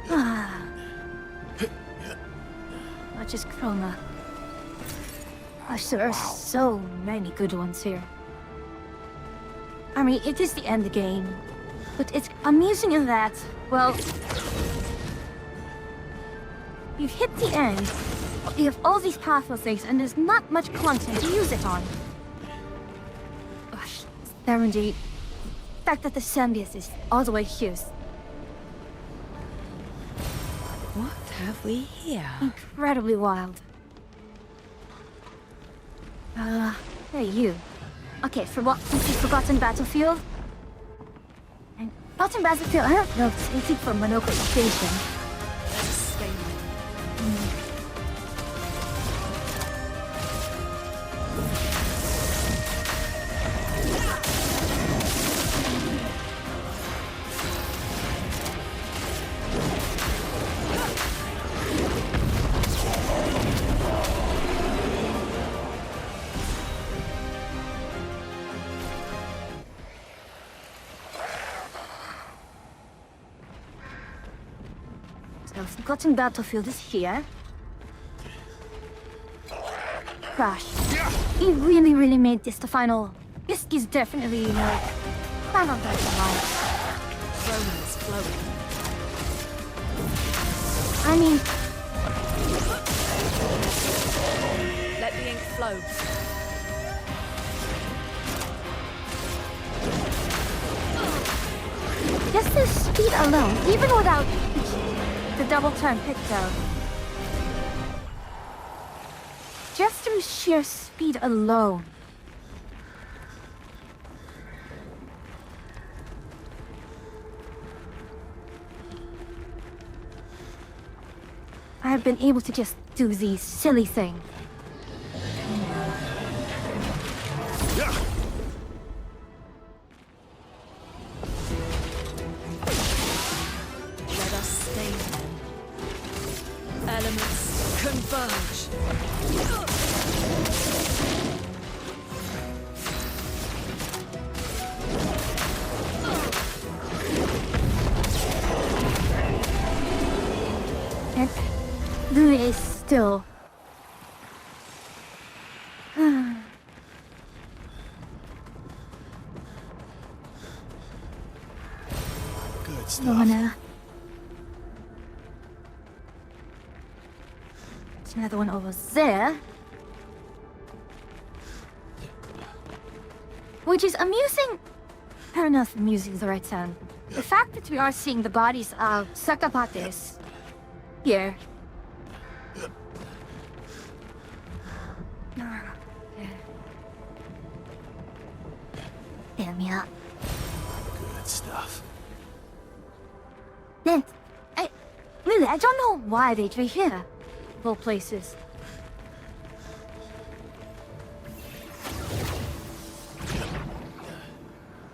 Not just Chroma. Gosh, there are so many good ones here. I mean, it is the end game. But it's amusing in that, well... You've hit the end, you have all these powerful things, and there's not much content to use it on. Gosh, there indeed. The fact that the symbiote is all the way here. What have we here? Incredibly wild. Hey, you. Okay, for what? Since you've forgotten Battlefield? And Forgotten Battlefield, I don't know if it's anything from Monocle Station. So Forgotten Battlefield is here. Gosh. He really made this the final. This is definitely, you know, final life. Romance flowing. I mean, Let the ink flow. just the speed alone, even without the double turn picto. Just through sheer speed alone. I've been able to just do these silly things. Let us stay then. Elements converge. And Luna is still... Good stuff. Luna. There's another one over there. Which is amusing. I don't know if amusing is the right sound. The fact that we are seeing the bodies of Sakapates here. Damn me up. Good stuff. Then, I don't know why they'd be here. Of all places.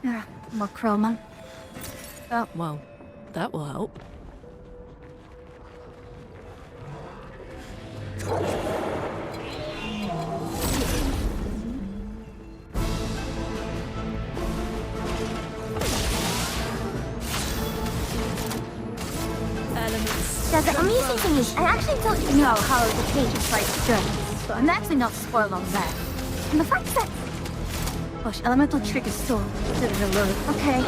More chroma. Oh, well, that will help. Yeah, the amusing thing is, I actually don't know how the pages like journeys, so I'm actually not spoiled on that. And the fact that... Gosh, elemental trick is still considered a load. Okay.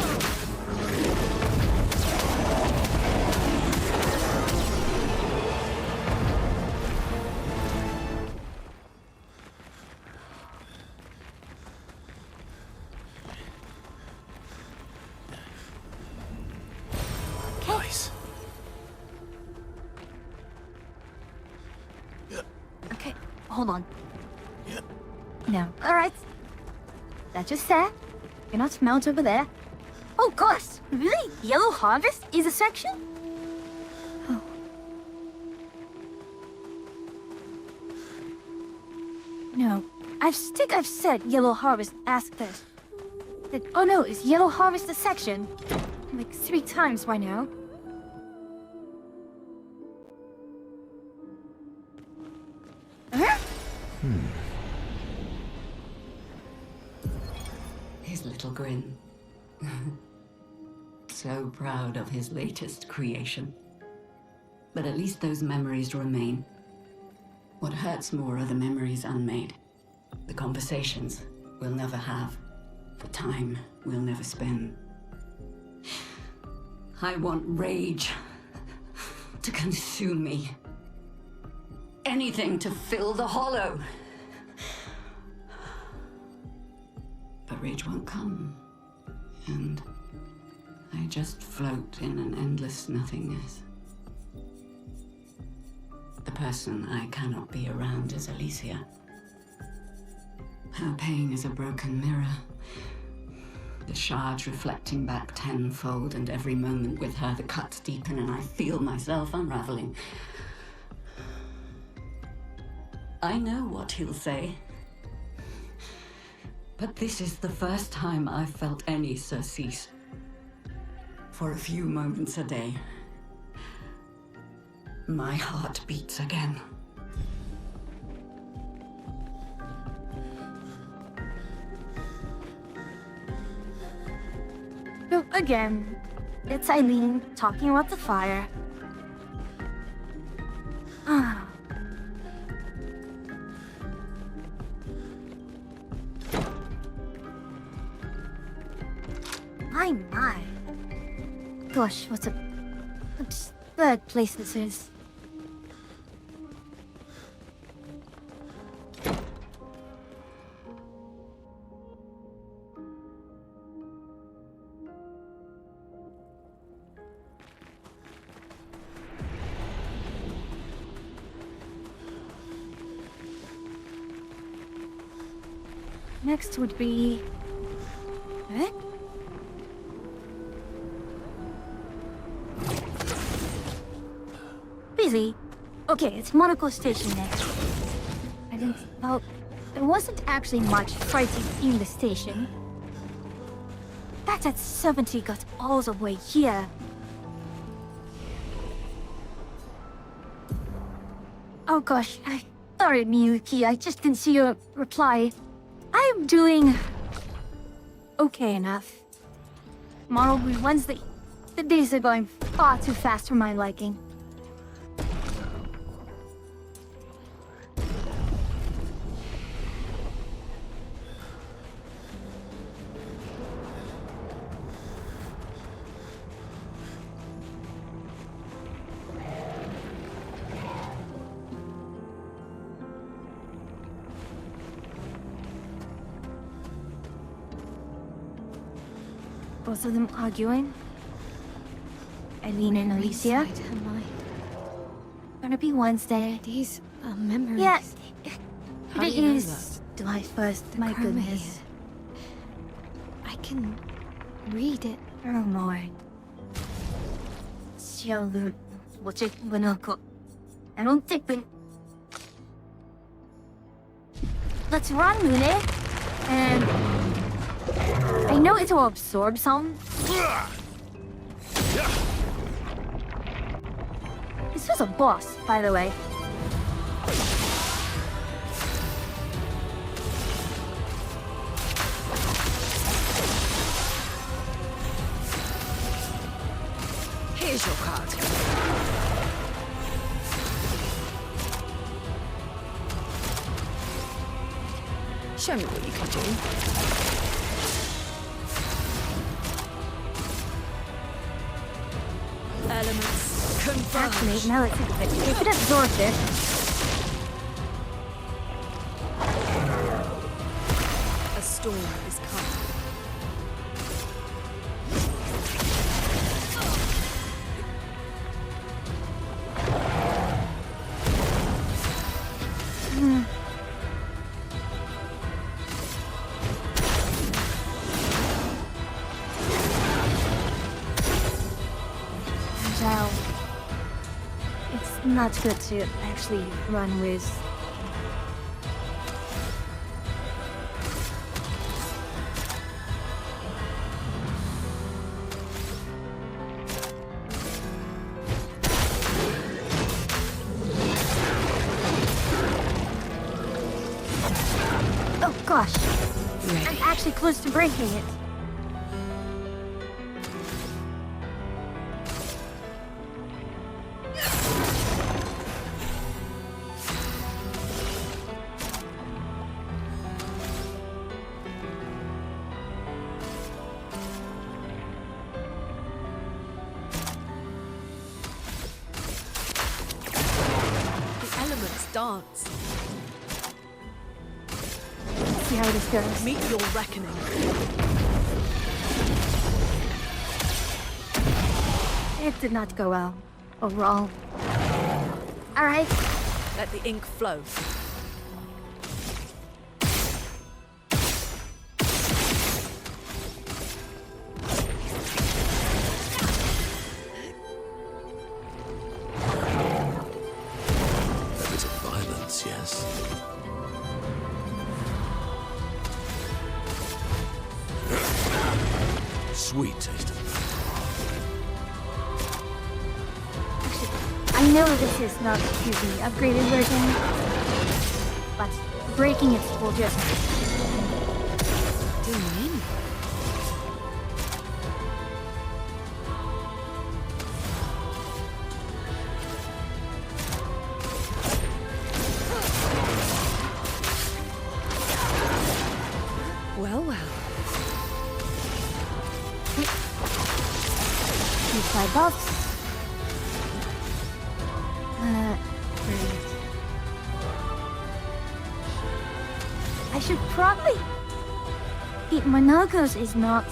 Nice. Okay, hold on. No. Alright. That just said, you're not mount over there. Oh gosh, really? Yellow Harvest is a section? Oh. No, I've said Yellow Harvest asked this. Oh no, is Yellow Harvest a section? Like 3 times by now. Huh? His little grin. So proud of his latest creation. But at least those memories remain. What hurts more are the memories unmade. The conversations we'll never have. The time we'll never spend. I want rage to consume me. Anything to fill the hollow. But rage won't come. And I just float in an endless nothingness. The person I cannot be around is Alicia. Her pain is a broken mirror. The shards reflecting back tenfold, and every moment with her the cuts deepen and I feel myself unraveling. I know what he'll say. But this is the first time I've felt any surcease. For a few moments a day, my heart beats again. So again, it's Eileen talking about the fire. Ah. My. Gosh, what a absurd place this is. Next would be... Eh? Busy. Okay, it's Monaco Station next. I didn't... Well, there wasn't actually much fighting in the station. Fact that 70 got all the way here. Oh gosh, sorry Miyuki, I just didn't see your reply. I'm doing... okay enough. Tomorrow will be Wednesday. The days are going far too fast for my liking. Both of them arguing. Eileen and Alicia. Inside her mind. Gonna be Wednesday. These are memories. Yeah, How do it you know is July 1st. My chroma goodness. here. I can read it. Oh Lord. 幸運我這個那個 I don't think we... Let's run, Mune. And... I know it will absorb some. This was a boss, by the way. Here's your card. Show me what you can do. Elements converge. Actually, now that I think of it, if it absorbed it... A storm is coming. Agile. It's not good to actually run with. Oh gosh, I'm actually close to breaking it. The elements dance. Let's see how this goes. Meet your reckoning. It did not go well, overall. Alright, Let the ink flow. There is a violence, yes. Sweet taste. I know this is not the upgraded version, but breaking it will just... Do you mean? Well, well. Use my buffs. Great. I should probably... Monogos is not...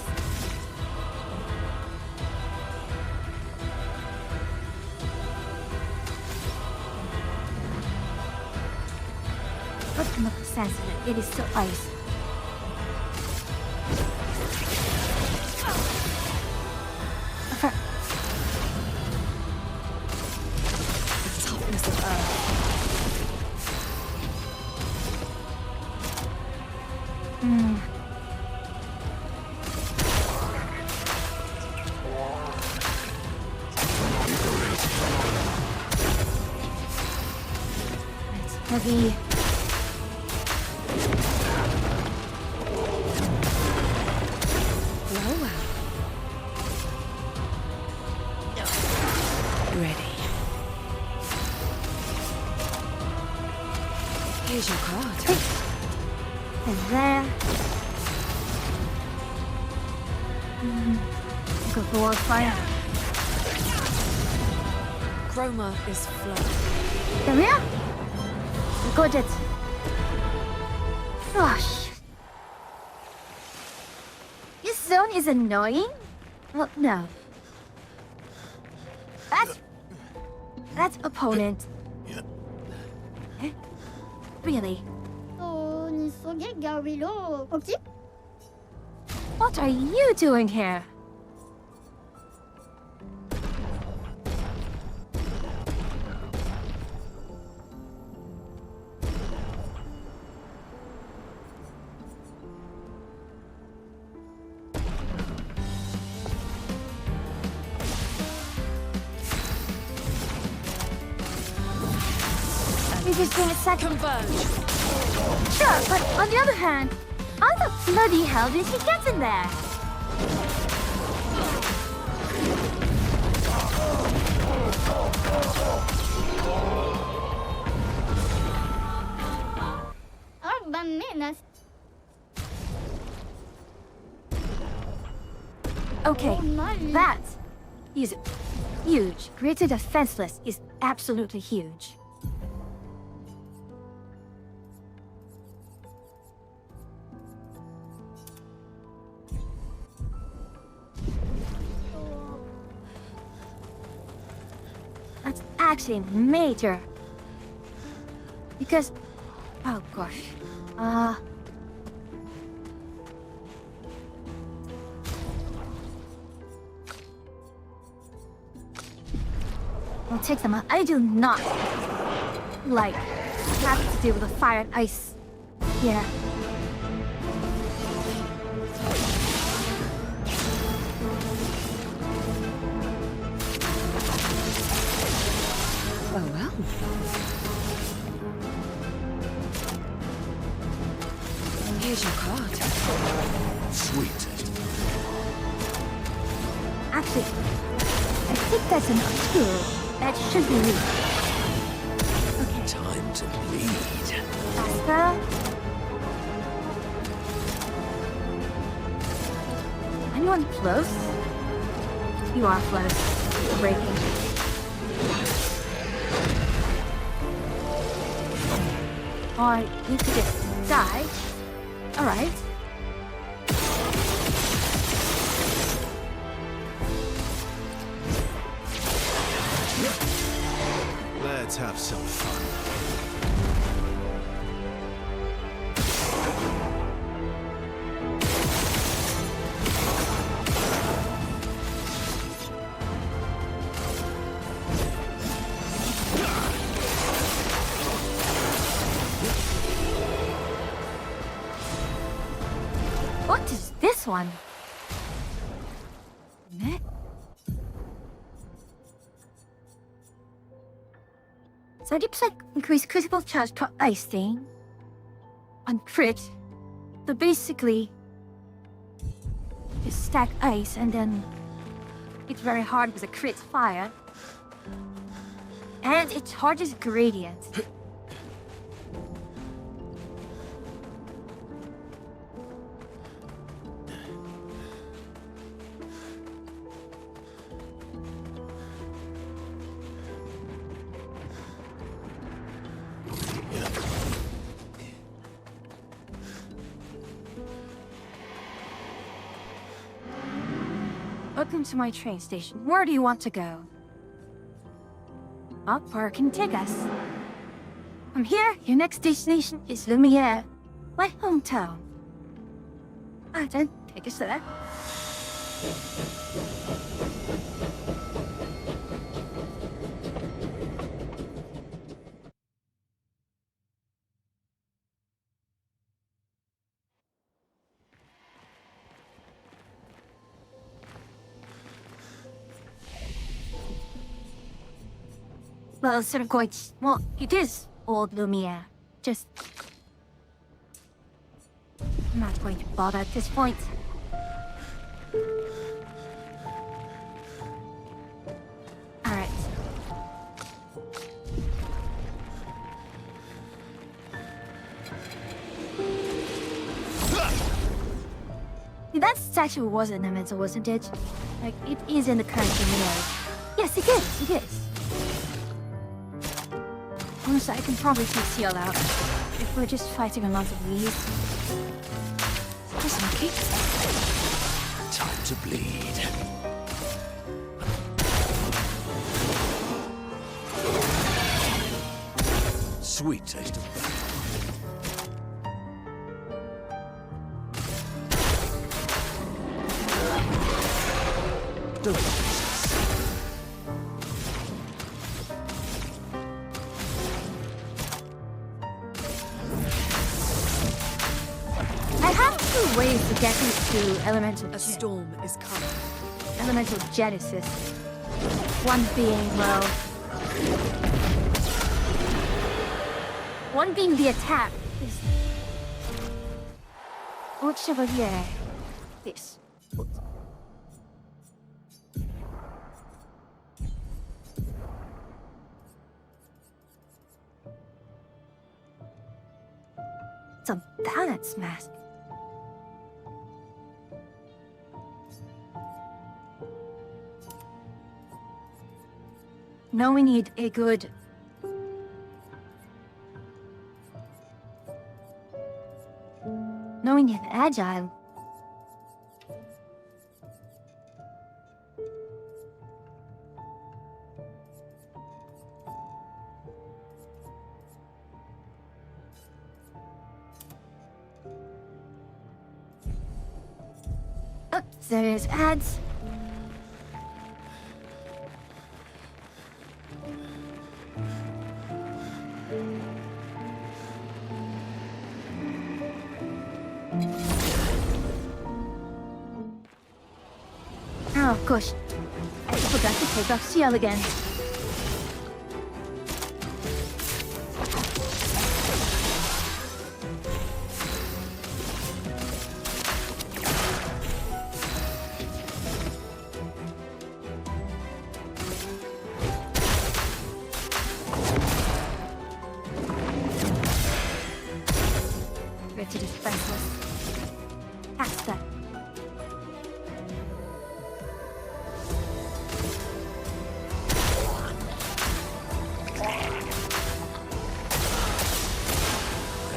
What's not sensitive? It is still ice. The toughness of earth. heavy. Well, well. Ready. Here's your card. And there. Go for fire. Chroma is flow. There we are. We got it. Gosh. This zone is annoying? Well, no. That's opponent. Eh? Really? What are you doing here? We just need a second. Converge. Sure, but on the other hand, how the bloody hell did he get in there? Okay, that is huge. Greater defenseless is absolutely huge. That's actually major. Because, oh gosh, I'll take them out. I do not like having to deal with the fire and ice here. Oh, well. Here's your card. Sweet. Actually, I think that's enough too. That should be me. Okay, Time to bleed. faster. Anyone close? You are close. Breaking. Or you could just die. Alright. Let's have some fun. What is this one? Meh. So 30% increase critical charge per ice thing. On crit. So basically, you stack ice and then it's very hard with a crit fire. And it charges gradient. Welcome to my train station. Where do you want to go? Up where can take us? From here, your next destination is Lumiere, my hometown. Then take us there. Well, sort of quite... Well, it is old Lumiere. Just... I'm not going to bother at this point. Alright. That statue was in the middle, wasn't it? Like, it is in the current Lumiere. Yes, it is, it is. Honestly, I can probably take Seal out if we're just fighting a lot of these. Just lucky. Time to bleed. Sweet taste of battle. Don't resist. I have two ways to get into Elemental A storm is coming. Elemental Genesis. One being, well... One being the attack. This... Whichever, yeah. This. It's a balance mask. Now we need a good... Now we need agile. Oh, there's ads. Oh gosh, I forgot to take off Seal again. Wretched is priceless. Past that.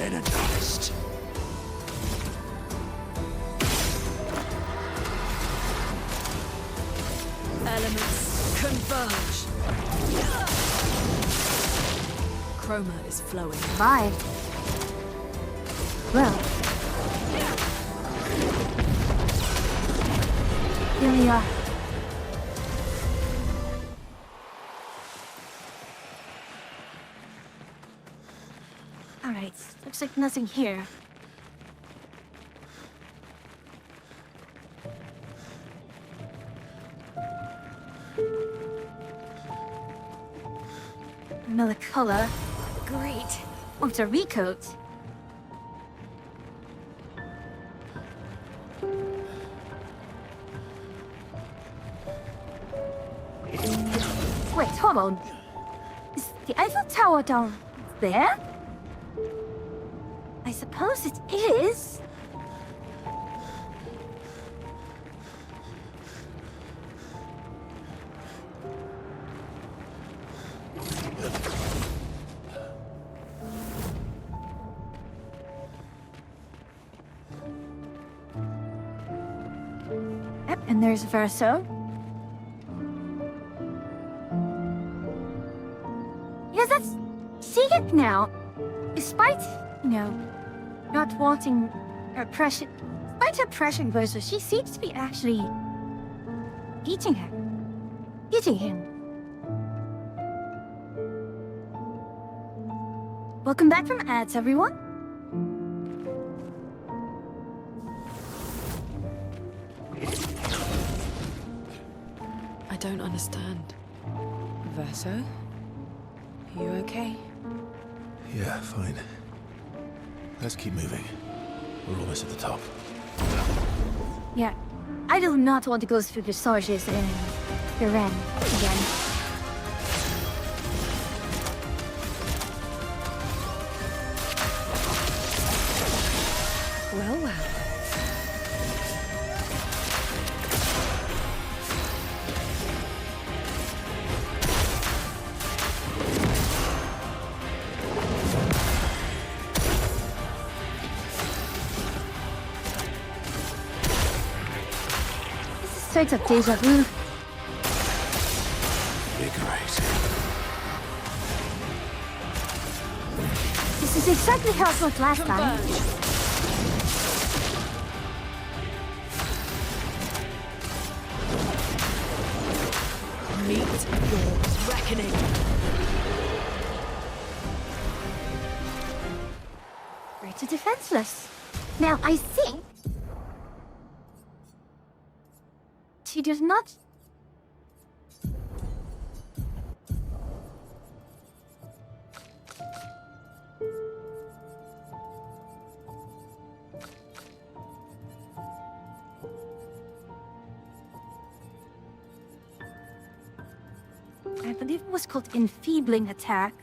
Energized. Elements converge. Chroma is flowing. Bye. Well. Here we are. Alright, looks like nothing here. Another color. Great. Oh, it's a recoat. Wait, hold on. Is the Eiffel Tower down there? I suppose it is. Yep, and there's Verso. Yes, that's... See it now. Despite, you know, not wanting oppression... Despite oppression Verso, she seems to be actually... eating her. Eating him. Welcome back from ads, everyone. I don't understand. Verso? You okay? Yeah, fine. Let's keep moving. We're almost at the top. Yeah, I do not want to go through the Sarges and Iran again. Well, well. This is straight up deja vu. Invigorating. This is exactly how it looked last time. Meet your reckoning. Greater defenseless. Now I think she does not. I believe it was called enfeebling attack.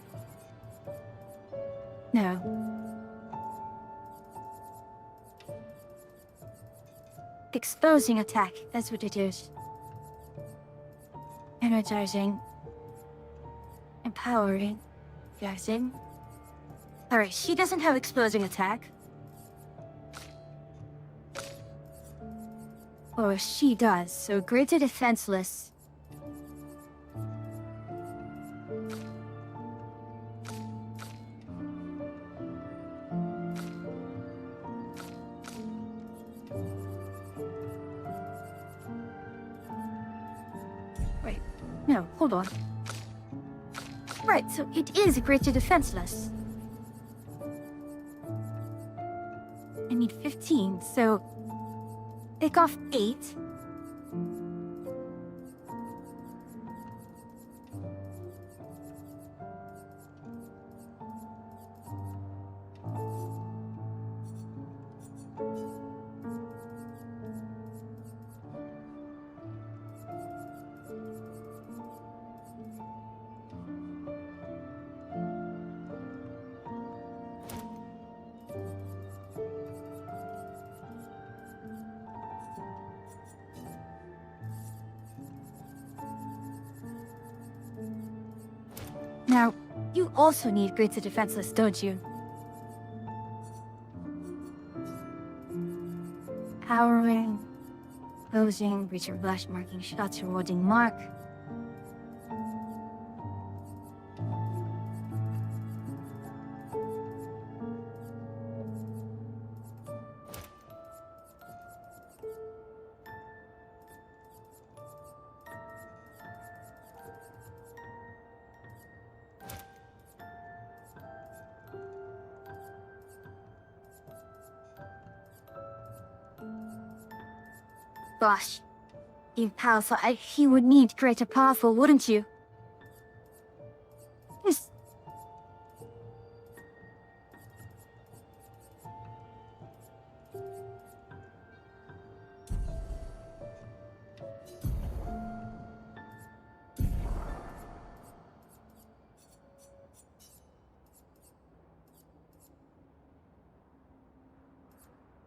No. Exposing attack, that's what it is. Energizing. Empowering. Guessing. Alright, she doesn't have exposing attack. Or she does, so greater defenseless. Wait, no, hold on. Right, so it is greater defenseless. I need 15, so take off 8. Now, you also need greater defenseless, don't you? Powering, posing, breacher blush, marking shots, rewarding mark. Gosh, in powerful, he would need greater powerful, wouldn't you? Yes.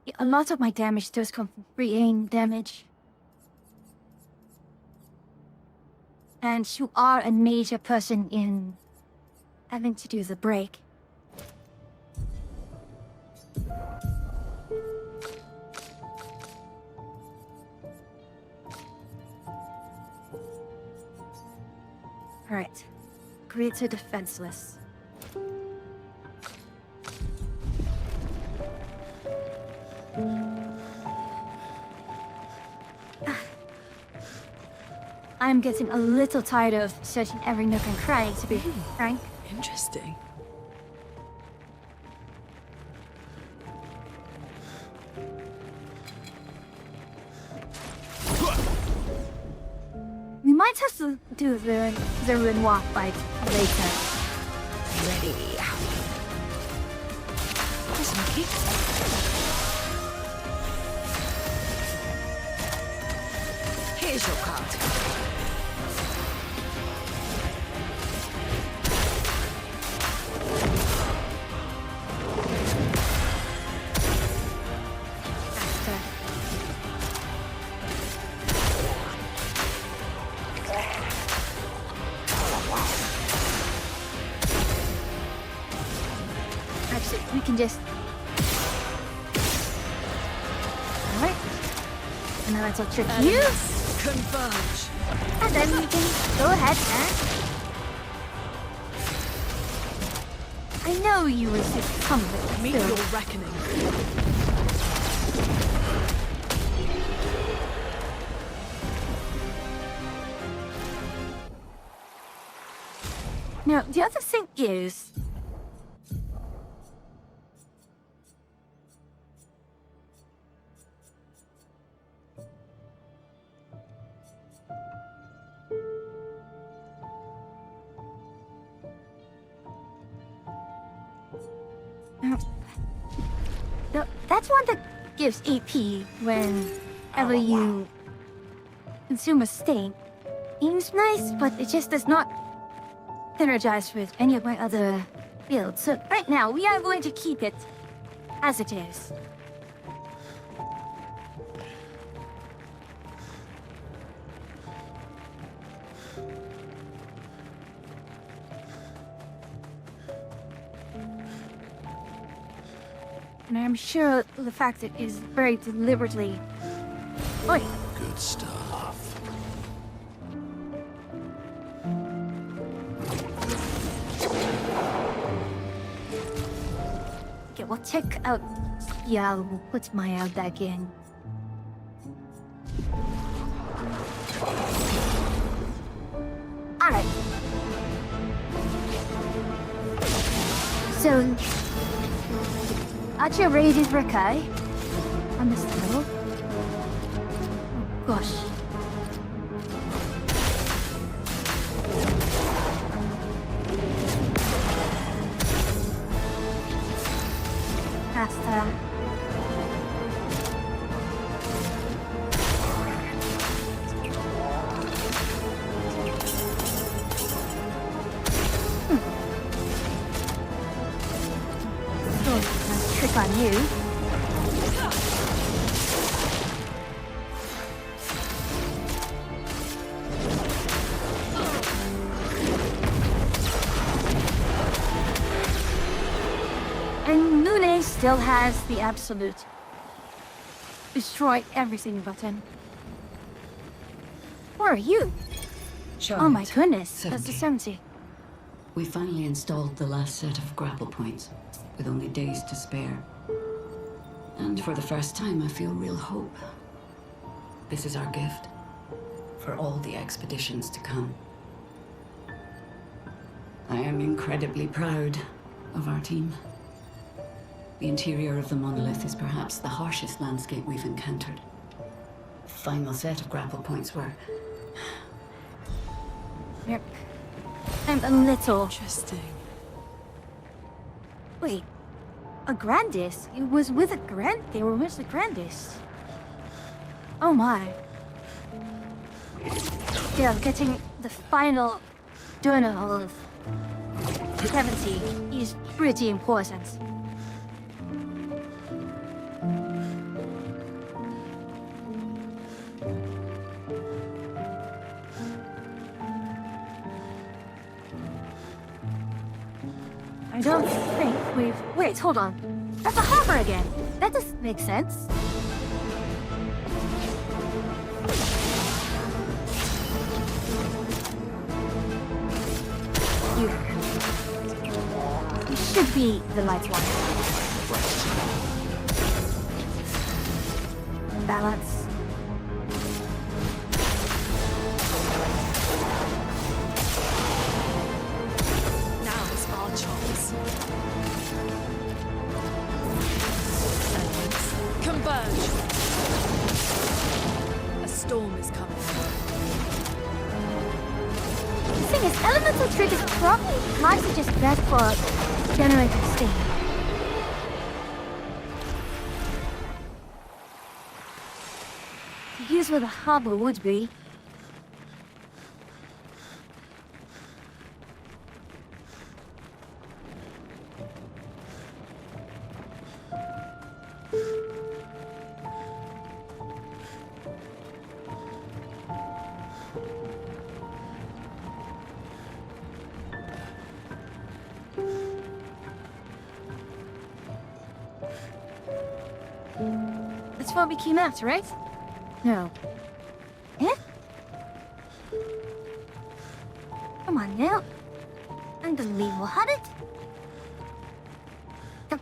Yeah, a lot of my damage does come from free aim damage. And you are a major person in having to do the break. Alright. Greater defenseless. I'm getting a little tired of searching every nook and cranny, to be frank. Interesting. We might have to do the ruin walk fight later. Ready. Here's your card. Actually, we can just... Alright. And then let's trick you. Converge. And then we can go ahead and... I know you were succumb, but Meet still. your reckoning. Now, the other thing is... That's one that gives AP whenever you consume a stain. Seems nice, but it just does not synergize with any of my other builds. So right now, we are going to keep it as it is. And I'm sure the fact it is very deliberately... Oi! Good stuff. Okay, we'll check out... Yeah, we'll put my out back in. Alright. So... Atria raided Rakai. Understandable. Oh, gosh. Pasta. Trick on you. And Lune still has the absolute destroy everything button. Where are you? Oh my goodness, that's the 70. We finally installed the last set of grapple points, with only days to spare. And for the first time, I feel real hope. This is our gift for all the expeditions to come. I am incredibly proud of our team. The interior of the monolith is perhaps the harshest landscape we've encountered. The final set of grapple points were... Yep. I'm a little... Interesting. Wait. A Grandis? It was with a Grand... They were with the Grandis. Oh my. Yeah, getting the final journal of 70 is pretty important. I don't think we've... Wait, hold on. That's a harbor again. That doesn't make sense. You should be the light one. Balance. Now it's our chance. Converge. A storm is coming. The thing is, elemental trick is probably nice to just best for generating steam. here's where the harbor would be. That's what we came after, right? No. Eh? Come on now. Unbelievable. How did...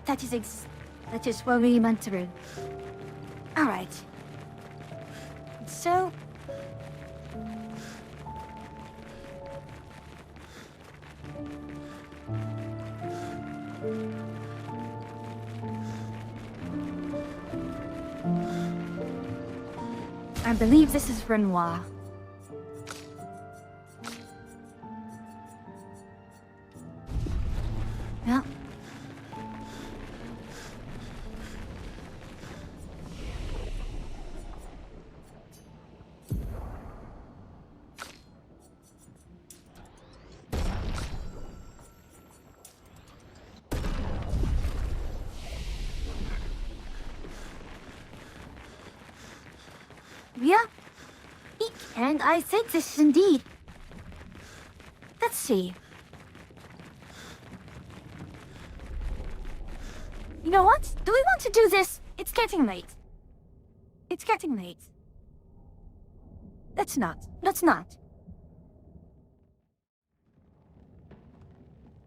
That is what we went through. Alright. So... I believe this is Renoir. Well... Yeah. And I think this is indeed. Let's see. You know what? Do we want to do this? It's getting late. It's getting late. Let's not. Let's not.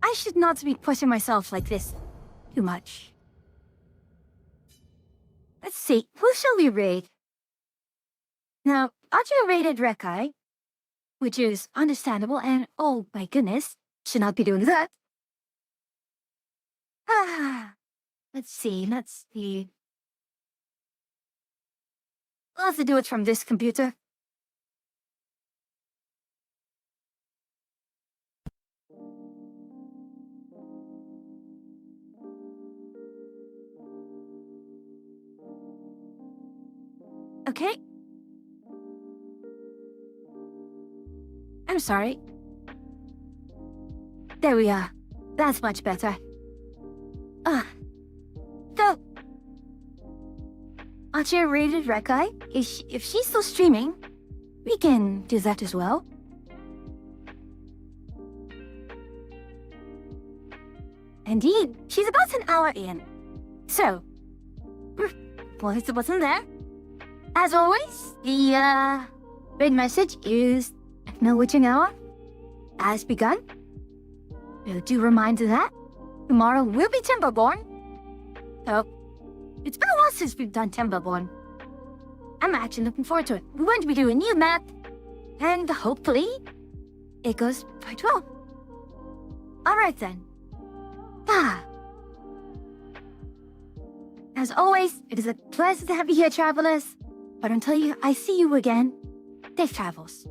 I should not be pushing myself like this too much. Let's see. Who shall we raid? Now, Atria raided Rekai, which is understandable, and oh my goodness, should not be doing that. Let's see. We'll have to do it from this computer. Okay. I'm sorry. There we are. That's much better. So... Atria rated Rekai. If she's still streaming, we can do that as well. Indeed, she's about an hour in. So... well, it's the button there. As always, the, raid message is... No witching hour has begun. Do remind of that. Tomorrow will be Timberborn. So, it's been a while since we've done Timberborn. I'm actually looking forward to it. We're going to be doing a new map, and hopefully, it goes quite well. Alright then. As always, it is a pleasure to have you here, travelers. But until I see you again, safe travels.